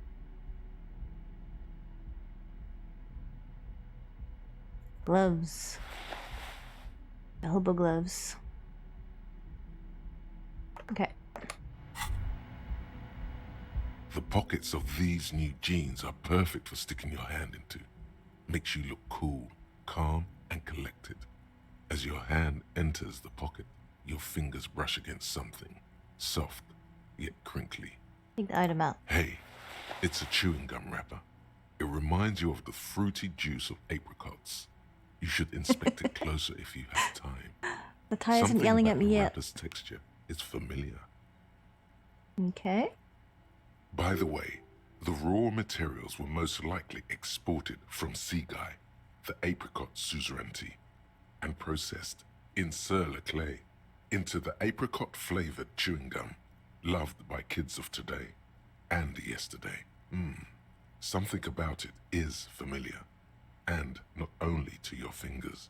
Gloves. Elbow gloves. Okay. The pockets of these new jeans are perfect for sticking your hand into. Makes you look cool, calm, and collected. As your hand enters the pocket, your fingers brush against something. Soft, yet crinkly. Take the item out. Hey, it's a chewing gum wrapper. It reminds you of the fruity juice of apricots. You should inspect it closer if you have time. The tie isn't yelling at me yet. Wrapper's texture is familiar. Okay. By the way, the raw materials were most likely exported from Seaguy, the apricot suzerainty, and processed in Sur-le-Clay into the apricot-flavored chewing gum loved by kids of today and yesterday. Something about it is familiar, and not only to your fingers.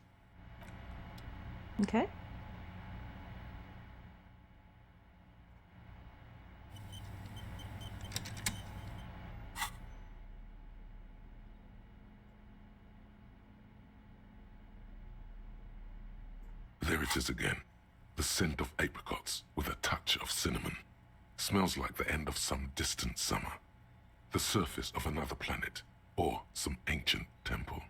Okay. There it is again. The scent of apricots with a touch of cinnamon. Smells like the end of some distant summer. The surface of another planet or some ancient temple.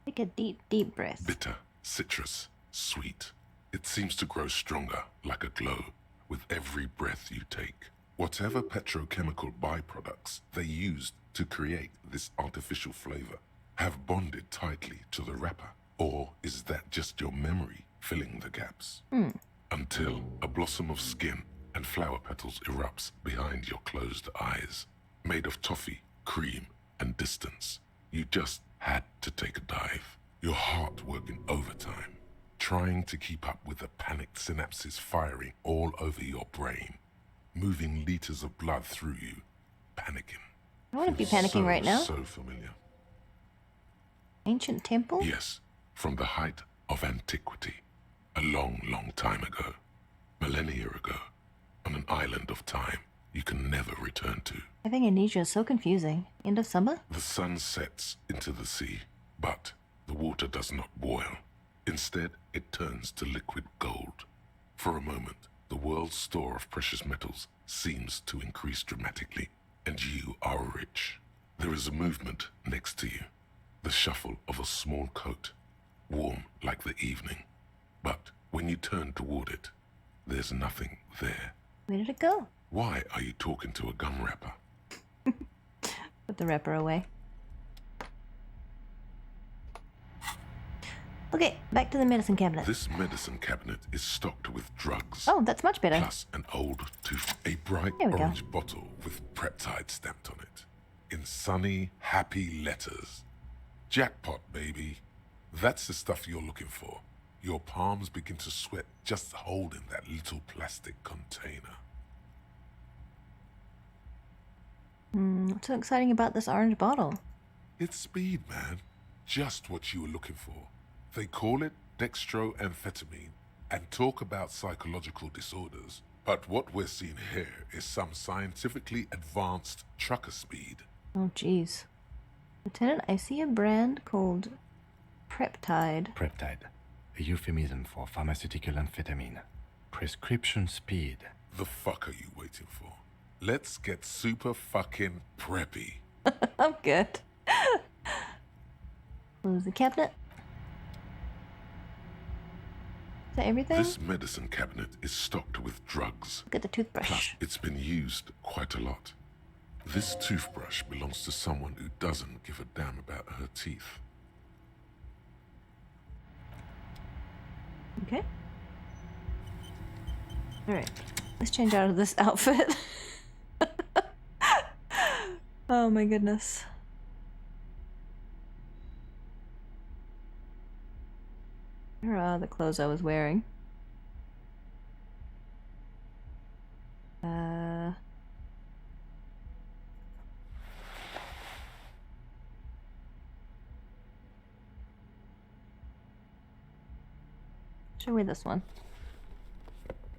Take a deep, deep breath. Bitter, citrus, sweet. It seems to grow stronger, like a glow, with every breath you take. Whatever petrochemical byproducts they used to create this artificial flavor have bonded tightly to the wrapper. Or is that just your memory filling the gaps? Until a blossom of skin and flower petals erupts behind your closed eyes, made of toffee, cream, and distance. You just had to take a dive. Your heart working overtime, trying to keep up with the panicked synapses firing all over your brain, moving liters of blood through you, panicking. I want to be panicking right now. So familiar. Ancient temple? Yes, from the height of antiquity, a long, long time ago, millennia ago, on an island of time you can never return to. Having amnesia is so confusing. End of summer? The sun sets into the sea, but the water does not boil. Instead, it turns to liquid gold. For a moment, the world's store of precious metals seems to increase dramatically, and you are rich. There is a movement next to you, the shuffle of a small coat, warm like the evening. But when you turn toward it, there's nothing there. Where did it go? Why are you talking to a gum wrapper? Put the wrapper away. Okay, back to the medicine cabinet. This medicine cabinet is stocked with drugs. Oh, that's much better. Plus an old tooth. A bright There we go. orange bottle with peptide stamped on it. In sunny, happy letters. Jackpot, baby. That's the stuff you're looking for. Your palms begin to sweat just holding that little plastic container. What's so exciting about this orange bottle? It's speed, man. Just what you were looking for. They call it dextroamphetamine and talk about psychological disorders. But what we're seeing here is some scientifically advanced trucker speed. Oh, jeez. Lieutenant, I see a brand called Peptide. Peptide, a euphemism for pharmaceutical amphetamine. Prescription speed. The fuck are you waiting for? Let's get super fucking preppy. I'm good. Close the cabinet. Is that everything? This medicine cabinet is stocked with drugs. Look at the toothbrush. Plus, it's been used quite a lot. This toothbrush belongs to someone who doesn't give a damn about her teeth. Okay. Alright. Let's change out of this outfit. Oh my goodness. Here are the clothes I was wearing. Should wear this one.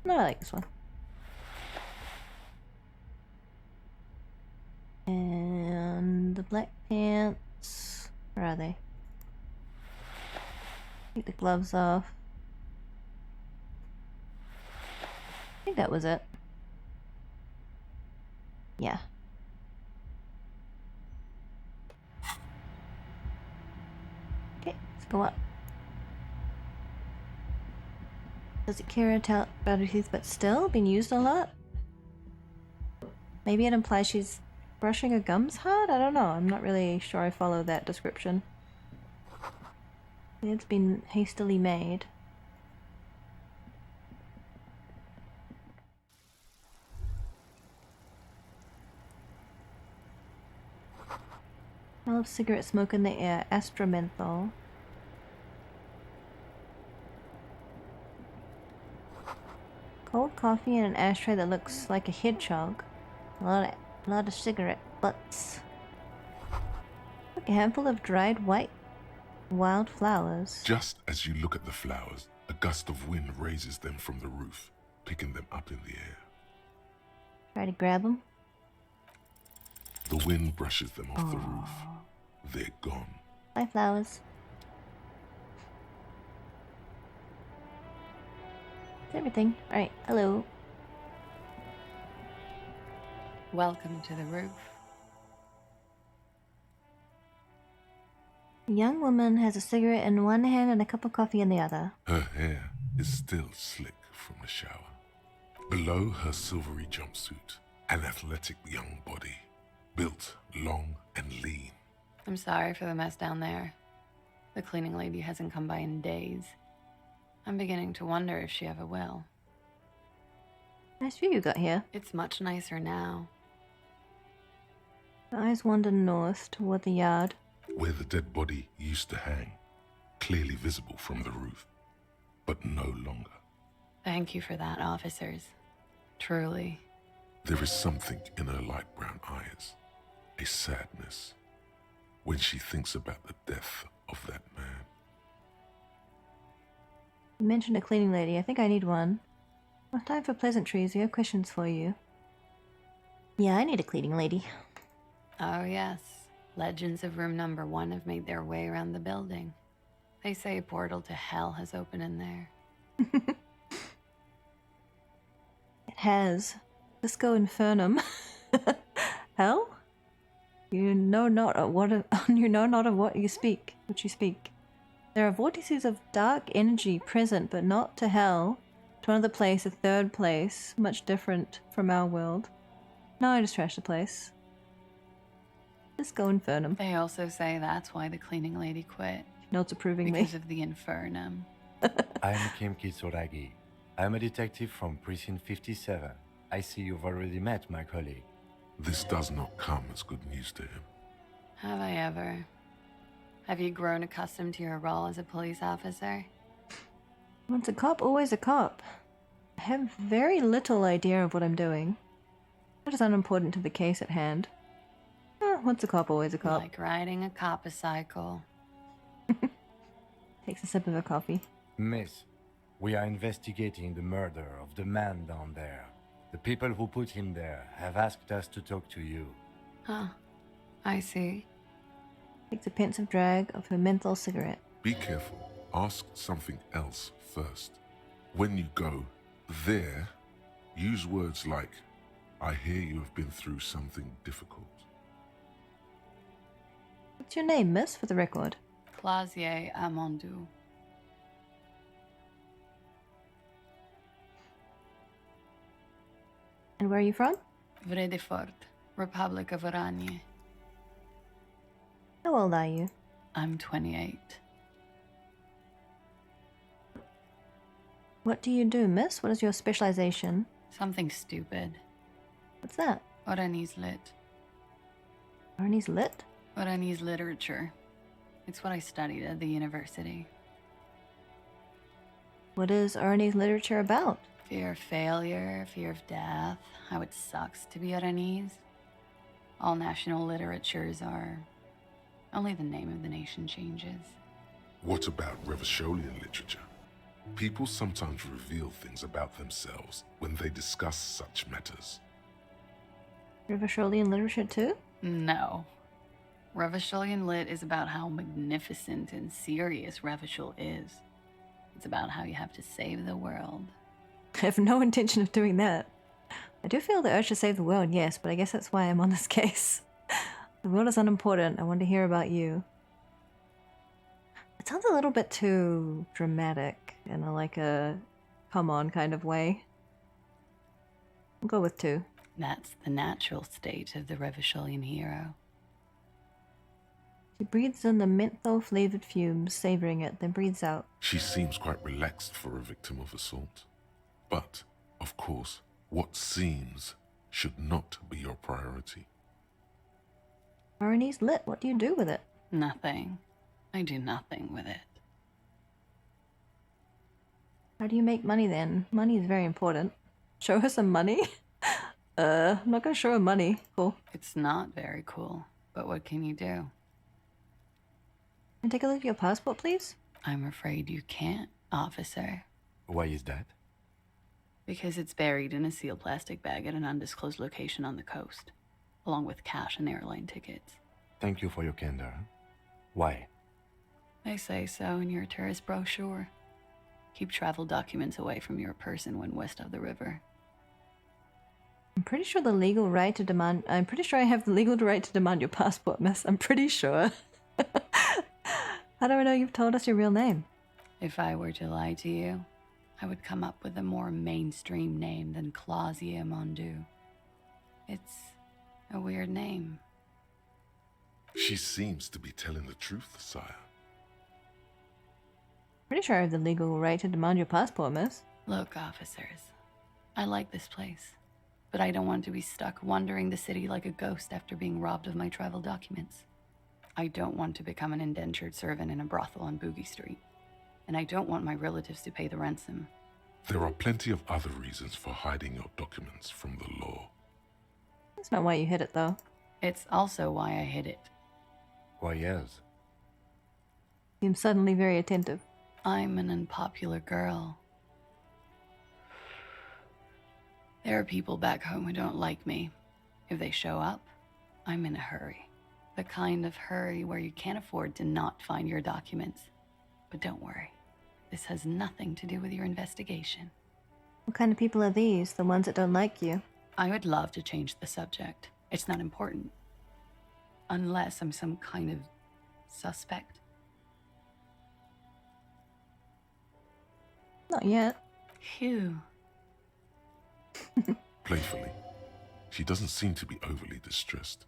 No, I like this one. And the black pants. Where are they? Take the gloves off. I think that was it. Yeah. Okay, let's go up. Does it care about her teeth, but still been used a lot? Maybe it implies she's brushing her gums hard? I don't know. I'm not really sure I follow that description. It's been hastily made. Smell of cigarette smoke in the air. Astromenthol. Cold coffee in an ashtray that looks like a hedgehog. A lot of cigarette butts. Look, a handful of dried white wild flowers. Just as you look at the flowers, a gust of wind raises them from the roof, picking them up in the air. Try to grab them. The wind brushes them off the roof. They're gone. Bye, flowers. That's everything. Alright, hello. Welcome to the roof. A young woman has a cigarette in one hand and a cup of coffee in the other. Her hair is still slick from the shower. Below her silvery jumpsuit, an athletic young body, built long and lean. I'm sorry for the mess down there. The cleaning lady hasn't come by in days. I'm beginning to wonder if she ever will. Nice view you got here. It's much nicer now. Her eyes wander north toward the yard. Where the dead body used to hang, clearly visible from the roof, but no longer. Thank you for that, officers. Truly. There is something in her light brown eyes, a sadness, when she thinks about the death of that man. You mentioned a cleaning lady. I think I need one. Well, time for pleasantries. We have questions for you. Yeah, I need a cleaning lady. Oh, yes. Legends of room number 1 have made their way around the building. They say a portal to hell has opened in there. It has. Disco Infernum. Hell? You know not of what you know not of what you speak. What you speak. There are vortices of dark energy present, but not to hell. To another place, a third place, much different from our world. No, I just trashed the place. Disco Infernum. They also say that's why the cleaning lady quit. Notes approvingly. Because of the infernum. I'm Kim Kitsuragi. I'm a detective from Precinct 57. I see you've already met my colleague. This does not come as good news to him. Have I ever? Have you grown accustomed to your role as a police officer? Once a cop, always a cop. I have very little idea of what I'm doing. That is unimportant to the case at hand. Once a cop, always a cop. Like riding a copacycle. Takes a sip of a coffee. Miss, we are investigating the murder of the man down there. The people who put him there have asked us to talk to you. Huh. I see. Takes a pensive drag of her menthol cigarette. Be careful. Ask something else first. When you go there, use words like, I hear you have been through something difficult. What's your name, miss, for the record? Clausier Amandou. And where are you from? Vredefort, Republic of Oranje. How old are you? I'm 28. What do you do, miss? What is your specialization? Something stupid. What's that? Oranese lit. Oranese lit? Oranese literature. It's what I studied at the university. What is Oranese literature about? Fear of failure, fear of death, how it sucks to be Oranese. All national literatures are... Only the name of the nation changes. What about Revacholian literature? People sometimes reveal things about themselves when they discuss such matters. Revacholian literature too? No. Revacholian lit is about how magnificent and serious Revachol is. It's about how you have to save the world. I have no intention of doing that. I do feel the urge to save the world, yes, but I guess that's why I'm on this case. The world is unimportant. I want to hear about you. It sounds a little bit too dramatic in a come on kind of way. I'll go with 2. That's the natural state of the Revacholian hero. She breathes in the menthol-flavored fumes, savoring it, then breathes out. She seems quite relaxed for a victim of assault. But, of course, what seems should not be your priority. Oranese lit, what do you do with it? Nothing. I do nothing with it. How do you make money then? Money is very important. Show her some money? I'm not gonna show her money. Cool. It's not very cool, but what can you do? Can I take a look at your passport, please? I'm afraid you can't, officer. Why is that? Because it's buried in a sealed plastic bag at an undisclosed location on the coast, along with cash and airline tickets. Thank you for your candor. Why? They say so in your tourist brochure. Keep travel documents away from your person when west of the river. I'm pretty sure I have the legal right to demand your passport, miss. I'm pretty sure. How do I know you've told us your real name? If I were to lie to you, I would come up with a more mainstream name than Clausier Amandou. It's a weird name. She seems to be telling the truth, sire. Pretty sure I have the legal right to demand your passport, miss. Look, officers, I like this place, but I don't want to be stuck wandering the city like a ghost after being robbed of my travel documents. I don't want to become an indentured servant in a brothel on Boogie Street, and I don't want my relatives to pay the ransom. There are plenty of other reasons for hiding your documents from the law. That's not why you hid it, though. It's also why I hid it. Why, yes. Seems suddenly very attentive. I'm an unpopular girl. There are people back home who don't like me. If they show up, I'm in a hurry. The kind of hurry where you can't afford to not find your documents. But don't worry, this has nothing to do with your investigation. What kind of people are these, the ones that don't like you? I would love to change the subject. It's not important. Unless I'm some kind of suspect. Not yet. Phew. Playfully. She doesn't seem to be overly distressed.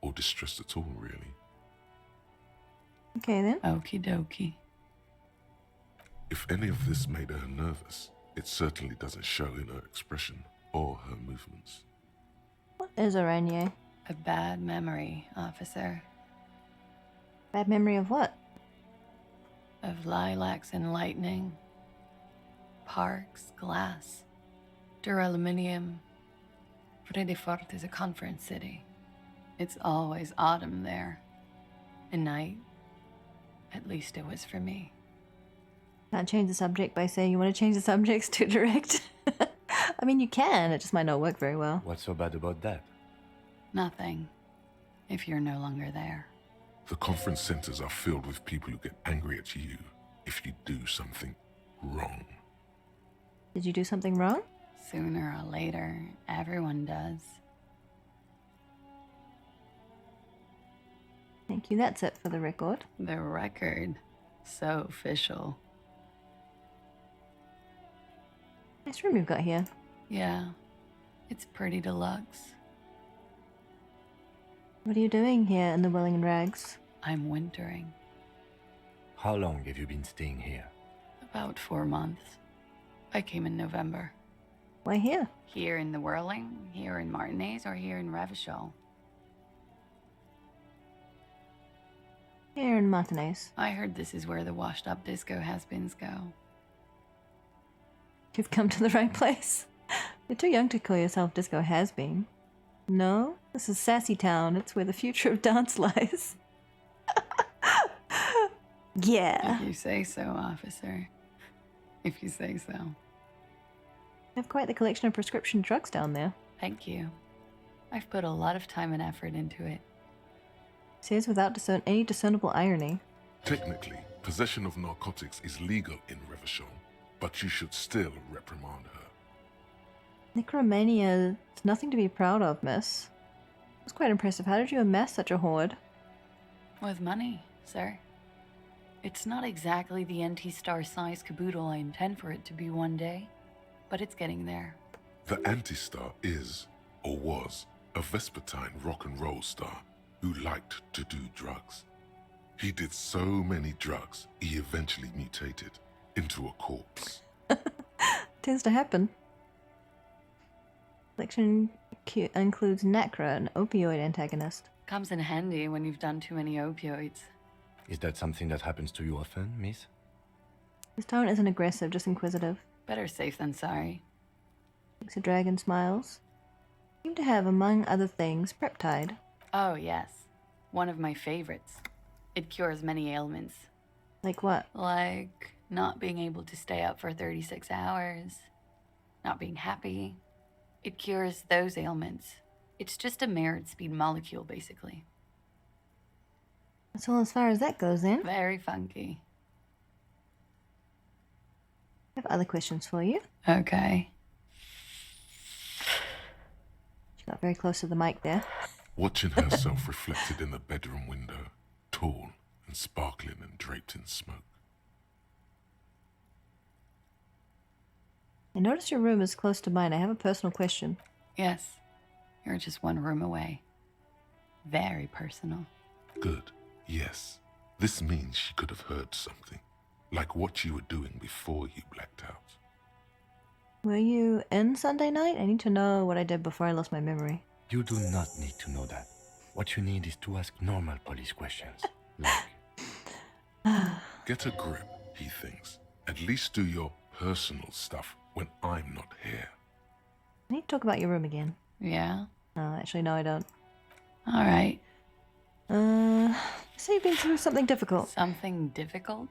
Or distressed at all, really. Okay then. Okie dokie. If any of this made her nervous, it certainly doesn't show in her expression or her movements. What is Aranye? A bad memory, officer. Bad memory of what? Of lilacs and lightning. Parks, glass. Duraluminium. Fredefort is a conference city. It's always autumn there. And night. At least it was for me. Can't change the subject by saying you want to change the subjects to direct. I mean, you can, it just might not work very well. What's so bad about that? Nothing. If you're no longer there. The conference centers are filled with people who get angry at you if you do something wrong. Did you do something wrong? Sooner or later, everyone does. Thank you, that's it for the record. The record. So official. Nice room you've got here. Yeah, it's pretty deluxe. What are you doing here in the Willing and Rags? I'm wintering. How long have you been staying here? About 4 months. I came in November. Why here? Here in the Whirling, here in Martinez, or here in Revachol? Here in Martinez. I heard this is where the washed-up disco has-beens go. You've come to the right place. You're too young to call yourself disco has-been. No, this is Sassy Town. It's where the future of dance lies. Yeah. If you say so, officer. If you say so. You have quite the collection of prescription drugs down there. Thank you. I've put a lot of time and effort into it. Says without any discernible irony. Technically, possession of narcotics is legal in Revachol, but you should still reprimand her. Necromania is nothing to be proud of, miss. It was quite impressive. How did you amass such a hoard? With money, sir. It's not exactly the anti-star-sized caboodle I intend for it to be one day, but it's getting there. The Anti-Star is, or was, a Vespertine rock and roll star who liked to do drugs. He did so many drugs, he eventually mutated into a corpse. Tends to happen. Collection includes Nacra, an opioid antagonist. Comes in handy when you've done too many opioids. Is that something that happens to you often, miss? His tone isn't aggressive, just inquisitive. Better safe than sorry. Makes a dragon smiles. Seem to have, among other things, Preptide. Oh, yes. One of my favorites. It cures many ailments. Like what? Like not being able to stay up for 36 hours. Not being happy. It cures those ailments. It's just a merit speed molecule, basically. That's all as far as that goes, then. Very funky. I have other questions for you. Okay. She got very close to the mic there. Watching herself reflected in the bedroom window, tall and sparkling and draped in smoke. I notice your room is close to mine. I have a personal question. Yes. You're just one room away. Very personal. Good. Yes. This means she could have heard something. Like what you were doing before you blacked out. Were you in Sunday night? I need to know what I did before I lost my memory. You do not need to know that. What you need is to ask normal police questions. Like... Get a grip, he thinks. At least do your personal stuff when I'm not here. I need to talk about your room again. Yeah? Actually, no, I don't. All right. So you've been through something difficult. Something difficult?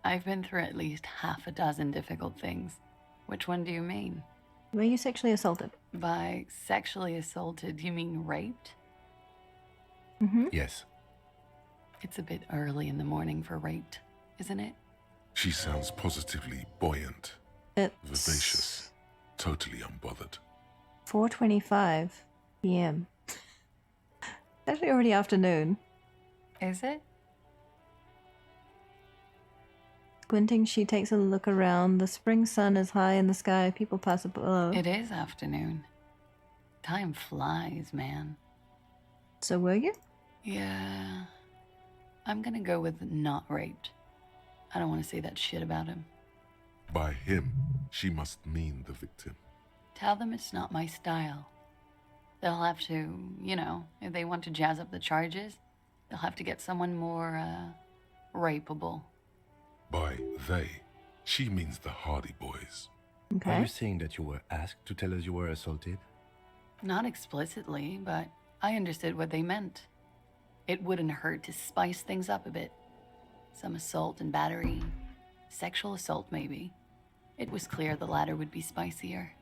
I've been through at least half a dozen difficult things. Which one do you mean? Were you sexually assaulted? By sexually assaulted, you mean raped? Mm-hmm. Yes. It's a bit early in the morning for raped, isn't it? She sounds positively buoyant, vivacious, totally unbothered. 4:25 p.m. It's actually already afternoon. Is it? Squinting, she takes a look around. The spring sun is high in the sky. People pass below. It is afternoon. Time flies, man. So were you? Yeah. I'm gonna go with not raped. I don't want to say that shit about him. By him, she must mean the victim. Tell them it's not my style. They'll have to, you know, if they want to jazz up the charges, they'll have to get someone more, rapeable. By they, she means the Hardy Boys. Okay. Are you saying that you were asked to tell us you were assaulted? Not explicitly, but I understood what they meant. It wouldn't hurt to spice things up a bit. Some assault and battery. Sexual assault, maybe. It was clear the latter would be spicier.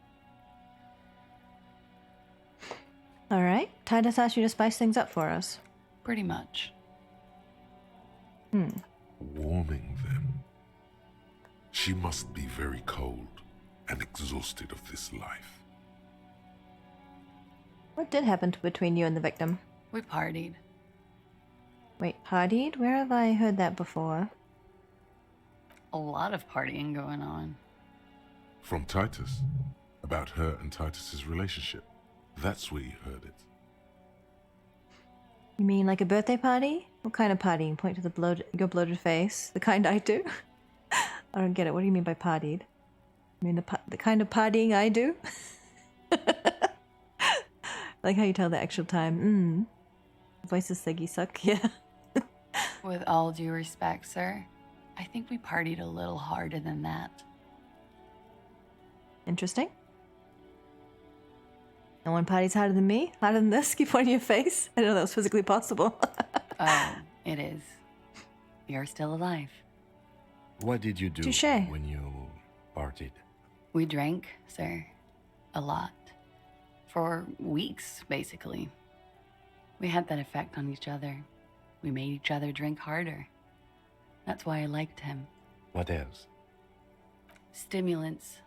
All right. Titus asked you to spice things up for us. Pretty much. Warming them. She must be very cold and exhausted of this life. What did happen between you and the victim? We partied. Wait, partied? Where have I heard that before? A lot of partying going on. From Titus. About her and Titus's relationship. That's where you heard it. You mean like a birthday party? What kind of partying? Point to the your bloated face. The kind I do? I don't get it. What do you mean by partied? I mean the kind of partying I do? Like how you tell the actual time. Voices saggy suck, yeah. With all due respect, sir, I think we partied a little harder than that. Interesting. No one parties harder than me? Harder than this? Keep pointing your face? I didn't know that was physically possible. Oh, it is. You're still alive. What did you do Touché. when you partied? We drank, sir. A lot. For weeks, basically. We had that effect on each other. We made each other drink harder. That's why I liked him. What else? Stimulants.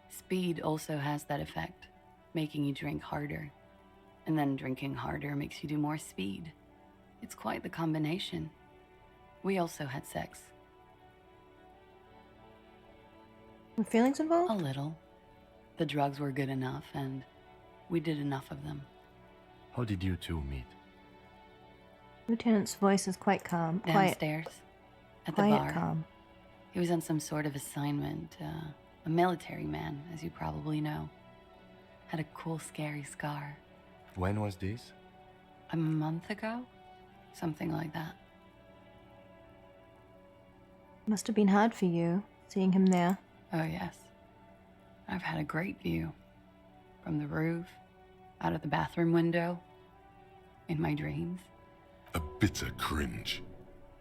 Speed also has that effect, making you drink harder. And then drinking harder makes you do more speed. It's quite the combination. We also had sex. Were feelings involved? A little. The drugs were good enough, and we did enough of them. How did you two meet? Lieutenant's voice is quite calm. Downstairs. At the quiet, bar. calm. He was on some sort of assignment. A military man, as you probably know. Had a cool, scary scar. When was this? A month ago? Something like that. Must have been hard for you, seeing him there. Oh, yes. I've had a great view. From the roof, out of the bathroom window, in my dreams. A bitter cringe.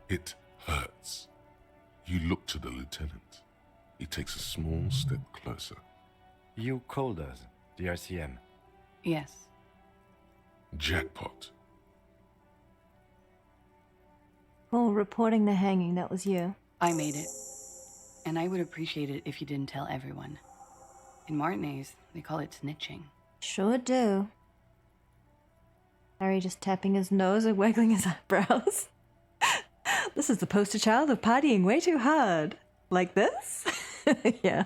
It hurts. You look to the lieutenant. He takes a small step closer. You called us, the RCM. Yes. Jackpot. Oh, reporting the hanging, that was you. I made it. And I would appreciate it if you didn't tell everyone. In Martinez, they call it snitching. Sure do. Harry just tapping his nose and waggling his eyebrows. This is the poster child of partying way too hard. Like this? Yeah.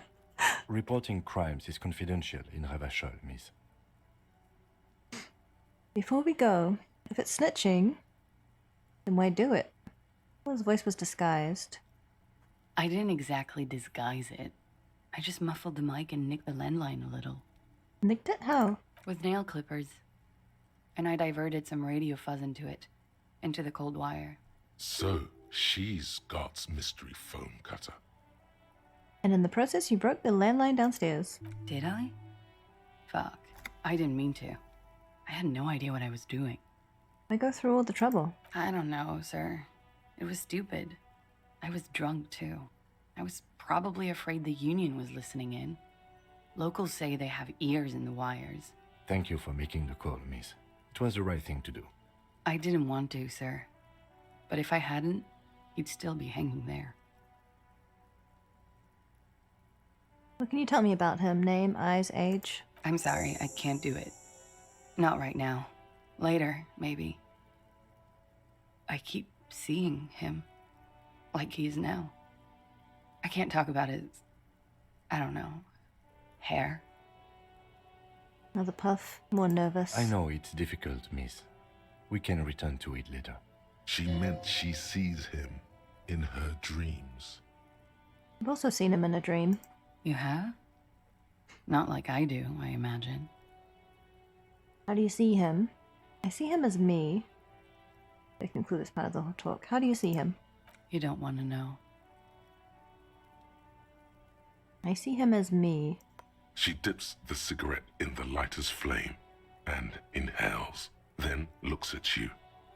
Reporting crimes is confidential in Ravachol, miss. Before we go, if it's snitching, then why do it? Well, his voice was disguised. I didn't exactly disguise it. I just muffled the mic and nicked the landline a little. Nicked it? How? With nail clippers. And I diverted some radio fuzz into it. Into the cold wire. So, she's Scott's mystery foam cutter. And in the process, you broke the landline downstairs. Did I? Fuck. I didn't mean to. I had no idea what I was doing. Why go through all the trouble? I don't know, sir. It was stupid. I was drunk, too. I was probably afraid the union was listening in. Locals say they have ears in the wires. Thank you for making the call, miss. It was the right thing to do. I didn't want to, sir. But if I hadn't, you'd still be hanging there. What can you tell me about him? Name, eyes, age? I'm sorry, I can't do it. Not right now. Later, maybe. I keep seeing him. Like he is now. I can't talk about his... I don't know. Hair. Another puff, more nervous. I know it's difficult, miss. We can return to it later. She meant she sees him in her dreams. I've also seen him in a dream. You have? Not like I do, I imagine. How do you see him? I see him as me. I conclude this part of the whole talk. How do you see him? You don't want to know. I see him as me. She dips the cigarette in the lighter's flame and inhales, then looks at you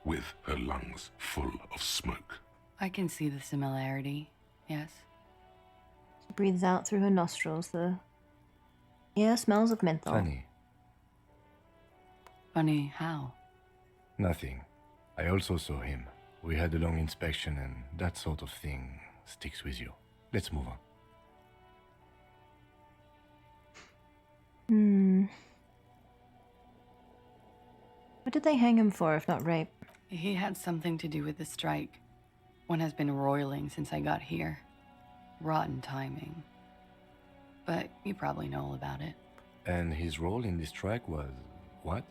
with her lungs full of smoke. I can see the similarity, yes. She breathes out through her nostrils. The air smells of menthol. Funny. Funny how? Nothing. I also saw him. We had a long inspection and that sort of thing sticks with you. Let's move on. What did they hang him for if not rape? He had something to do with the strike. One has been roiling since I got here. Rotten timing. But you probably know all about it. And his role in this strike was what?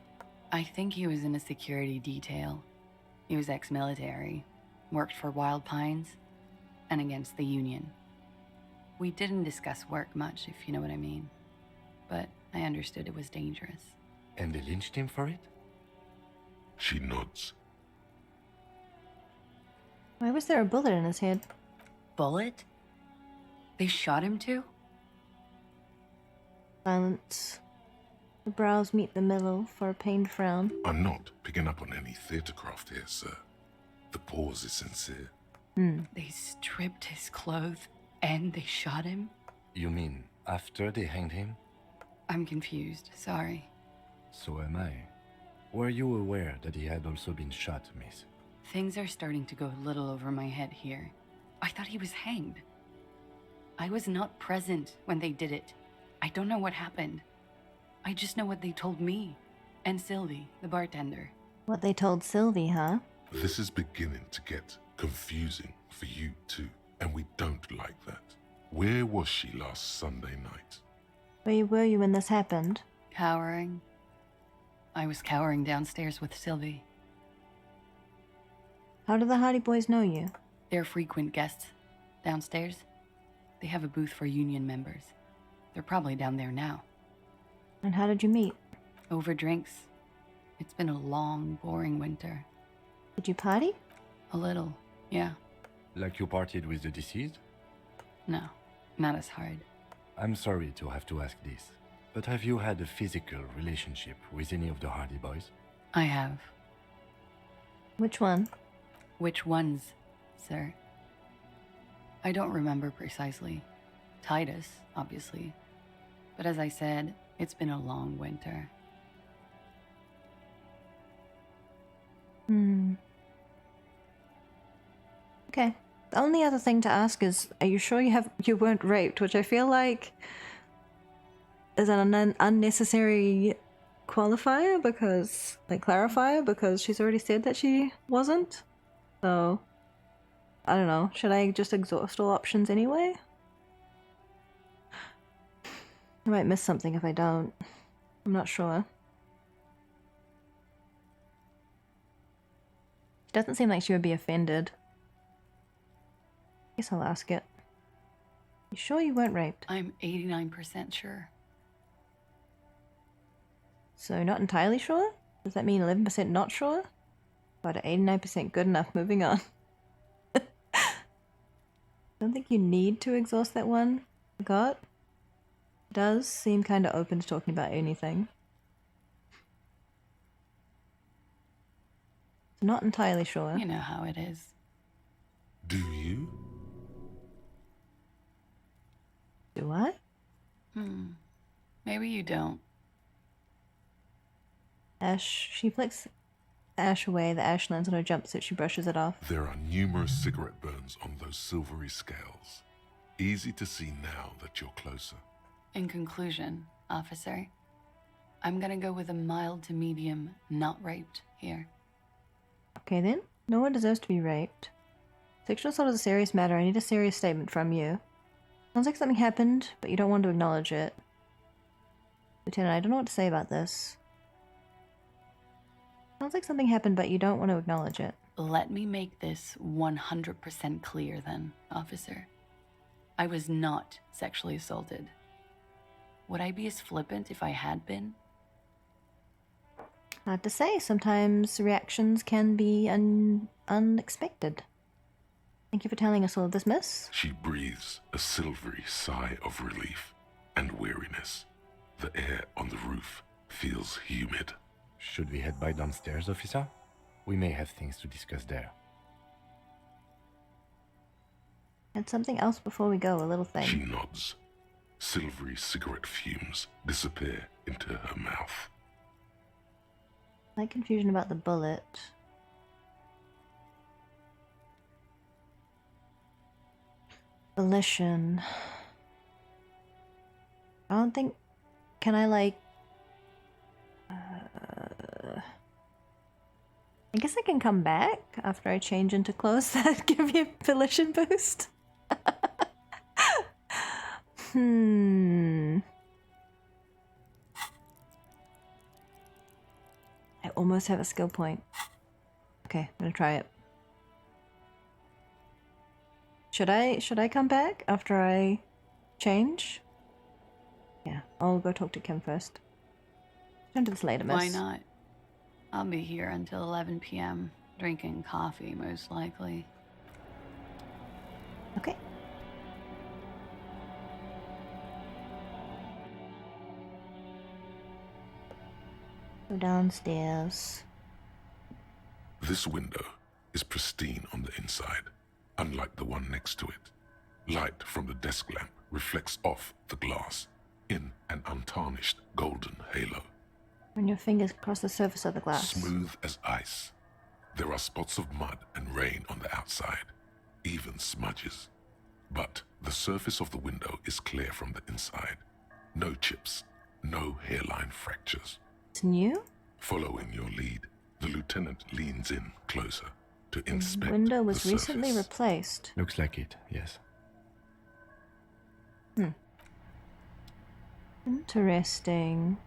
I think he was in a security detail. He was ex-military, worked for Wild Pines, and against the Union. We didn't discuss work much, if you know what I mean. But I understood it was dangerous. And they lynched him for it? She nods. Why was there a bullet in his head? Bullet? They shot him too? Silence. The brows meet the middle for a pained frown. I'm not picking up on any theatrecraft here, sir. The pause is sincere. They stripped his clothes and they shot him? You mean after they hanged him? I'm confused, sorry. So am I. Were you aware that he had also been shot, miss? Things are starting to go a little over my head here. I thought he was hanged. I was not present when they did it. I don't know what happened. I just know what they told me. And Sylvie, the bartender. What they told Sylvie, huh? This is beginning to get confusing for you too, and we don't like that. Where was she last Sunday night? Where were you when this happened? Cowering. I was cowering downstairs with Sylvie. How do the Hardy Boys know you? They're frequent guests. Downstairs, they have a booth for union members. They're probably down there now. And how did you meet? Over drinks. It's been a long, boring winter. Did you party? A little, yeah. Like you partied with the deceased? No, not as hard. I'm sorry to have to ask this, but have you had a physical relationship with any of the Hardy Boys? I have. Which one? Which ones, sir? I don't remember precisely. Titus, obviously. But as I said, it's been a long winter. Okay. The only other thing to ask is, are you sure you weren't raped? Which I feel like is an unnecessary qualifier because, like, clarifier, because she's already said that she wasn't. So, I don't know. Should I just exhaust all options anyway? I might miss something if I don't. I'm not sure. She doesn't seem like she would be offended. Guess I'll ask it. You sure you weren't raped? I'm 89% sure. So not entirely sure? Does that mean 11% not sure? But 89% good enough, moving on. Don't think you need to exhaust that one. Forgot. Does seem kind of open to talking about anything. Not entirely sure. You know how it is. Do you? Do I? Maybe you don't. Ash, she flicks ash away. The ash lands on her jumpsuit. She brushes it off. There are numerous cigarette burns on those silvery scales. Easy to see now that you're closer. In conclusion, officer, I'm gonna go with a mild to medium not raped here. Okay then. No one deserves to be raped. Sexual assault is a serious matter. I need a serious statement from you. Sounds like something happened, but you don't want to acknowledge it. Lieutenant, I don't know what to say about this. Sounds like something happened, but you don't want to acknowledge it. Let me make this 100% clear then, officer. I was not sexually assaulted. Would I be as flippant if I had been? Hard to say. Sometimes reactions can be unexpected. Thank you for telling us all of this, miss. She breathes a silvery sigh of relief and weariness. The air on the roof feels humid. Should we head by downstairs, officer? We may have things to discuss there. And something else before we go, a little thing. She nods. Silvery cigarette fumes disappear into her mouth. Slight confusion about the bullet. Volition. I don't think... Can I, like... I guess I can come back after I change into clothes that give you a volition boost. I almost have a skill point. Okay, I'm gonna try it. Should I come back after I change? Yeah, I'll go talk to Kim first. Don't do this later, miss. Why not? I'll be here until 11 p.m. drinking coffee, most likely. Okay. Go downstairs. This window is pristine on the inside, unlike the one next to it. Light from the desk lamp reflects off the glass in an untarnished golden halo. Run your fingers across the surface of the glass. Smooth as ice. There are spots of mud and rain on the outside, even smudges. But the surface of the window is clear from the inside. No chips, no hairline fractures. It's new? Following your lead, the lieutenant leans in closer to inspect The window was the recently surface. replaced. Looks like it, yes. Interesting.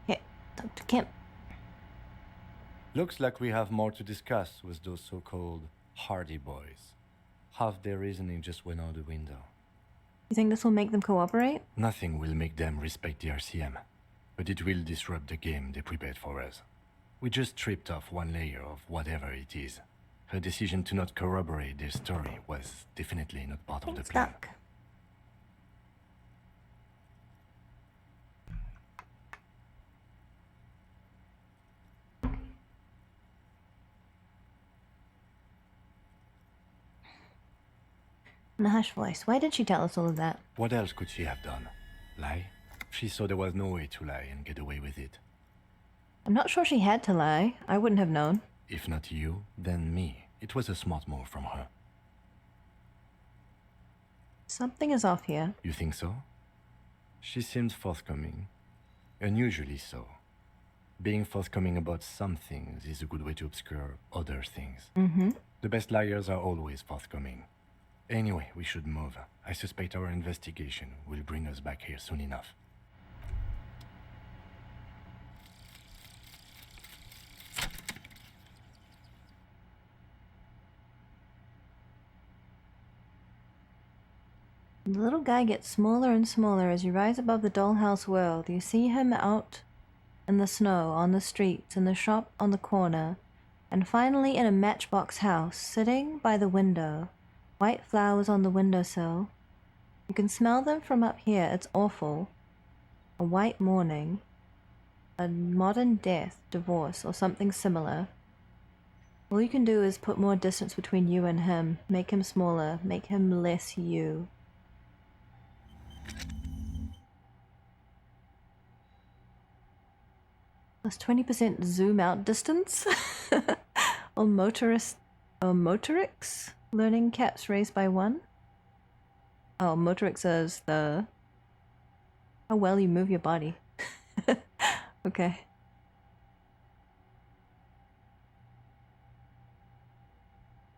Okay, Dr. Kim. Looks like we have more to discuss with those so-called Hardy Boys. Half their reasoning just went out the window. You think this will make them cooperate? Nothing will make them respect the RCM, but it will disrupt the game they prepared for us. We just stripped off one layer of whatever it is. Her decision to not corroborate their story was definitely not part of the plan. Stuck. In a hushed voice. Why did she tell us all of that? What else could she have done? Lie? She saw there was no way to lie and get away with it. I'm not sure she had to lie. I wouldn't have known. If not you, then me. It was a smart move from her. Something is off here. You think so? She seemed forthcoming. Unusually so. Being forthcoming about some things is a good way to obscure other things. The best liars are always forthcoming. Anyway, we should move. I suspect our investigation will bring us back here soon enough. The little guy gets smaller and smaller as you rise above the dollhouse world. You see him out in the snow, on the streets, in the shop on the corner, and finally in a matchbox house, sitting by the window. White flowers on the windowsill. You can smell them from up here. It's awful. A white morning. A modern death, divorce, or something similar. All you can do is put more distance between you and him. Make him smaller. Make him less you. Plus 20% zoom out distance? Or motorix? Learning caps raised by 1? Oh, motorix is the... how well you move your body. Okay.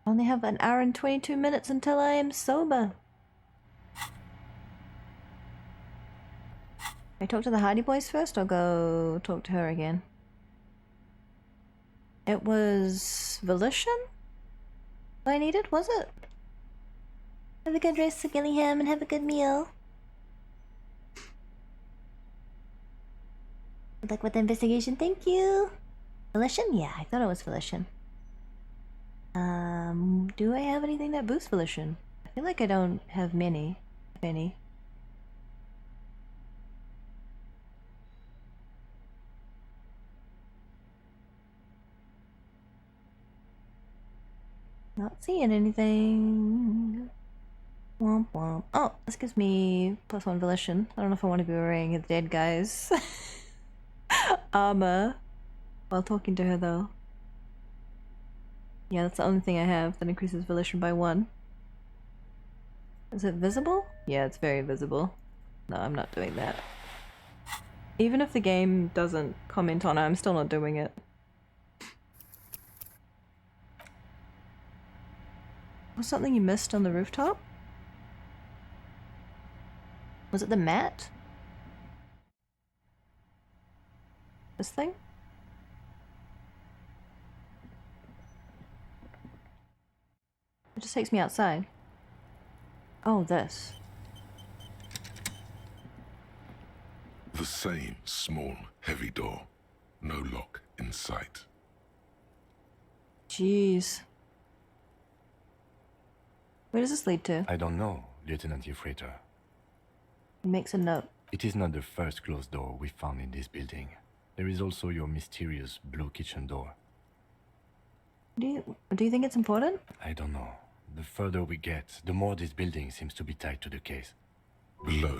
I only have an hour and 22 minutes until I am sober. I talk to the Hardy Boys first or go talk to her again? It was Volition I needed, was it? Have a good rest of Gillingham and have a good meal. Good luck with the investigation, thank you. Volition? Yeah, I thought it was Volition. Do I have anything that boosts Volition? I feel like I don't have many, if any. Not seeing anything. Womp womp. Oh, this gives me +1 Volition. I don't know if I want to be wearing the dead guy's armor while talking to her though. Yeah, that's the only thing I have that increases Volition by 1. Is it visible? Yeah, it's very visible. No, I'm not doing that. Even if the game doesn't comment on it, I'm still not doing it. Was something you missed on the rooftop? Was it the mat? This thing? It just takes me outside. Oh, this. The same small, heavy door. No lock in sight. Jeez. Where does this lead to? I don't know, Lieutenant Freighter. He makes a note. It is not the first closed door we found in this building. There is also your mysterious blue kitchen door. Do you think it's important? I don't know. The further we get, the more this building seems to be tied to the case. Below,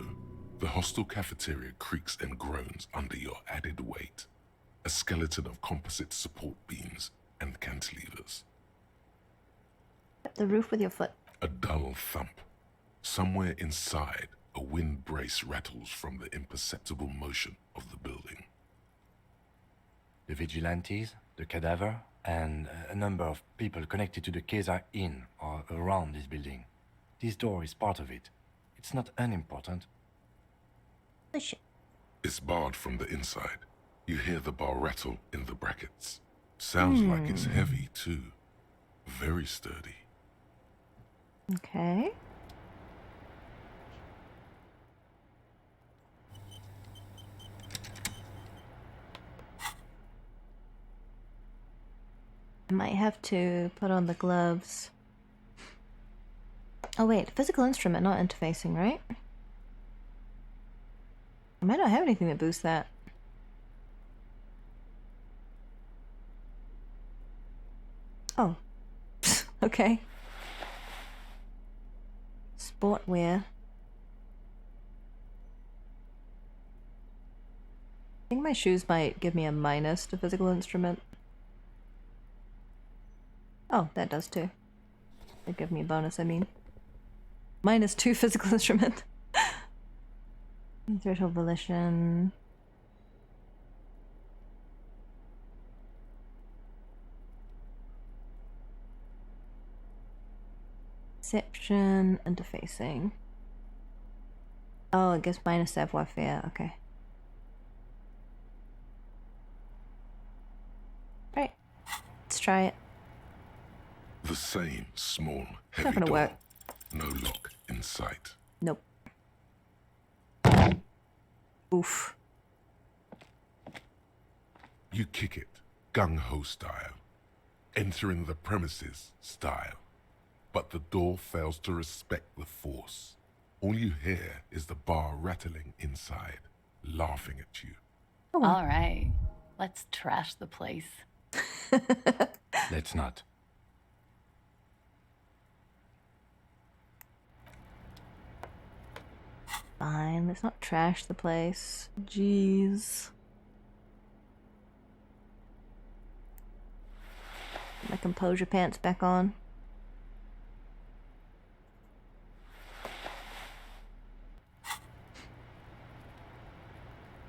the hostel cafeteria creaks and groans under your added weight. A skeleton of composite support beams and cantilevers. Tap the roof with your foot. A dull thump. Somewhere inside, a wind brace rattles from the imperceptible motion of the building. The vigilantes, the cadaver, and a number of people connected to the case are in or around this building. This door is part of it. It's not unimportant. It's barred from the inside. You hear the bar rattle in the brackets. Sounds like it's heavy, too. Very sturdy. Okay. I might have to put on the gloves. Oh wait, physical instrument, not interfacing, right? I might not have anything that boosts that. Oh. Okay. Sportwear. I think my shoes might give me a minus to physical instrument. Oh, that does too. They give me a bonus, I mean. -2 physical instrument. Threshold volition. Perception, interfacing. Oh, it gives minus savoir faire, okay. Right, let's try it. The same small, heavy Not gonna door. work. No lock in sight. Nope. Oof. You kick it, gung-ho style. Entering the premises style. But the door fails to respect the force. All you hear is the bar rattling inside, laughing at you. Oh, All right, let's trash the place. Let's not. Fine, let's not trash the place. Jeez. Put my composure pants back on.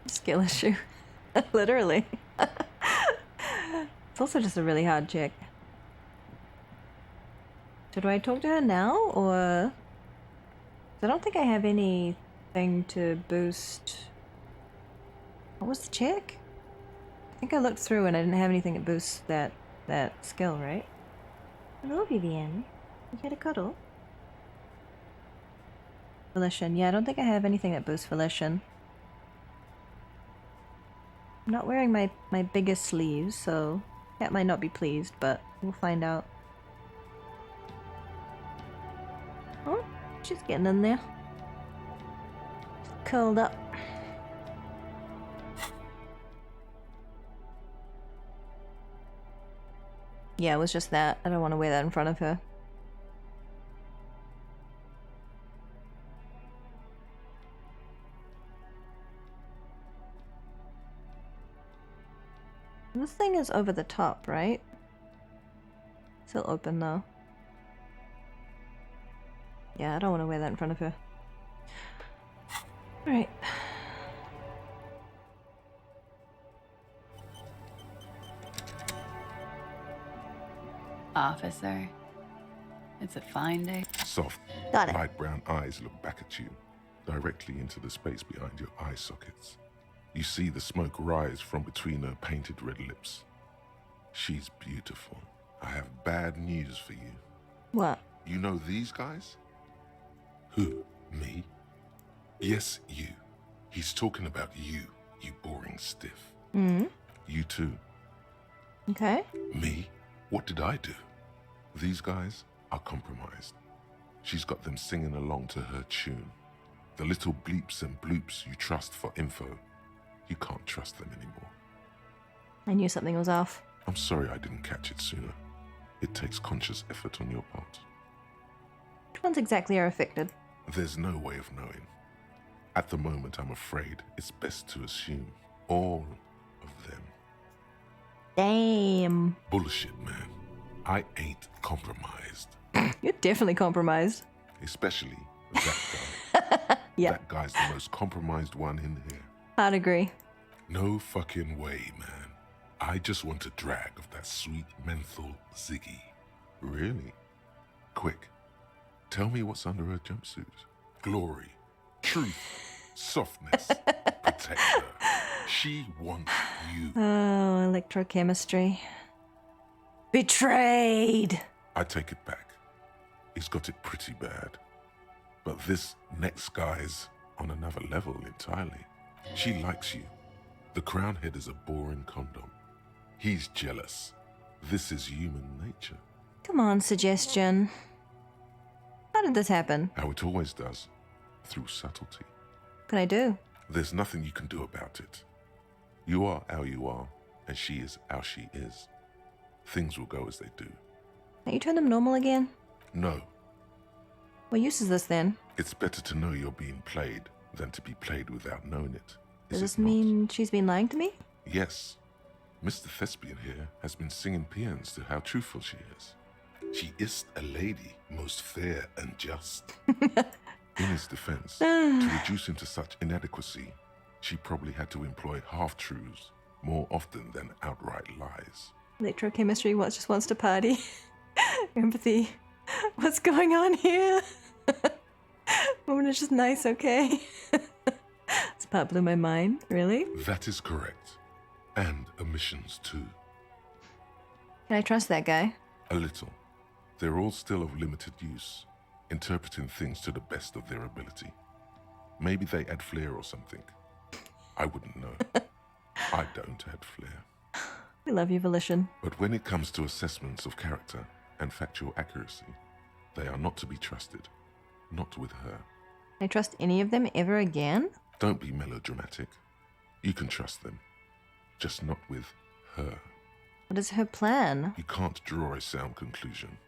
Skill issue. Literally. It's also just a really hard check. So do I talk to her now, or... I don't think I have anything to boost What was the check? I think I looked through and I didn't have anything that boosts that skill, right? Hello, Vivienne. You had a cuddle? Volition. Yeah, I don't think I have anything that boosts Volition. I'm not wearing my biggest sleeves, so Cat might not be pleased, but we'll find out. Oh, she's getting in there. Curled up. Yeah, it was just that. I don't want to wear that in front of her. This thing is over the top, right? Still open though. Yeah, I don't want to wear that in front of her. Alright. Officer, it's a fine day. Soft, Got it. light brown eyes look back at you, directly into the space behind your eye sockets. You see the smoke rise from between her painted red lips. She's beautiful. I have bad news for you. What? You know these guys? Who? Me? Yes, you. He's talking about you, you boring stiff. Mm-hmm. You too. Okay. Me? What did I do? These guys are compromised. She's got them singing along to her tune. The little bleeps and bloops you trust for info, you can't trust them anymore. I knew something was off. I'm sorry I didn't catch it sooner. It takes conscious effort on your part. Which ones exactly are affected? There's no way of knowing. At the moment, I'm afraid it's best to assume all of them. Damn. Bullshit, man. I ain't compromised. You're definitely compromised. Especially that guy. Yeah. That guy's the most compromised one in here. I'd agree. No fucking way, man. I just want a drag of that sweet menthol Ziggy. Really? Quick. Tell me what's under her jumpsuit. Glory. Truth. Softness. Protect her. She wants you. Oh, electrochemistry. Betrayed! I take it back. He's got it pretty bad. But this next guy's on another level entirely. She likes you. The crown head is a boring condom. He's jealous. This is human nature. Come on, suggestion. How did this happen? How it always does. Through subtlety. What can I do? There's nothing you can do about it. You are how you are, and she is how she is. Things will go as they do. Can't you turn them normal again? No. What use is this then? It's better to know you're being played than to be played without knowing it. Does this mean she's been lying to me? Yes. Mr. Thespian here has been singing paeans to how truthful she is. She is a lady, most fair and just. In his defense, to reduce him to such inadequacy, she probably had to employ half-truths more often than outright lies. Electrochemistry just wants to party. Empathy. What's going on here? Woman is just nice, okay? This part blew my mind. Really? That is correct. And omissions too. Can I trust that guy? A little. They're all still of limited use, interpreting things to the best of their ability. Maybe they add flair or something. I wouldn't know. I don't add flair. We love you, Volition. But when it comes to assessments of character and factual accuracy, they are not to be trusted. Not with her. Can I trust any of them ever again? Don't be melodramatic. You can trust them. Just not with her. What is her plan? You can't draw a sound conclusion.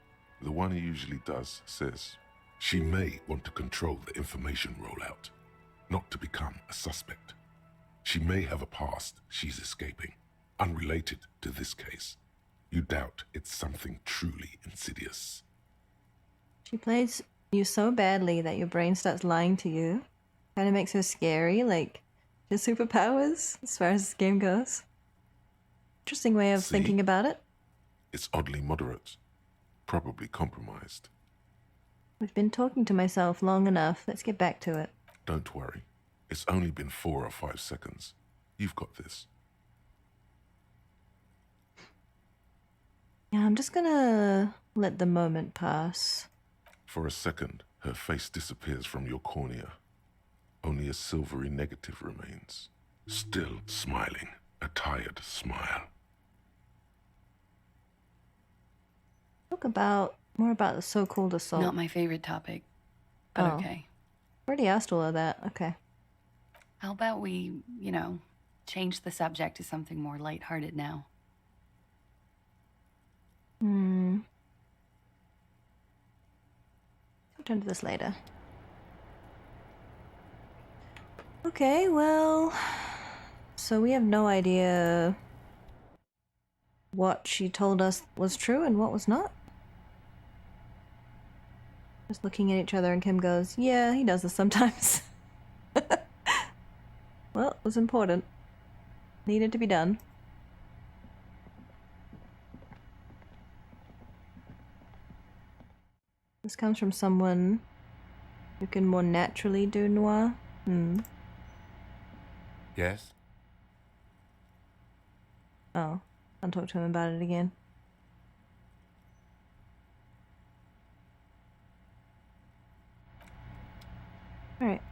The one who usually does says, she may want to control the information rollout, not to become a suspect. She may have a past she's escaping, unrelated to this case. You doubt it's something truly insidious. She plays you so badly that your brain starts lying to you. Kind of makes her scary, like her superpowers, as far as this game goes. Interesting way of thinking about it. It's oddly moderate, probably compromised. I've been talking to myself long enough. Let's get back to it. Don't worry. It's only been 4 or 5 seconds. You've got this. Yeah, I'm just gonna let the moment pass. For a second, her face disappears from your cornea. Only a silvery negative remains. Still smiling, a tired smile. Talk about more about the so-called assault. Not my favorite topic, but okay. Already asked all of that. Okay. How about we, change the subject to something more lighthearted now? Return to this later. Okay, well, so we have no idea what she told us was true and what was not. Just looking at each other, and Kim goes, "Yeah, he does this sometimes." Well, it was important. Needed to be done. This comes from someone who can more naturally do noir. Yes? Oh, I'll talk to him about it again. Alright.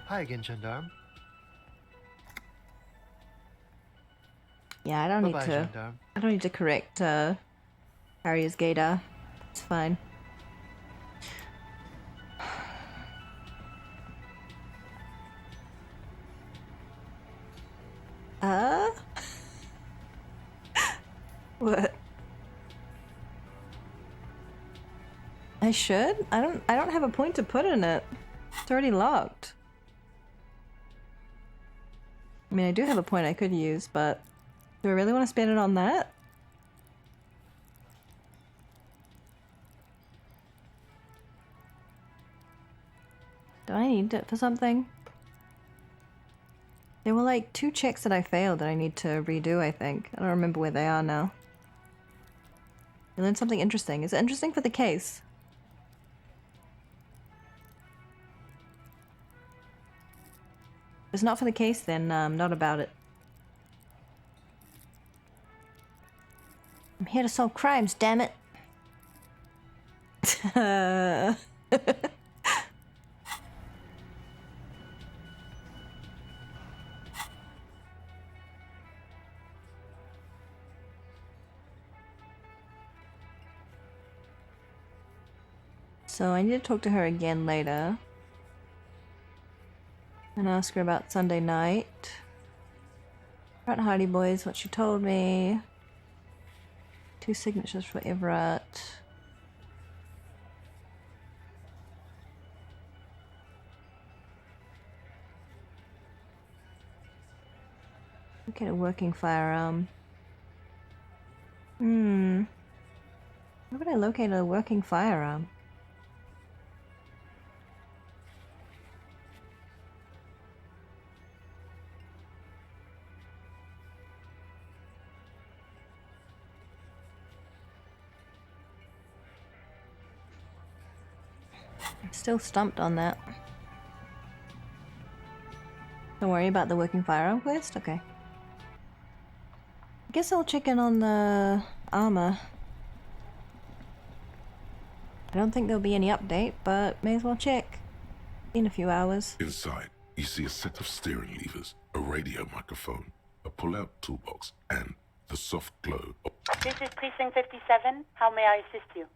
Hi again, gendarme. Yeah, I don't Bye-bye, need to. gendarme. I don't need to correct Harry's gator. It's fine. What? I should? I don't have a point to put in it. It's already locked. I mean, I do have a point I could use, but do I really want to spend it on that? Do I need it for something? There were like 2 checks that I failed that I need to redo, I think. I don't remember where they are now. I learned something interesting. Is it interesting for the case? If it's not for the case, then not about it. I'm here to solve crimes, damn it. So I need to talk to her again later. And ask her about Sunday night. About Hardy Boys, what she told me. 2 signatures for Everett. Locate a working firearm. Where would I locate a working firearm? I'm still stumped on that. Don't worry about the working firearm quest? Okay. I guess I'll check in on the armor. I don't think there'll be any update, but may as well check. In a few hours. Inside, you see a set of steering levers, a radio microphone, a pull-out toolbox, and the soft glow of... This is Precinct 57. How may I assist you?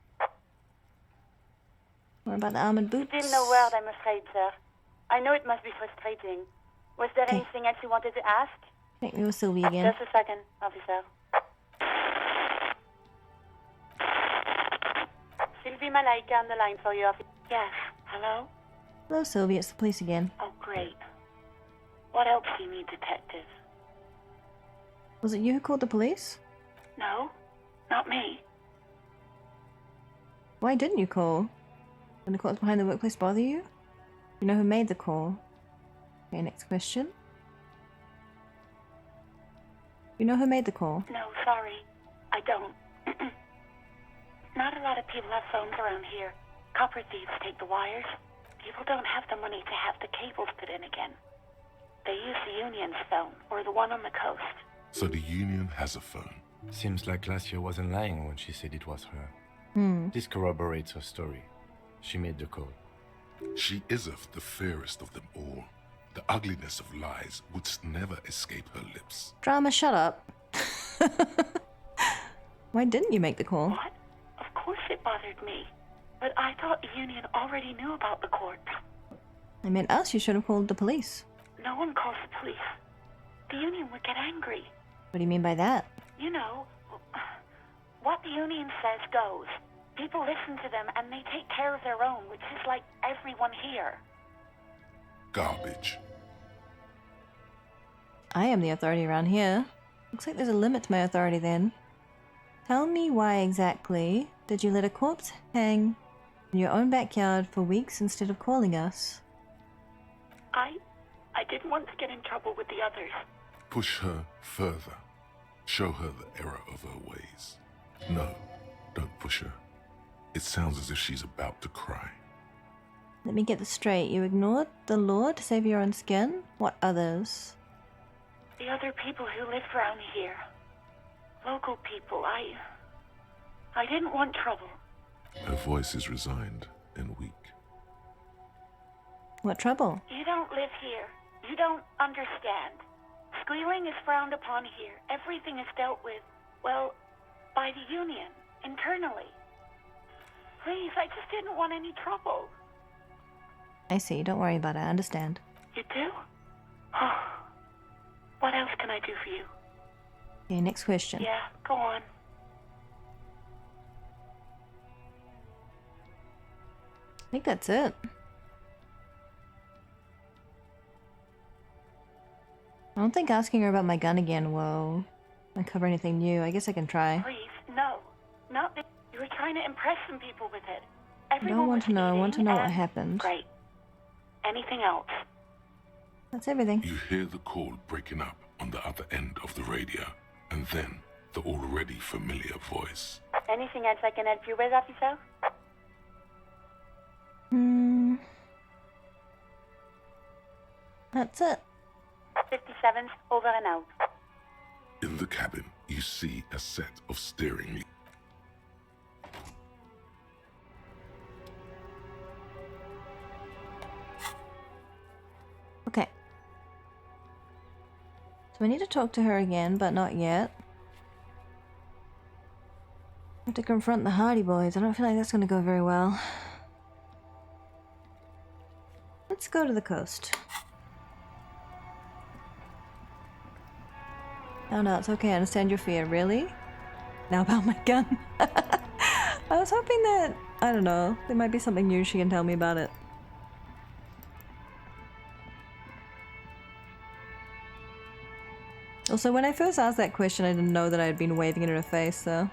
What about the armored boots? Still no word, I'm afraid, sir. I know it must be frustrating. Was there anything else you wanted to ask? Make me with Sylvie again. Just a second, officer. Sylvie Malaika on the line for you. Yes. Hello? Hello, Sylvie. It's the police again. Oh, great. What else do you need, detective? Was it you who called the police? No, not me. Why didn't you call? Did the cops behind the workplace bother you? You know who made the call? Okay, next question. You know who made the call? No, sorry. I don't. Not a lot of people have phones around here. Copper thieves take the wires. People don't have the money to have the cables put in again. They use the Union's phone, or the one on the coast. So the Union has a phone. Seems like Glacia wasn't lying when she said it was her. This corroborates her story. She made the call. She is of the fairest of them all. The ugliness of lies would never escape her lips. Drama, shut up. Why didn't you make the call? What? Of course it bothered me. But I thought the Union already knew about the corpse. I meant us. You should have called the police. No one calls the police. The Union would get angry. What do you mean by that? You know, what the Union says goes. People listen to them and they take care of their own, which is like everyone here. Garbage. I am the authority around here. Looks like there's a limit to my authority then. Tell me why exactly did you let a corpse hang in your own backyard for weeks instead of calling us? I didn't want to get in trouble with the others. Push her further. Show her the error of her ways. No, don't push her. It sounds as if she's about to cry. Let me get this straight. You ignored the law to save your own skin? What others? The other people who live around here. Local people. I didn't want trouble. Her voice is resigned and weak. What trouble? You don't live here. You don't understand. Squealing is frowned upon here. Everything is dealt with, well, by the Union, internally. Please, I just didn't want any trouble. I see. Don't worry about it. I understand. You do? Oh. What else can I do for you? Okay, next question. Yeah, go on. I think that's it. I don't think asking her about my gun again will uncover anything new. I guess I can try. Please, no. Not that you were trying to impress some people with it. I don't want to know. I want to know what happened. Great. Anything else? That's everything. You hear the call breaking up on the other end of the radio, and then the already familiar voice. Anything else I can help you with, officer? That's it. 57's over and out. In the cabin, you see a set of steering wheels. Okay. So I need to talk to her again, but not yet. I have to confront the Hardy Boys. I don't feel like that's going to go very well. Let's go to the coast. Oh no, it's okay. I understand your fear. Really? Now about my gun. I was hoping that, I don't know, there might be something new she can tell me about it. Also, when I first asked that question, I didn't know that I had been waving it in her face, so...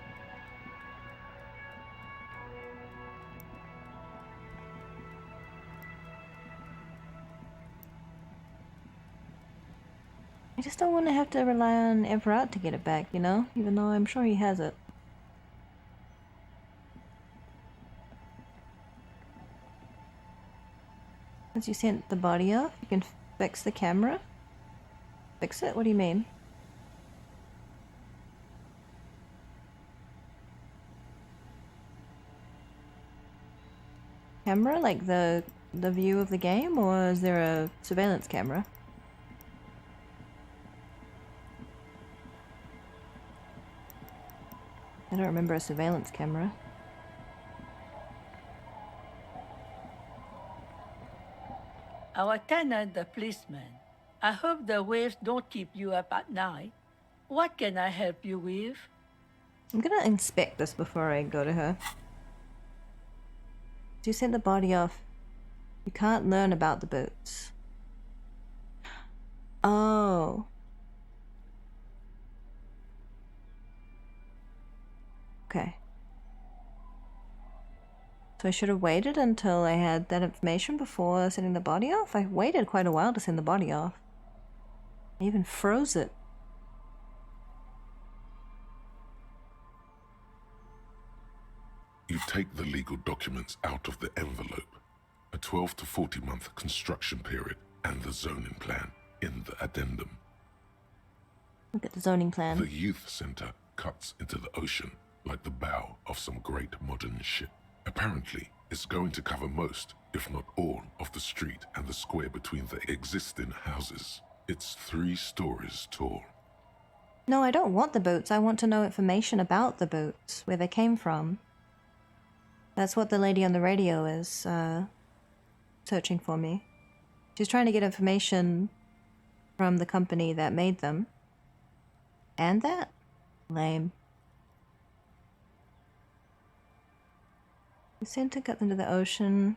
I just don't want to have to rely on Everett to get it back, you know? Even though I'm sure he has it. Once you sent the body off, you can fix the camera? Fix it? What do you mean? Camera? Like the view of the game? Or is there a surveillance camera? I don't remember a surveillance camera. Our tenant, the policeman. I hope the waves don't keep you up at night. What can I help you with? I'm gonna inspect this before I go to her. You sent the body off. You can't learn about the boots. Oh. Okay. So I should have waited until I had that information before sending the body off? I waited quite a while to send the body off. I even froze it. You take the legal documents out of the envelope, a 12 to 40 month construction period, and the zoning plan in the addendum. Look at the zoning plan. The youth center cuts into the ocean like the bow of some great modern ship. Apparently, it's going to cover most, if not all, of the street and the square between the existing houses. It's 3 stories tall. No, I don't want the boots. I want to know information about the boots, where they came from. That's what the lady on the radio is searching for me. She's trying to get information from the company that made them. And that? Lame. The center cut into the ocean.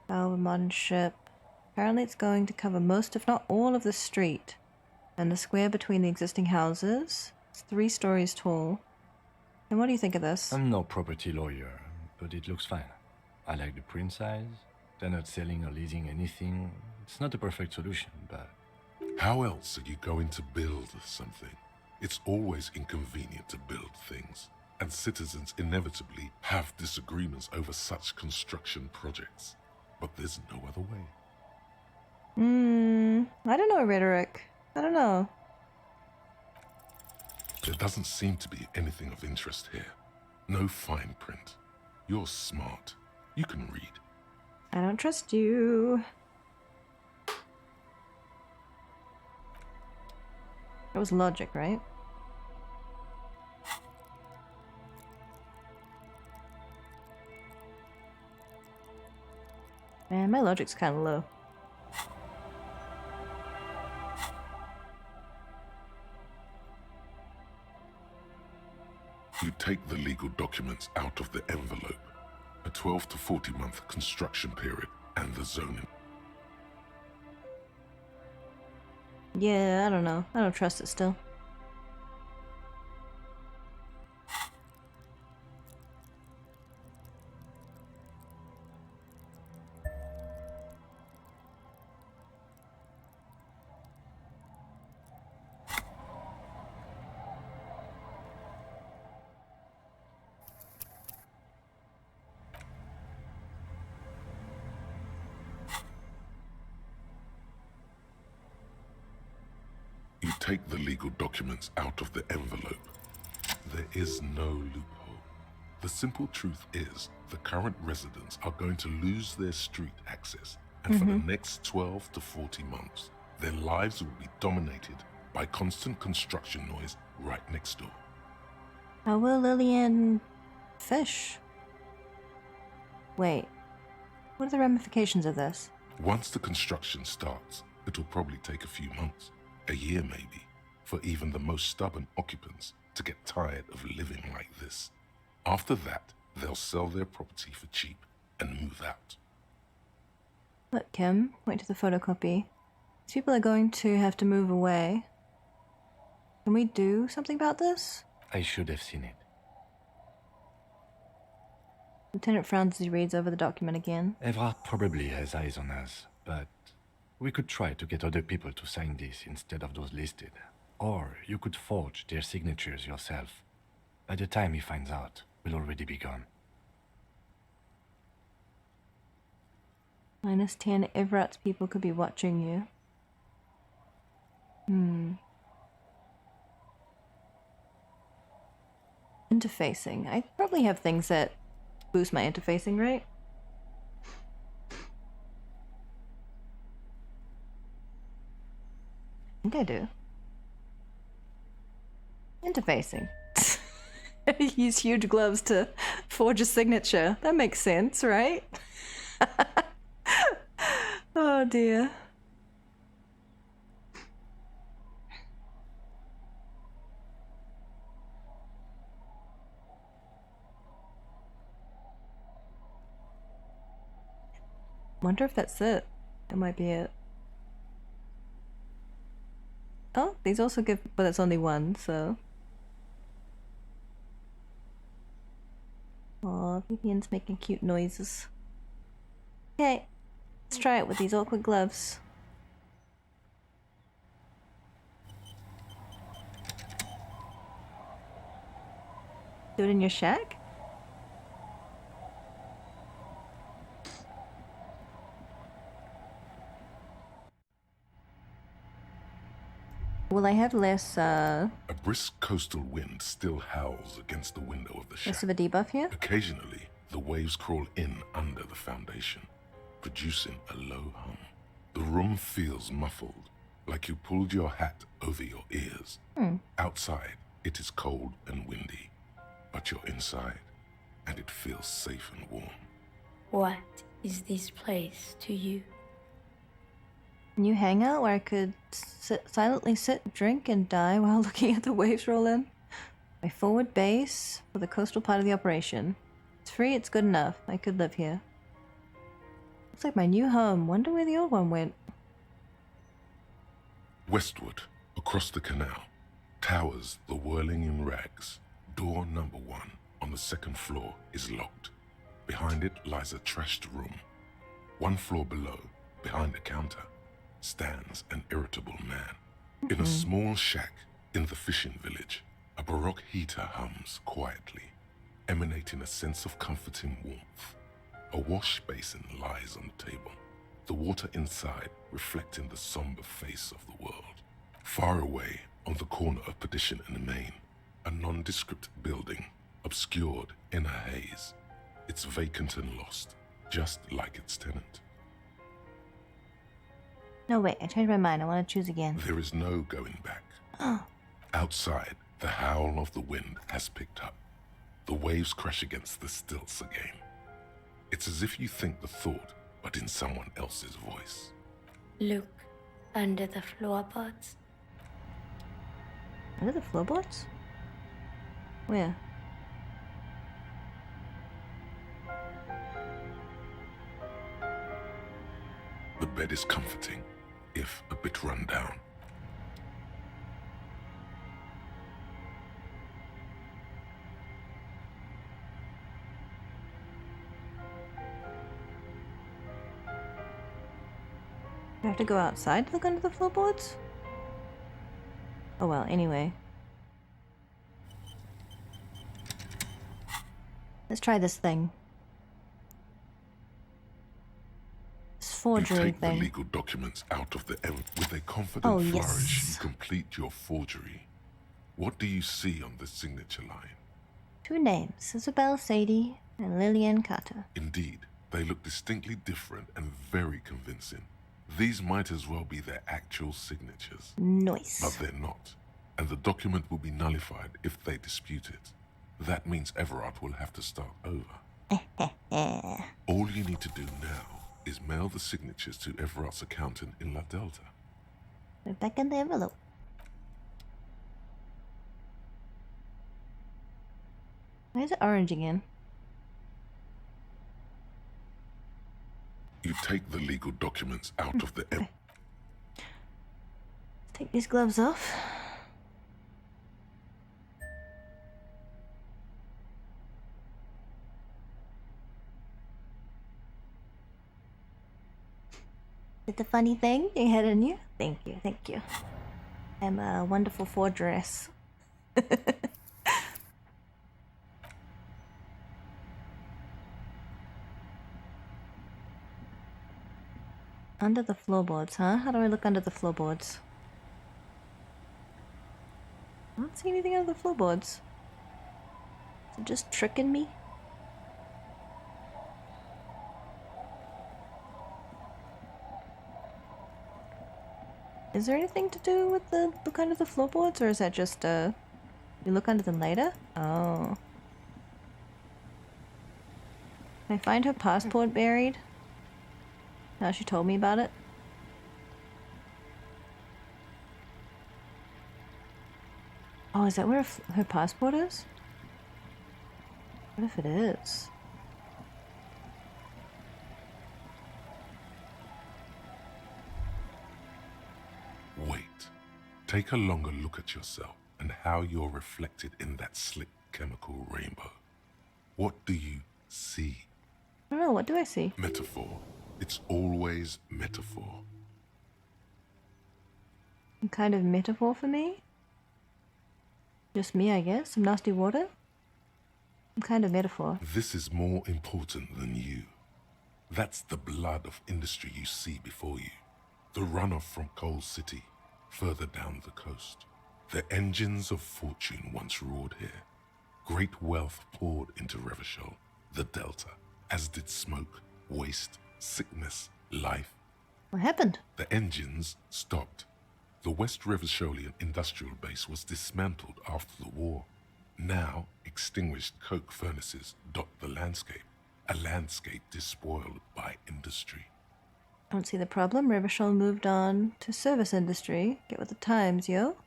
Bow of a modern ship. Apparently it's going to cover most, if not all, of the street. And the square between the existing houses. It's 3 stories tall. And what do you think of this? I'm no property lawyer, but it looks fine. I like the print size. They're not selling or leasing anything. It's not a perfect solution, but... How else are you going to build something? It's always inconvenient to build things, and citizens inevitably have disagreements over such construction projects. But there's no other way. I don't know, rhetoric. I don't know. There doesn't seem to be anything of interest here. No fine print. You're smart. You can read. I don't trust you. That was logic, right? Man, my logic's kind of low. You take the legal documents out of the envelope, a 12 to 40 month construction period, and the zoning. Yeah, I don't know. I don't trust it still. You take the legal documents out of the envelope. There is no loophole. The simple truth is, the current residents are going to lose their street access, and for the next 12 to 40 months, their lives will be dominated by constant construction noise right next door. How will Lillian fish? Wait, what are the ramifications of this? Once the construction starts, it'll probably take a few months, a year maybe, for even the most stubborn occupants to get tired of living like this. After that, they'll sell their property for cheap and move out. Look, Kim, wait to the photocopy. These people are going to have to move away. Can we do something about this? I should have seen it. Lieutenant frowns as he reads over the document again. Evrard probably has eyes on us, but we could try to get other people to sign this instead of those listed. Or you could forge their signatures yourself. By the time he finds out, we'll already be gone. -10, Everett's people could be watching you. Interfacing. I probably have things that boost my interfacing, right? I think I do. Interfacing. Use huge gloves to forge a signature. That makes sense, right? Oh dear. Wonder if that's it. That might be it. Oh, these also give, but it's only one, so. Aw, Vivian's making cute noises. Okay, let's try it with these awkward gloves. Do it in your shack? Will I have less, A brisk coastal wind still howls against the window of the shack. less of a debuff here? Occasionally, the waves crawl in under the foundation, producing a low hum. The room feels muffled, like you pulled your hat over your ears. Outside, it is cold and windy, but you're inside, and it feels safe and warm. What is this place to you? New hangout where I could silently sit, drink, and die while looking at the waves roll in. My forward base for the coastal part of the operation. It's free, it's good enough. I could live here. Looks like my new home. Wonder where the old one went. Westward, across the canal, towers the whirling in rags. Door number 1 on the second floor is locked. Behind it lies a trashed room. 1 floor below, behind a counter, stands an irritable man. In a small shack in the fishing village, a baroque heater hums quietly, emanating a sense of comforting warmth. A wash basin lies on the table, the water inside reflecting the somber face of the world. Far away, on the corner of Petition and Main, a nondescript building, obscured in a haze. It's vacant and lost, just like its tenant. No, wait, I changed my mind. I want to choose again. There is no going back. Outside, the howl of the wind has picked up. The waves crash against the stilts again. It's as if you think the thought, but in someone else's voice. Look under the floorboards. Under the floorboards? Where? The bed is comforting, if a bit run down. Do I have to go outside to look under the floorboards? Oh well, anyway. Let's try this thing. This forgery you take thing. the legal documents out of the with a confident flourish. You complete your forgery. What do you see on the signature line? 2 names, Isabel Sadie and Lillian Carter. Indeed, they look distinctly different and very convincing. These might as well be their actual signatures. Nice. But they're not, and the document will be nullified if they dispute it. That means Everard will have to start over. All you need to do now is mail the signatures to Everard's accountant in La Delta. Put it back in the envelope. Why is it orange again? You take the legal documents out of the Take these gloves off. Is it the funny thing you had in you? Thank you, thank you. I'm a wonderful forgeress. Under the floorboards, huh? How do I look under the floorboards? I don't see anything under the floorboards. Is it just tricking me? Is there anything to do with the look under the floorboards, or is that just you look under them later? Oh. Can I find her passport buried? Now she told me about it. Oh, is that where her passport is? What if it is? Take a longer look at yourself and how you're reflected in that slick chemical rainbow. What do you see? I don't know, what do I see? Metaphor. It's always metaphor. Some kind of metaphor for me? Just me, I guess. Some nasty water? Some kind of metaphor. This is more important than you. That's the blood of industry you see before you. The runoff from Coal City, further down the coast. The engines of fortune once roared here. Great wealth poured into Revachol, the Delta, as did smoke, waste, sickness, life. What happened? The engines stopped. The West Revacholian industrial base was dismantled after the war. Now, extinguished coke furnaces dot the landscape, a landscape despoiled by industry. I don't see the problem. Revachol moved on to service industry. Get with the times, yo.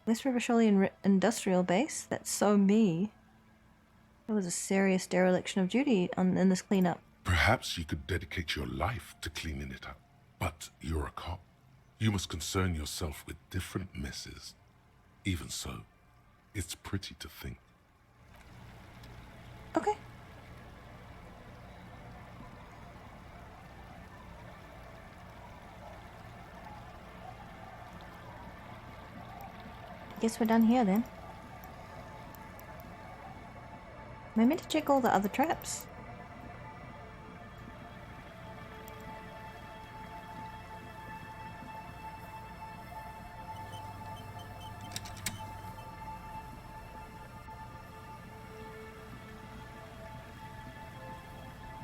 West Revacholian industrial base? That's so me. There was a serious dereliction of duty in this cleanup. Perhaps you could dedicate your life to cleaning it up, but you're a cop. You must concern yourself with different messes. Even so, it's pretty to think. Okay. Guess we're done here then. Am I meant to check all the other traps?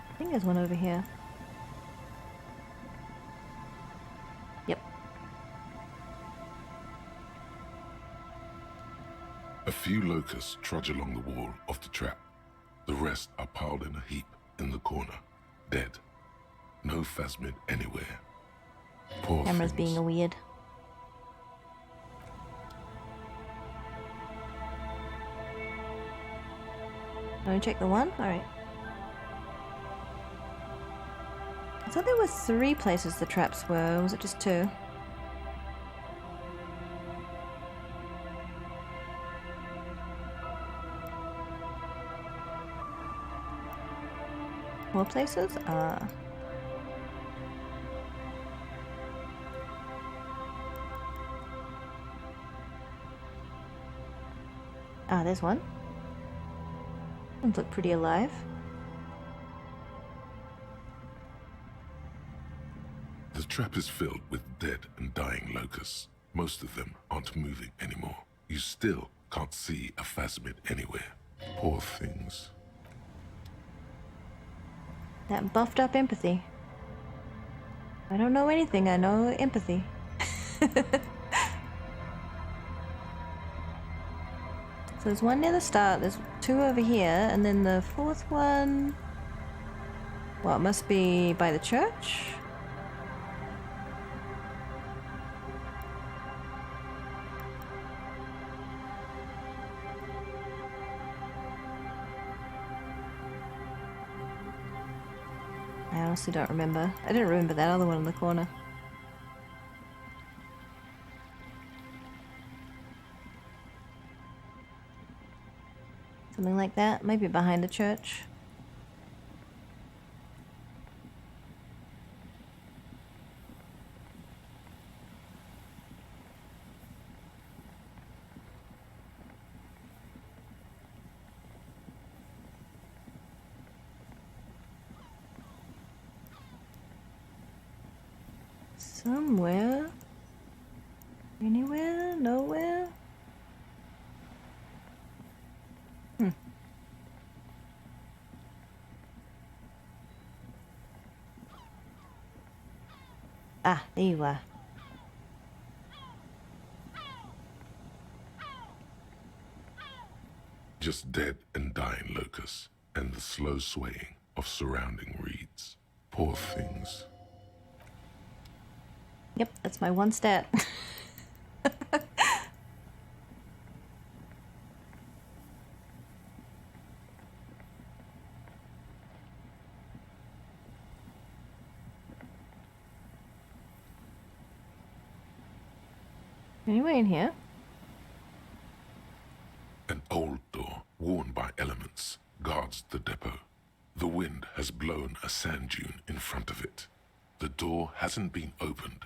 I think there's one over here. Yep. A few locusts trudge along the wall of the trap. The rest are piled in a heap in the corner, dead. No phasmid anywhere. Poor Camera's things. being a weird. Want to check the one? Alright. I thought there were 3 places the traps were, or was it just 2? More places? There's one. Ones look pretty alive. The trap is filled with dead and dying locusts. Most of them aren't moving anymore. You still can't see a phasmid anywhere. Poor things. That buffed up empathy. I don't know anything, I know empathy. So there's one near the start, there's 2 over here, and then the 4th one... Well, it must be by the church? I honestly don't remember. I didn't remember that other one in the corner. Something like that, maybe behind the church. Somewhere. Anywhere? Nowhere? Ah, there you are. Just dead and dying locusts, and the slow swaying of surrounding reeds. Poor things. Yep, that's my one stat. Anyway in here? An old door, worn by elements, guards the depot. The wind has blown a sand dune in front of it. The door hasn't been opened.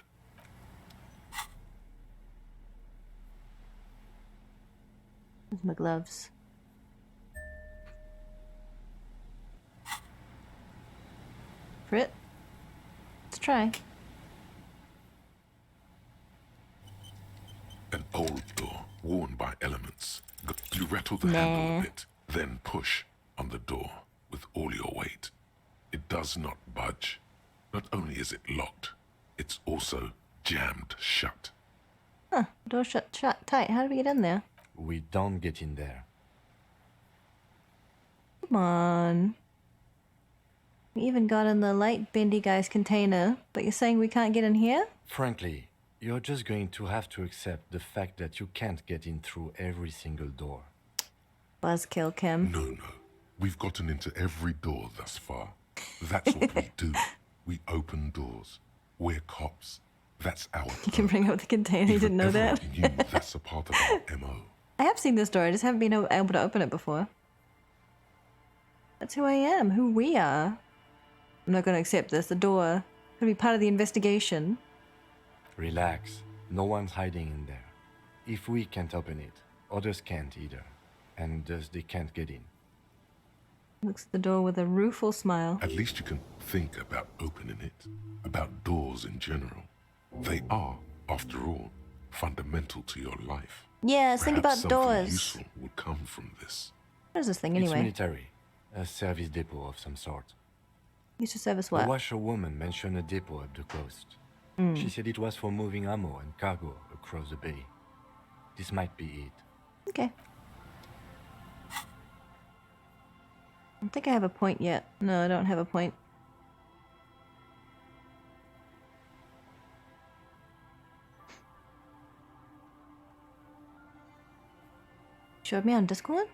With my gloves. Frit. Let's try. An old door, worn by elements. You rattle the handle a bit, then push on the door with all your weight. It does not budge. Not only is it locked, it's also jammed shut. Huh, door shut tight. How do we get in there? We don't get in there. Come on. We even got in the light bendy guy's container, but you're saying we can't get in here? Frankly, you're just going to have to accept the fact that you can't get in through every single door. Buzzkill, Kim. No. We've gotten into every door thus far. That's what we do. We open doors. We're cops. That's our You can bring up the container, you didn't know that? knew that's a part of our MO. I have seen this door, I just haven't been able to open it before. That's who I am, who we are. I'm not going to accept this. The door could be part of the investigation. Relax. No one's hiding in there. If we can't open it, others can't either. And thus they can't get in. Looks at the door with a rueful smile. At least you can think about opening it. About doors in general. They are, after all, fundamental to your life. Yes, think about Perhaps doors. something useful would come from this. What is this thing It's anyway? military. A service depot of some sort. Used to service The what? washerwoman mentioned a depot up the coast. Mm. She said it was for moving ammo and cargo across the bay. This might be it. Okay. I don't think I have a point yet. No, I don't have a point. Showed me on Discord?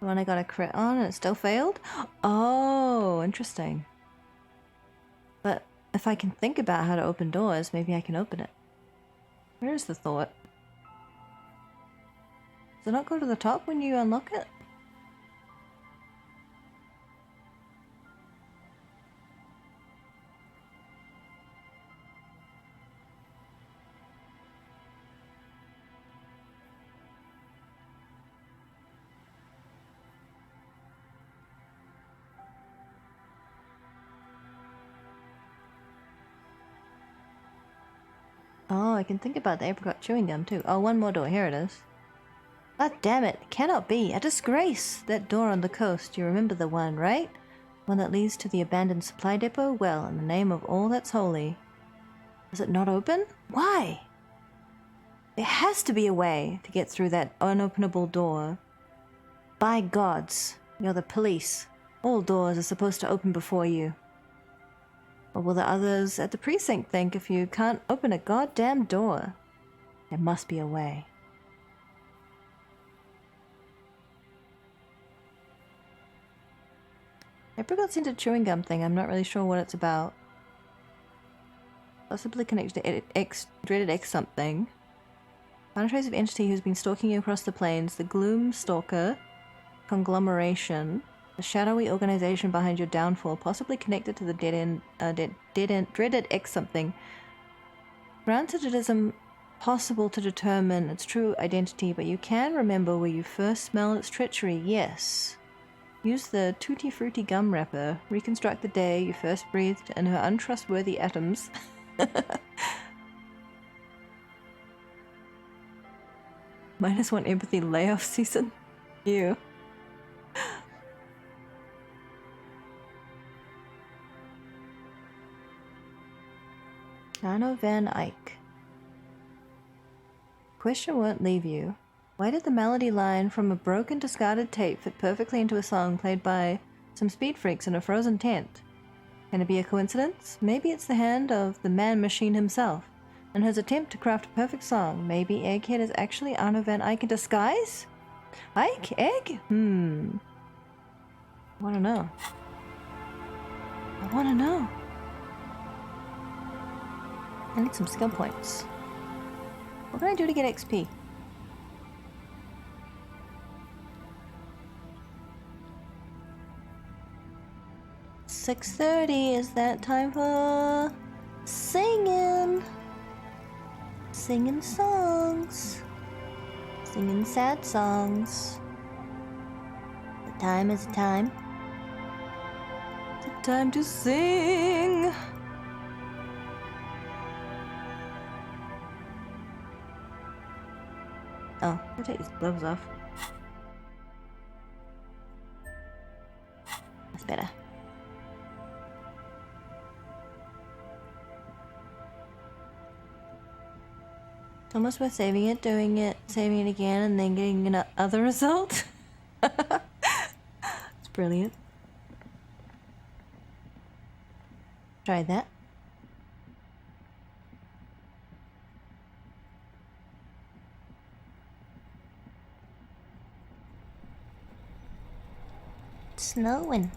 The one I got a crit on and it still failed? Oh, interesting. But if I can think about how to open doors, maybe I can open it. Where is the thought? Does it not go to the top when you unlock it? Oh, I can think about the apricot chewing gum too. Oh, one more door. Here it is. God damn it. Cannot be. A disgrace. That door on the coast. You remember the one, right? One that leads to the abandoned supply depot? Well, in the name of all that's holy. Is it not open? Why? There has to be a way to get through that unopenable door. By gods, you're the police. All doors are supposed to open before you. What will the others at the precinct think if you can't open a goddamn door? There must be a way. Apricot scented chewing gum thing, I'm not really sure what it's about. Possibly connected to dreaded X something. Find a trace of entity who's been stalking you across the plains. The Gloom Stalker conglomeration. The shadowy organization behind your downfall, possibly connected to the dreaded X something. Granted, it is impossible to determine its true identity, but you can remember where you first smelled its treachery, yes. Use the Tutti Frutti gum wrapper. Reconstruct the day you first breathed in her untrustworthy atoms. -1 empathy layoff season. Ew. Anno Van Eyck. Question won't leave you. Why did the melody line from a broken, discarded tape fit perfectly into a song played by some speed freaks in a frozen tent? Can it be a coincidence? Maybe it's the hand of the man-machine himself. In his attempt to craft a perfect song, maybe Egghead is actually Arno Van Eyck in disguise? Eyck? Egg? I wanna know. I wanna know. I need some skill points. What can I do to get XP? $6:30, is that time for singing? Singing songs. Singing sad songs. The time is a time. It's a time to sing. Oh, I'll take these gloves off. That's better. It's almost worth saving it, doing it, saving it again, and then getting another result. It's brilliant. Try that. It's snowing.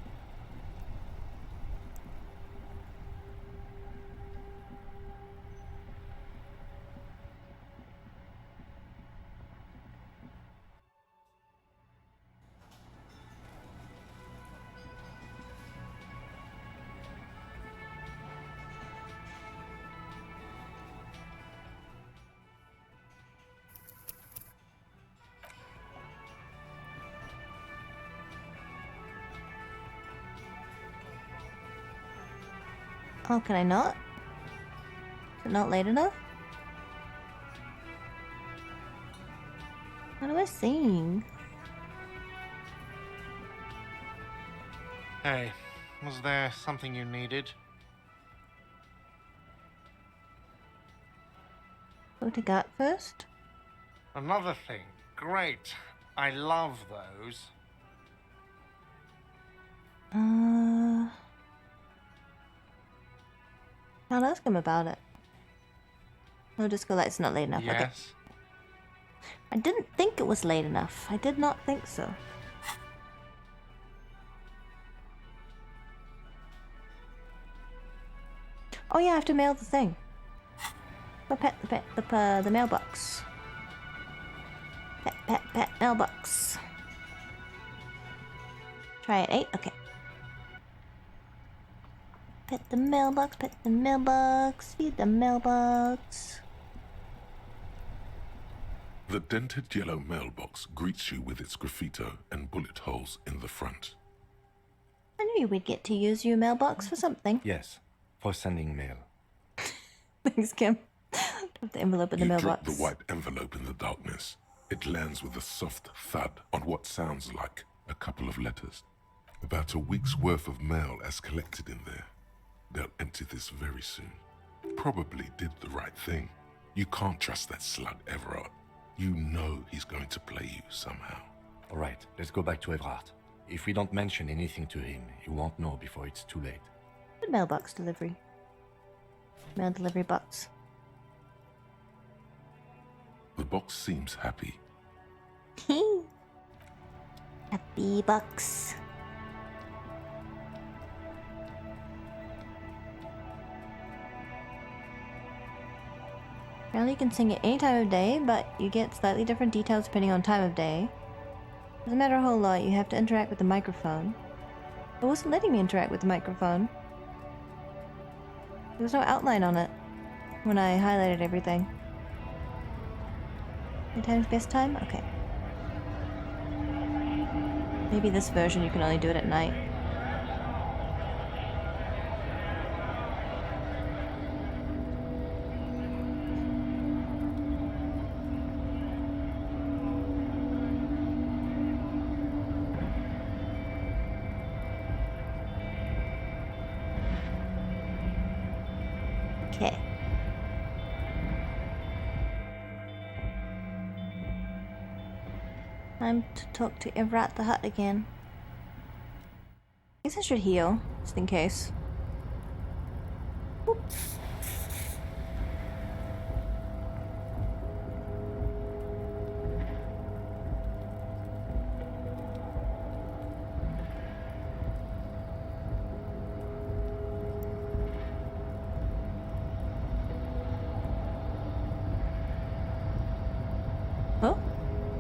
Oh, can I not? Is it not late enough? What am I seeing? Hey, was there something you needed? Go to gut first? Another thing. Great. I love those. I'll ask him about it. I'll just go like it's not late enough. Yes. Okay. I didn't think it was late enough. I did not think so. Oh yeah, I have to mail the thing. Go pet the mailbox. Pet mailbox. Try at 8? Okay. Pet the mailbox, feed the mailbox. The dented yellow mailbox greets you with its graffito and bullet holes in the front. I knew we'd get to use your mailbox for something. Yes, for sending mail. Thanks, Kim. Put the envelope in the You mailbox. drop the white envelope in the darkness. It lands with a soft thud on what sounds like a couple of letters. About a week's worth of mail as collected in there. They'll empty this very soon. Probably did the right thing. You can't trust that slut Everard. You know he's going to play you somehow. All right, let's go back to Everard. If we don't mention anything to him, he won't know before it's too late. The mailbox delivery. Mail delivery box. The box seems happy. Happy box. Apparently you can sing at any time of day, but you get slightly different details depending on time of day. Doesn't matter a whole lot, you have to interact with the microphone. It wasn't letting me interact with the microphone. There was no outline on it when I highlighted everything. Time's best time? Okay. Maybe this version you can only do it at night. Okay. Time to talk to Everard the Hut again. I guess I should heal, just in case. Oops.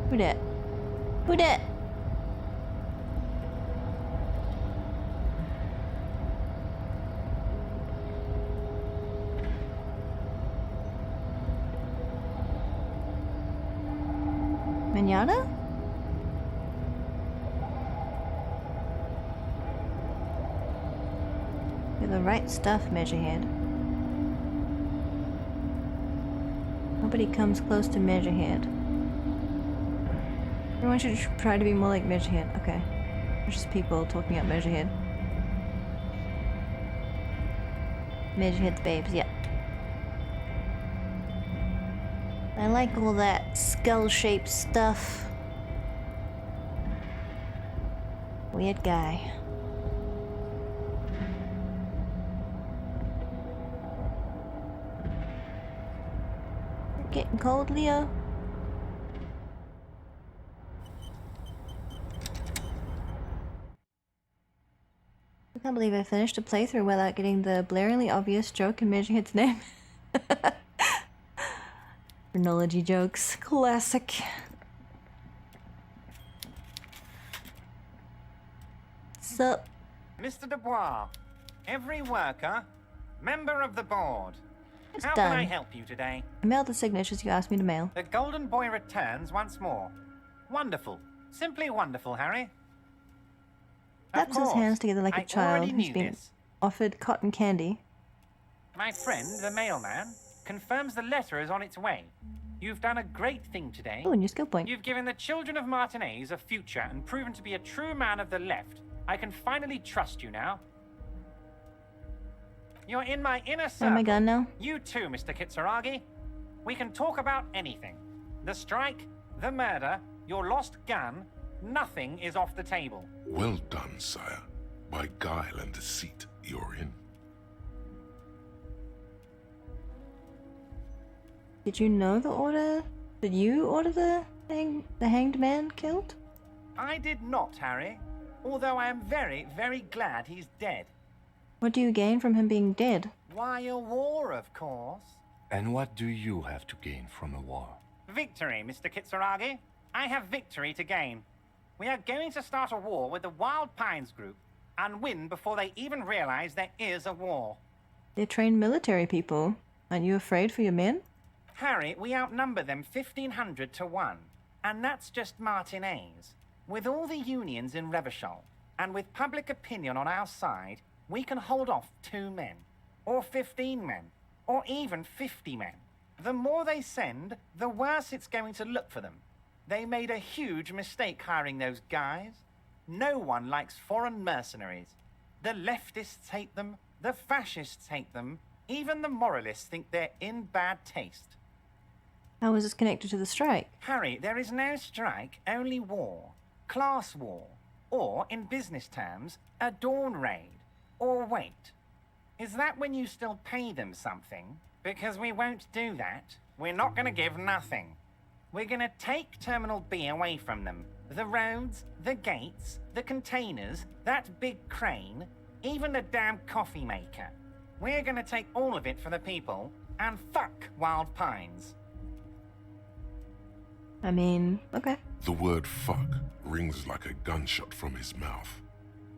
Who dat? Who dat? Manana? You're the right stuff, Measurehead. Nobody comes close to Measurehead. Everyone should try to be more like Measurehead. Okay. There's just people talking up Measurehead. Measurehead's babes, yeah. I like all that skull-shaped stuff. Weird guy. Getting cold, Leo? I can't believe I finished a playthrough without getting the blaringly obvious joke in Measurehead's name. Chronology jokes. Classic. Sup? Mr. Dubois, every worker, member of the board. It's How done. can I help you today? I mailed the signatures you asked me to mail. The Golden Boy returns once more. Wonderful. Simply wonderful, Harry. Claps his hands together like a I child already who's knew been this. offered cotton candy. My friend, the mailman, confirms the letter is on its way. You've done a great thing today. Oh, new skill point. You've given the children of Martinez a future and proven to be a true man of the left. I can finally trust you now. You're in my inner circle. my gun now? You too, Mr. Kitsuragi. We can talk about anything. The strike, the murder, your lost gun. Nothing is off the table. Well done, sire. By guile and deceit, you're in. Did you know the order? Did you order the hanged man killed? I did not, Harry. Although I am very, very glad he's dead. What do you gain from him being dead? Why, a war, of course. And what do you have to gain from a war? Victory, Mr. Kitsuragi. I have victory to gain. We are going to start a war with the Wild Pines group and win before they even realize there is a war. They're trained military people. Aren't you afraid for your men? Harry, we outnumber them 1,500 to 1. And that's just Martinez. With all the unions in Revachol, and with public opinion on our side, we can hold off 2 men, or 15 men, or even 50 men. The more they send, the worse it's going to look for them. They made a huge mistake hiring those guys. No one likes foreign mercenaries. The leftists hate them, the fascists hate them, even the moralists think they're in bad taste. How is this connected to the strike? Harry, there is no strike, only war. Class war. Or, in business terms, a dawn raid. Or wait. Is that when you still pay them something? Because we won't do that. We're not going to give nothing. We're going to take Terminal B away from them. The roads, the gates, the containers, that big crane, even the damn coffee maker. We're going to take all of it for the people, and fuck Wild Pines. I mean, okay. The word fuck rings like a gunshot from his mouth.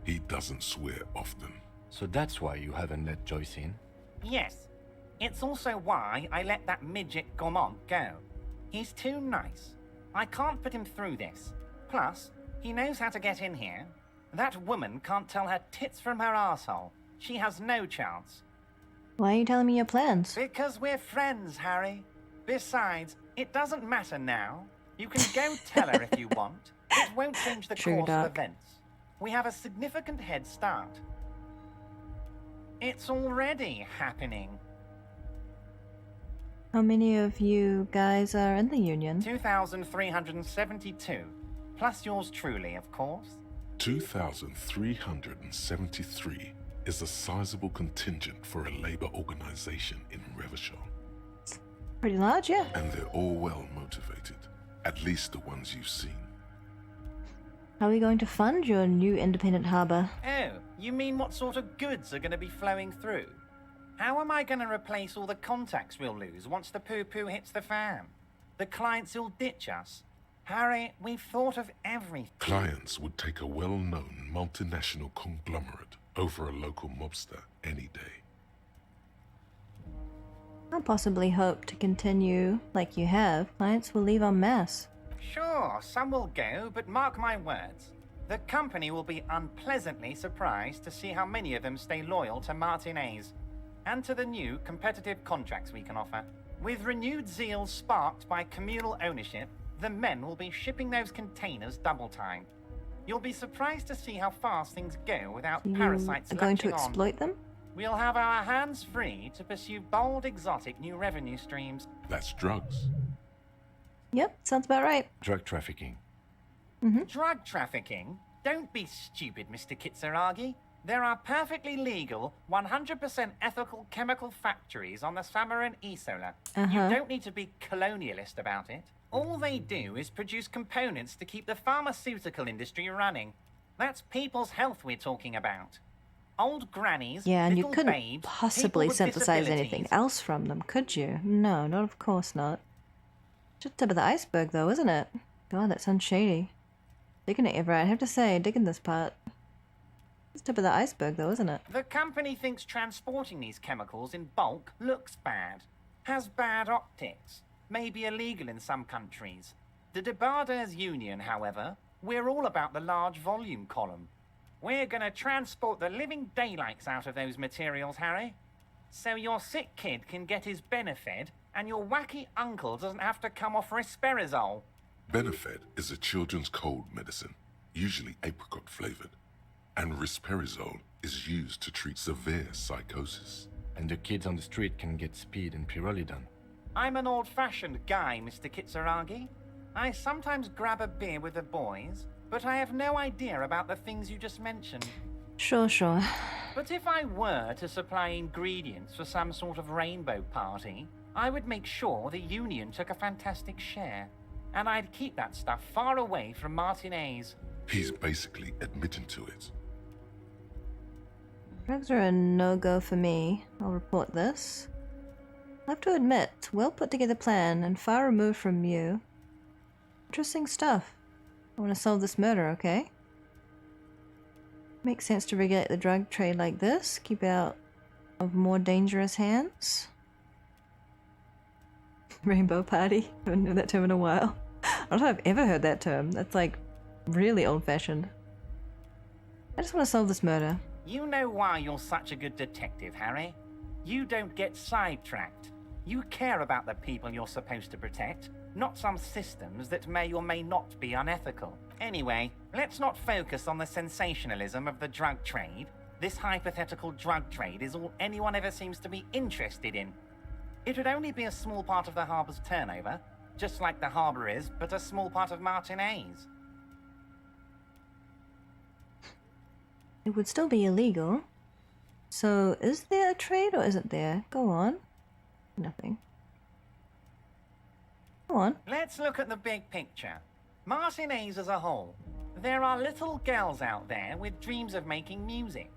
He doesn't swear often. So that's why you haven't let Joyce in? Yes. It's also why I let that midget Gaumont go. He's too nice. I can't put him through this. Plus, he knows how to get in here. That woman can't tell her tits from her asshole. She has no chance. Why are you telling me your plans? Because we're friends, Harry. Besides, it doesn't matter now. You can go tell her if you want. It won't change the True, course Doc. of events. We have a significant head start. It's already happening. How many of you guys are in the union? 2,372. Plus yours truly, of course. 2,373 is a sizable contingent for a labor organization in Revachol. Pretty large, yeah. And they're all well motivated. At least the ones you've seen. How are we going to fund your new independent harbor? Oh, you mean what sort of goods are going to be flowing through? How am I going to replace all the contacts we'll lose once the poo-poo hits the fan? The clients will ditch us. Harry, we've thought of everything. Clients would take a well-known multinational conglomerate over a local mobster any day. I'll possibly hope to continue like you have. Clients will leave en masse. Sure, some will go, but mark my words. The company will be unpleasantly surprised to see how many of them stay loyal to Martinez and to the new competitive contracts we can offer. With renewed zeal sparked by communal ownership, the men will be shipping those containers double time. You'll be surprised to see how fast things go without parasites You are going to latching on. exploit them? We'll have our hands free to pursue bold, exotic new revenue streams. That's drugs. Yep, sounds about right. Drug trafficking. Drug trafficking? Don't be stupid, Mr. Kitsuragi. There are perfectly legal, 100% ethical chemical factories on the Samaran Isola. You don't need to be colonialist about it. All they do is produce components to keep the pharmaceutical industry running. That's people's health we're talking about. Old grannies, Yeah, and you little couldn't babes, possibly people with synthesize anything disabilities. else from them, could you? No, not of course not. Just tip of the iceberg, though, isn't it? God, that sounds shady. Digging it, Everett. I have to say, digging this part. It's tip of the iceberg, though, isn't it? The company thinks transporting these chemicals in bulk looks bad, has bad optics, may be illegal in some countries. The Debarders Union, however, we're all about the large volume column. We're gonna transport the living daylights out of those materials, Harry. So your sick kid can get his Benefed, and your wacky uncle doesn't have to come off Risperazole. Benefed is a children's cold medicine, usually apricot flavored, and risperazole is used to treat severe psychosis. And the kids on the street can get speed and pyrrolidone. I'm an old-fashioned guy, Mr. Kitsuragi. I sometimes grab a beer with the boys, but I have no idea about the things you just mentioned. Sure, sure. But if I were to supply ingredients for some sort of rainbow party, I would make sure the Union took a fantastic share. And I'd keep that stuff far away from Martinez. He's basically admitting to it. Drugs are a no-go for me. I'll report this. I have to admit, well put together plan and far removed from you. Interesting stuff. I want to solve this murder, okay? Makes sense to regulate the drug trade like this. Keep out of more dangerous hands. Rainbow party. I haven't heard that term in a while. I don't know if I've ever heard that term. That's like really old-fashioned. I just want to solve this murder. You know why you're such a good detective, Harry? You don't get sidetracked. You care about the people you're supposed to protect, not some systems that may or may not be unethical. Anyway, let's not focus on the sensationalism of the drug trade. This hypothetical drug trade is all anyone ever seems to be interested in. It would only be a small part of the harbor's turnover, just like the harbor is, but a small part of Martinez. It would still be illegal. So, is there a trade or isn't there? Go on. Nothing. Go on. Let's look at the big picture. Martinez as a whole. There are little girls out there with dreams of making music.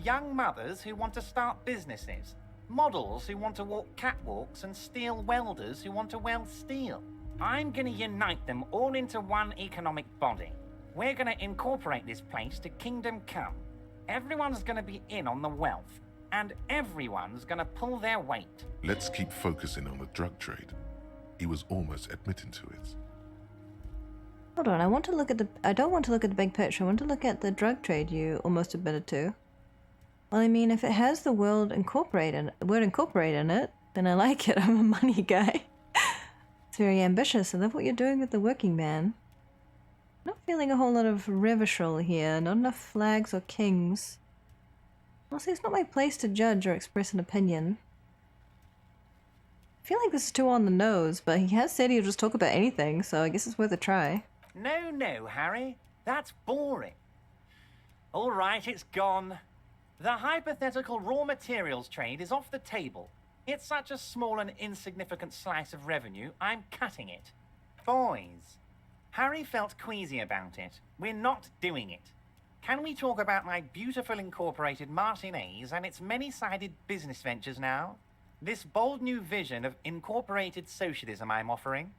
Young mothers who want to start businesses. Models who want to walk catwalks and steel welders who want to weld steel. I'm gonna unite them all into one economic body. We're gonna incorporate this place to Kingdom Come. Everyone's gonna be in on the wealth, and everyone's gonna pull their weight. Let's keep focusing on the drug trade. He was almost admitting to it. Hold on, I want to look at the... I don't want to look at the big picture. I want to look at the drug trade you almost admitted to. Well, I mean, if it has the word incorporate in it, then I like it. I'm a money guy. It's very ambitious. I love what you're doing with the working man. Not feeling a whole lot of reverential here. Not enough flags or kings. Honestly, it's not my place to judge or express an opinion. I feel like this is too on the nose, but he has said he'll just talk about anything, so I guess it's worth a try. No, Harry. That's boring. All right, it's gone. The hypothetical raw materials trade is off the table. It's such a small and insignificant slice of revenue, I'm cutting it. Boys, Harry felt queasy about it. We're not doing it. Can we talk about my beautiful incorporated Martinez and its many-sided business ventures now? This bold new vision of incorporated socialism I'm offering?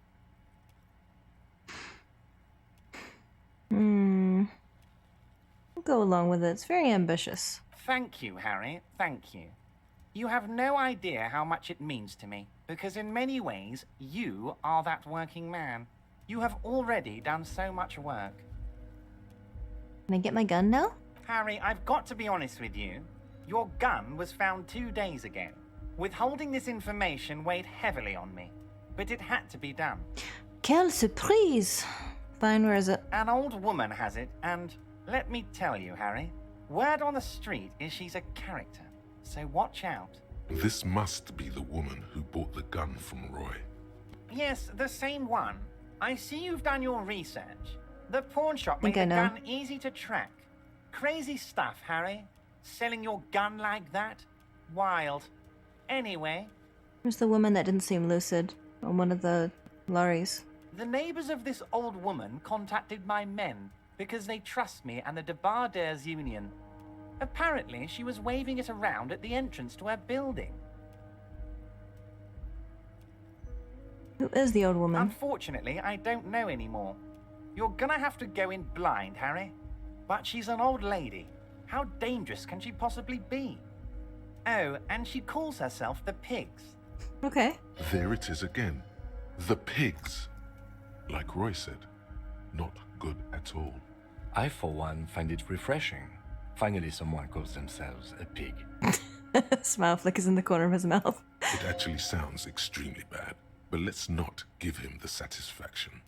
I'll go along with it. It's very ambitious. Thank you, Harry. Thank you. You have no idea how much it means to me, because in many ways, you are that working man. You have already done so much work. Can I get my gun now? Harry, I've got to be honest with you. Your gun was found 2 days ago. Withholding this information weighed heavily on me, but it had to be done. Quelle surprise! Fine, where is it? An old woman has it, and let me tell you, Harry, word on the street is she's a character, so watch out. This must be the woman who bought the gun from Roy. Yes, the same one. I see you've done your research. The pawn shop made I the know. gun easy to track. Crazy stuff, Harry. Selling your gun like that? Wild. Anyway, Where's the woman that didn't seem lucid on one of the lorries? the neighbors of this old woman contacted my men because they trust me and the Debarders Union. Apparently, she was waving it around at the entrance to her building. Who is the old woman? Unfortunately, I don't know anymore. You're gonna have to go in blind, Harry. But she's an old lady. How dangerous can she possibly be? Oh, and she calls herself the Pigs. Okay. There it is again. The pigs. Like Roy said, not good at all. I, for one, find it refreshing. Finally, someone calls themselves a pig. Smile flickers in the corner of his mouth. It actually sounds extremely bad, but let's not give him the satisfaction.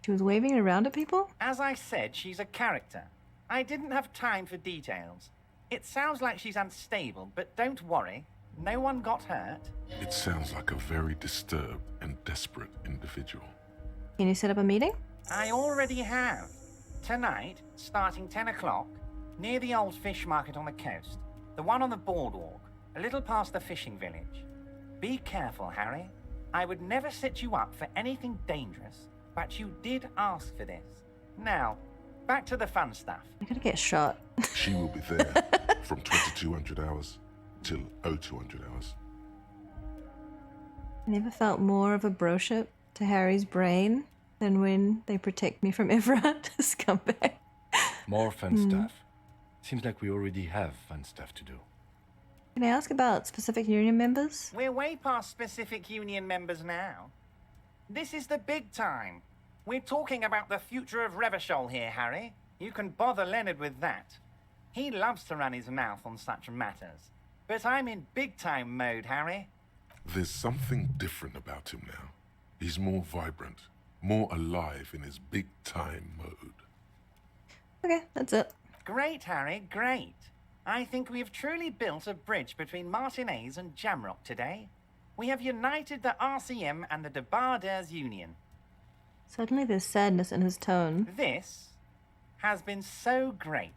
She was waving it around at people? As I said, she's a character. I didn't have time for details. It sounds like she's unstable, but don't worry. No one got hurt. It sounds like a very disturbed and desperate individual. Can you set up a meeting? I already have. Tonight, starting 10 o'clock, near the old fish market on the coast. The one on the boardwalk, a little past the fishing village. Be careful, Harry. I would never set you up for anything dangerous, but you did ask for this. Now, back to the fun stuff. I gotta get shot. She will be there from 2200 hours till 0200 hours. I never felt more of a broship to Harry's brain than when they protect me from Everett, scumbag. More fun stuff. Seems like we already have fun stuff to do. Can I ask about specific union members? We're way past specific union members now. This is the big time. We're talking about the future of Revachol here, Harry. You can bother Leonard with that. He loves to run his mouth on such matters. But I'm in big-time mode, Harry. There's something different about him now. He's more vibrant, more alive in his big-time mode. Okay, that's it. Great, Harry, great. I think we have truly built a bridge between Martinez and Jamrock today. We have united the RCM and the Debarders Union. Suddenly there's sadness in his tone. This has been so great.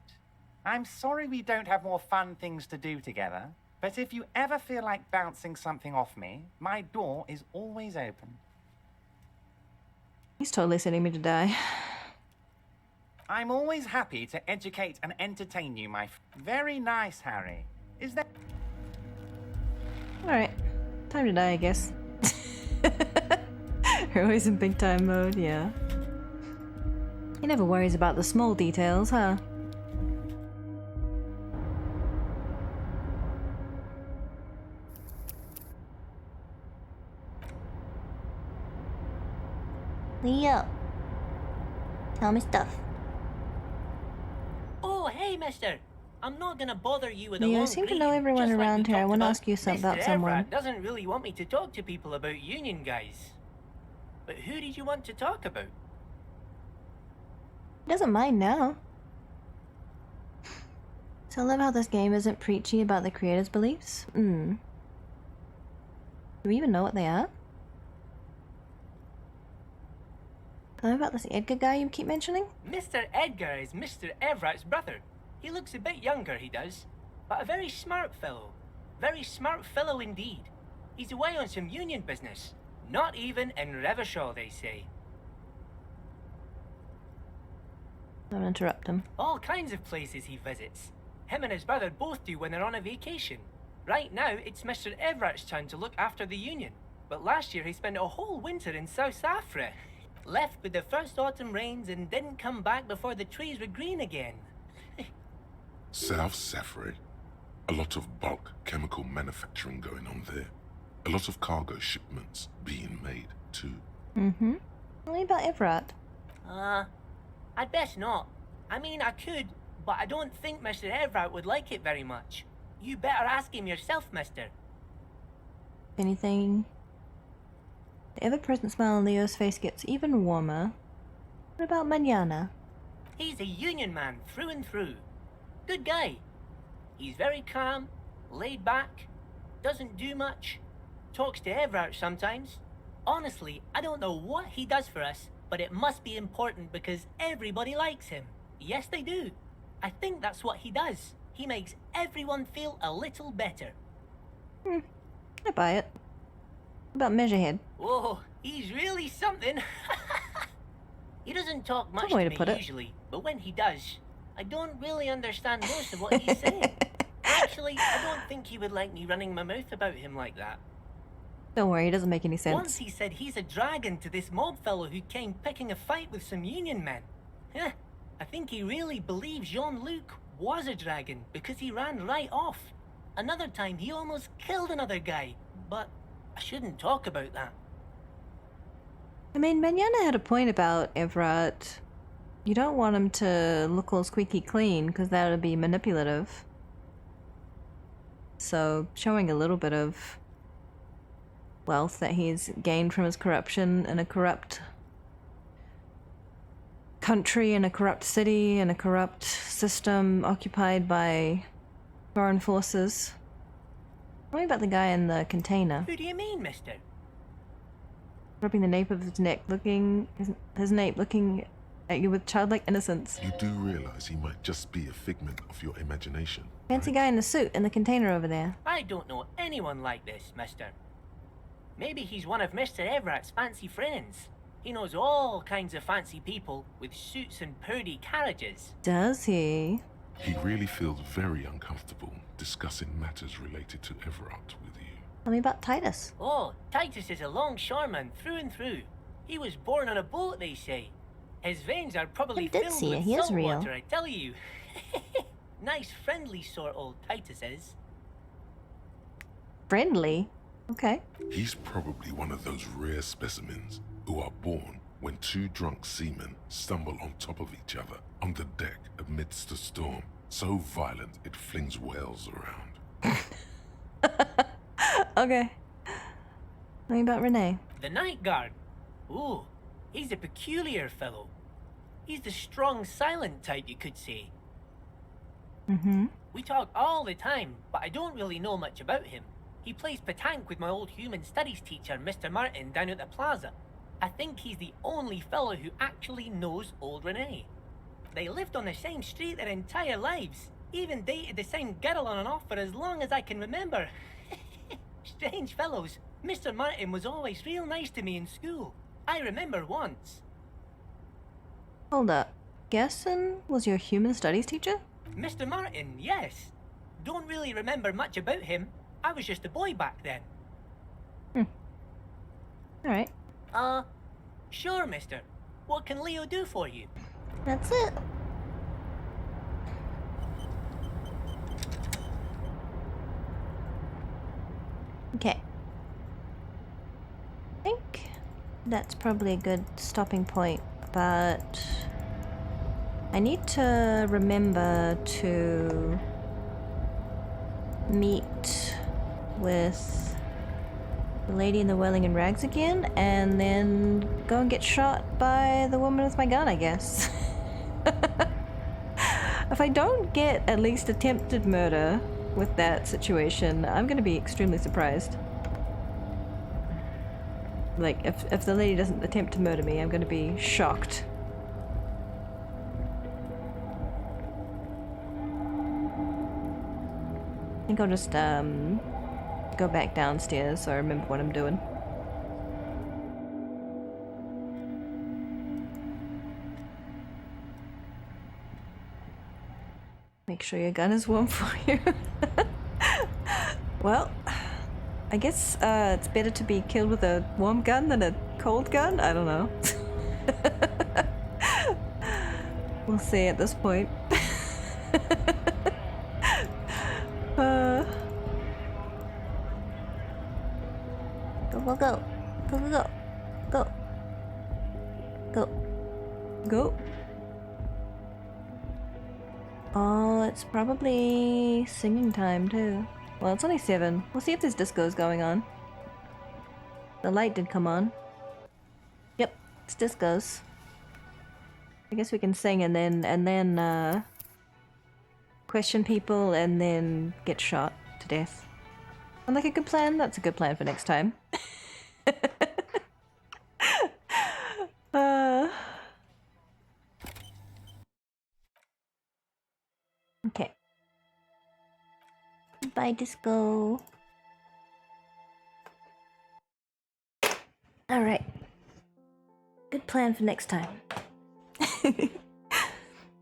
I'm sorry we don't have more fun things to do together, but if you ever feel like bouncing something off me, my door is always open. He's totally sending me to die. I'm always happy to educate and entertain you, Very nice, Harry. Is that... Alright, time to die, I guess. You're always in big time mode, yeah. He never worries about the small details, huh? Leo, tell me stuff. Oh, hey, mister. I'm not gonna bother you with a Leo, I long seem to greeting, know everyone just like around we here. I talked want to about. ask you something Mr. about someone. Everett doesn't really want me to talk to people about union guys. But who did you want to talk about? He doesn't mind now. So I love how this game isn't preachy about the creator's beliefs. Do we even know what they are? Tell me about this Edgar guy you keep mentioning. Mr. Edgar is Mr. Everett's brother. He looks a bit younger, he does. But a very smart fellow. Very smart fellow indeed. He's away on some union business. Not even in Revachol, they say. Don't interrupt him. All kinds of places he visits. Him and his brother both do when they're on a vacation. Right now, it's Mr. Everett's turn to look after the union. But last year he spent a whole winter in South Africa. Left with the first autumn rains and didn't come back before the trees were green again. South Safari. A lot of bulk chemical manufacturing going on there. A lot of cargo shipments being made, too. Mm-hmm. Tell me about Everett. I'd best not. I mean, I could, but I don't think Mr. Everett would like it very much. You better ask him yourself, mister. If anything, the ever-present smile on Leo's face gets even warmer. What about Manana? He's a union man through and through. Good guy. He's very calm, laid back, doesn't do much, talks to Everett sometimes. Honestly, I don't know what he does for us, but it must be important because everybody likes him. Yes, they do. I think that's what he does. He makes everyone feel a little better. I buy it. What about Measurehead? Whoa, he's really something. He doesn't talk much Some way to to me put it. usually, but when he does, I don't really understand most of what he's saying. Actually, I don't think he would like me running my mouth about him like that. Don't worry, it doesn't make any sense. Once he said he's a dragon to this mob fellow who came picking a fight with some union men. I think he really believes Jean-Luc was a dragon because he ran right off. Another time he almost killed another guy, but I shouldn't talk about that. I mean, Manana had a point about Everett. You don't want him to look all squeaky clean because that would be manipulative. So, showing a little bit of wealth that he's gained from his corruption in a corrupt country, in a corrupt city, in a corrupt system occupied by foreign forces. Tell me about the guy in the container. Who do you mean, mister? Rubbing the nape of his neck, his nape looking at you with childlike innocence. You do realize he might just be a figment of your imagination. Fancy guy in the suit in the container over there. I don't know anyone like this, mister. Maybe he's one of Mr. Everett's fancy friends. He knows all kinds of fancy people with suits and purdy carriages. Does he? He really feels very uncomfortable discussing matters related to Everett with you. Tell me about Titus. Oh, Titus is a longshoreman through and through. He was born on a boat, they say. His veins are probably did filled see it. with He is salt real. water, I tell you. Nice, friendly sort, old Titus is. Friendly? Okay. He's probably one of those rare specimens who are born when two drunk seamen stumble on top of each other on the deck amidst a storm so violent it flings whales around. Okay. Tell me about Renee. The night guard. Ooh, he's a peculiar fellow. He's the strong, silent type, you could say. Mm-hmm. We talk all the time, but I don't really know much about him. He plays petanque with my old human studies teacher, Mr. Martin, down at the plaza. I think he's the only fellow who actually knows old Renee. They lived on the same street their entire lives, even dated the same girl on and off for as long as I can remember. Strange fellows. Mr. Martin was always real nice to me in school. I remember once. Hold up. Gerson was your human studies teacher? Mr. Martin, yes. Don't really remember much about him. I was just a boy back then. Alright. Sure, mister. What can Leo do for you? That's it. Okay. I think that's probably a good stopping point, but I need to remember to meet with the lady in the whirling in rags again, and then go and get shot by the woman with my gun, I guess. If I don't get at least attempted murder with that situation, I'm gonna be extremely surprised. Like, if the lady doesn't attempt to murder me, I'm gonna be shocked. I think I'll just, go back downstairs so I remember what I'm doing. Make sure your gun is warm for you. Well, I guess it's better to be killed with a warm gun than a cold gun? I don't know. We'll see at this point. go, go. Go, go, go. Go. Go. Go. Oh, it's probably singing time too. Well, it's only 7. We'll see if there's discos going on. The light did come on. Yep, it's discos. I guess we can sing and then question people and then get shot to death. Sound like a good plan? That's a good plan for next time. Okay. Bye, disco. Alright. Good plan for next time.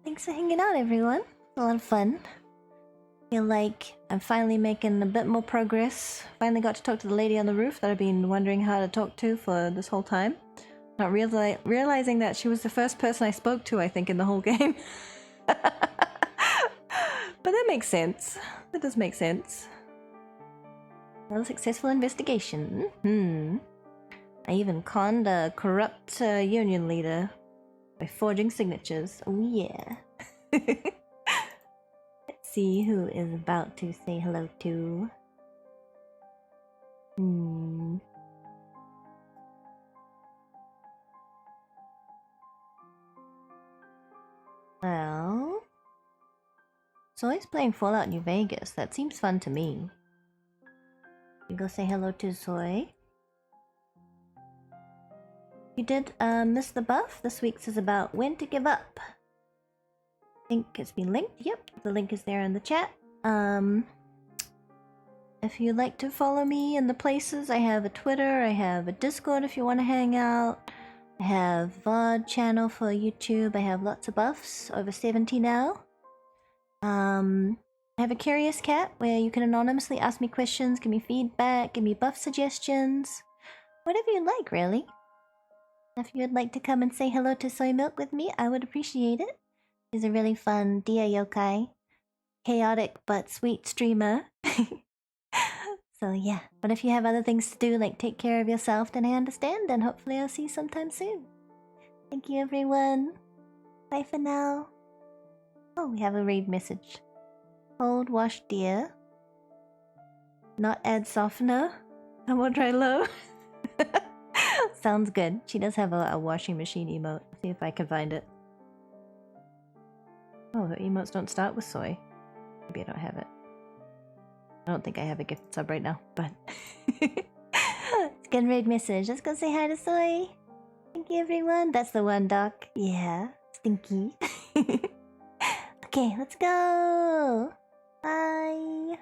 Thanks for hanging out, everyone. A lot of fun. Feel like I'm finally making a bit more progress. Finally got to talk to the lady on the roof that I've been wondering how to talk to for this whole time. Not realizing that she was the first person I spoke to, I think, in the whole game. But that makes sense. That does make sense. Well, successful investigation. I even conned a corrupt union leader by forging signatures. Oh yeah. Let's see who is about to say hello to. Well, Zoe's playing Fallout New Vegas. That seems fun to me. You go say hello to Zoe. You did miss the buff. This week's is about when to give up. I think it's been linked. Yep, the link is there in the chat. If you'd like to follow me in the places, I have a Twitter, I have a Discord if you want to hang out. I have VOD channel for YouTube. I have lots of buffs, over 70 now. I have a Curious Cat where you can anonymously ask me questions, give me feedback, give me buff suggestions. Whatever you like, really. If you would like to come and say hello to Soy Milk with me, I would appreciate it. She's a really fun Dia Yokai. Chaotic but sweet streamer. So yeah, but if you have other things to do, like take care of yourself, then I understand, and hopefully I'll see you sometime soon. Thank you, everyone. Bye for now. Oh, we have a raid message. Cold wash dear. Not add softener. I will try low. Sounds good. She does have a washing machine emote. See if I can find it. Oh, her emotes don't start with soy. Maybe I don't have it. I don't think I have a gift sub right now, but it's a good raid message. Let's go say hi to Soy. Thank you, everyone. That's the one, Doc. Yeah, stinky. Okay, let's go. Bye.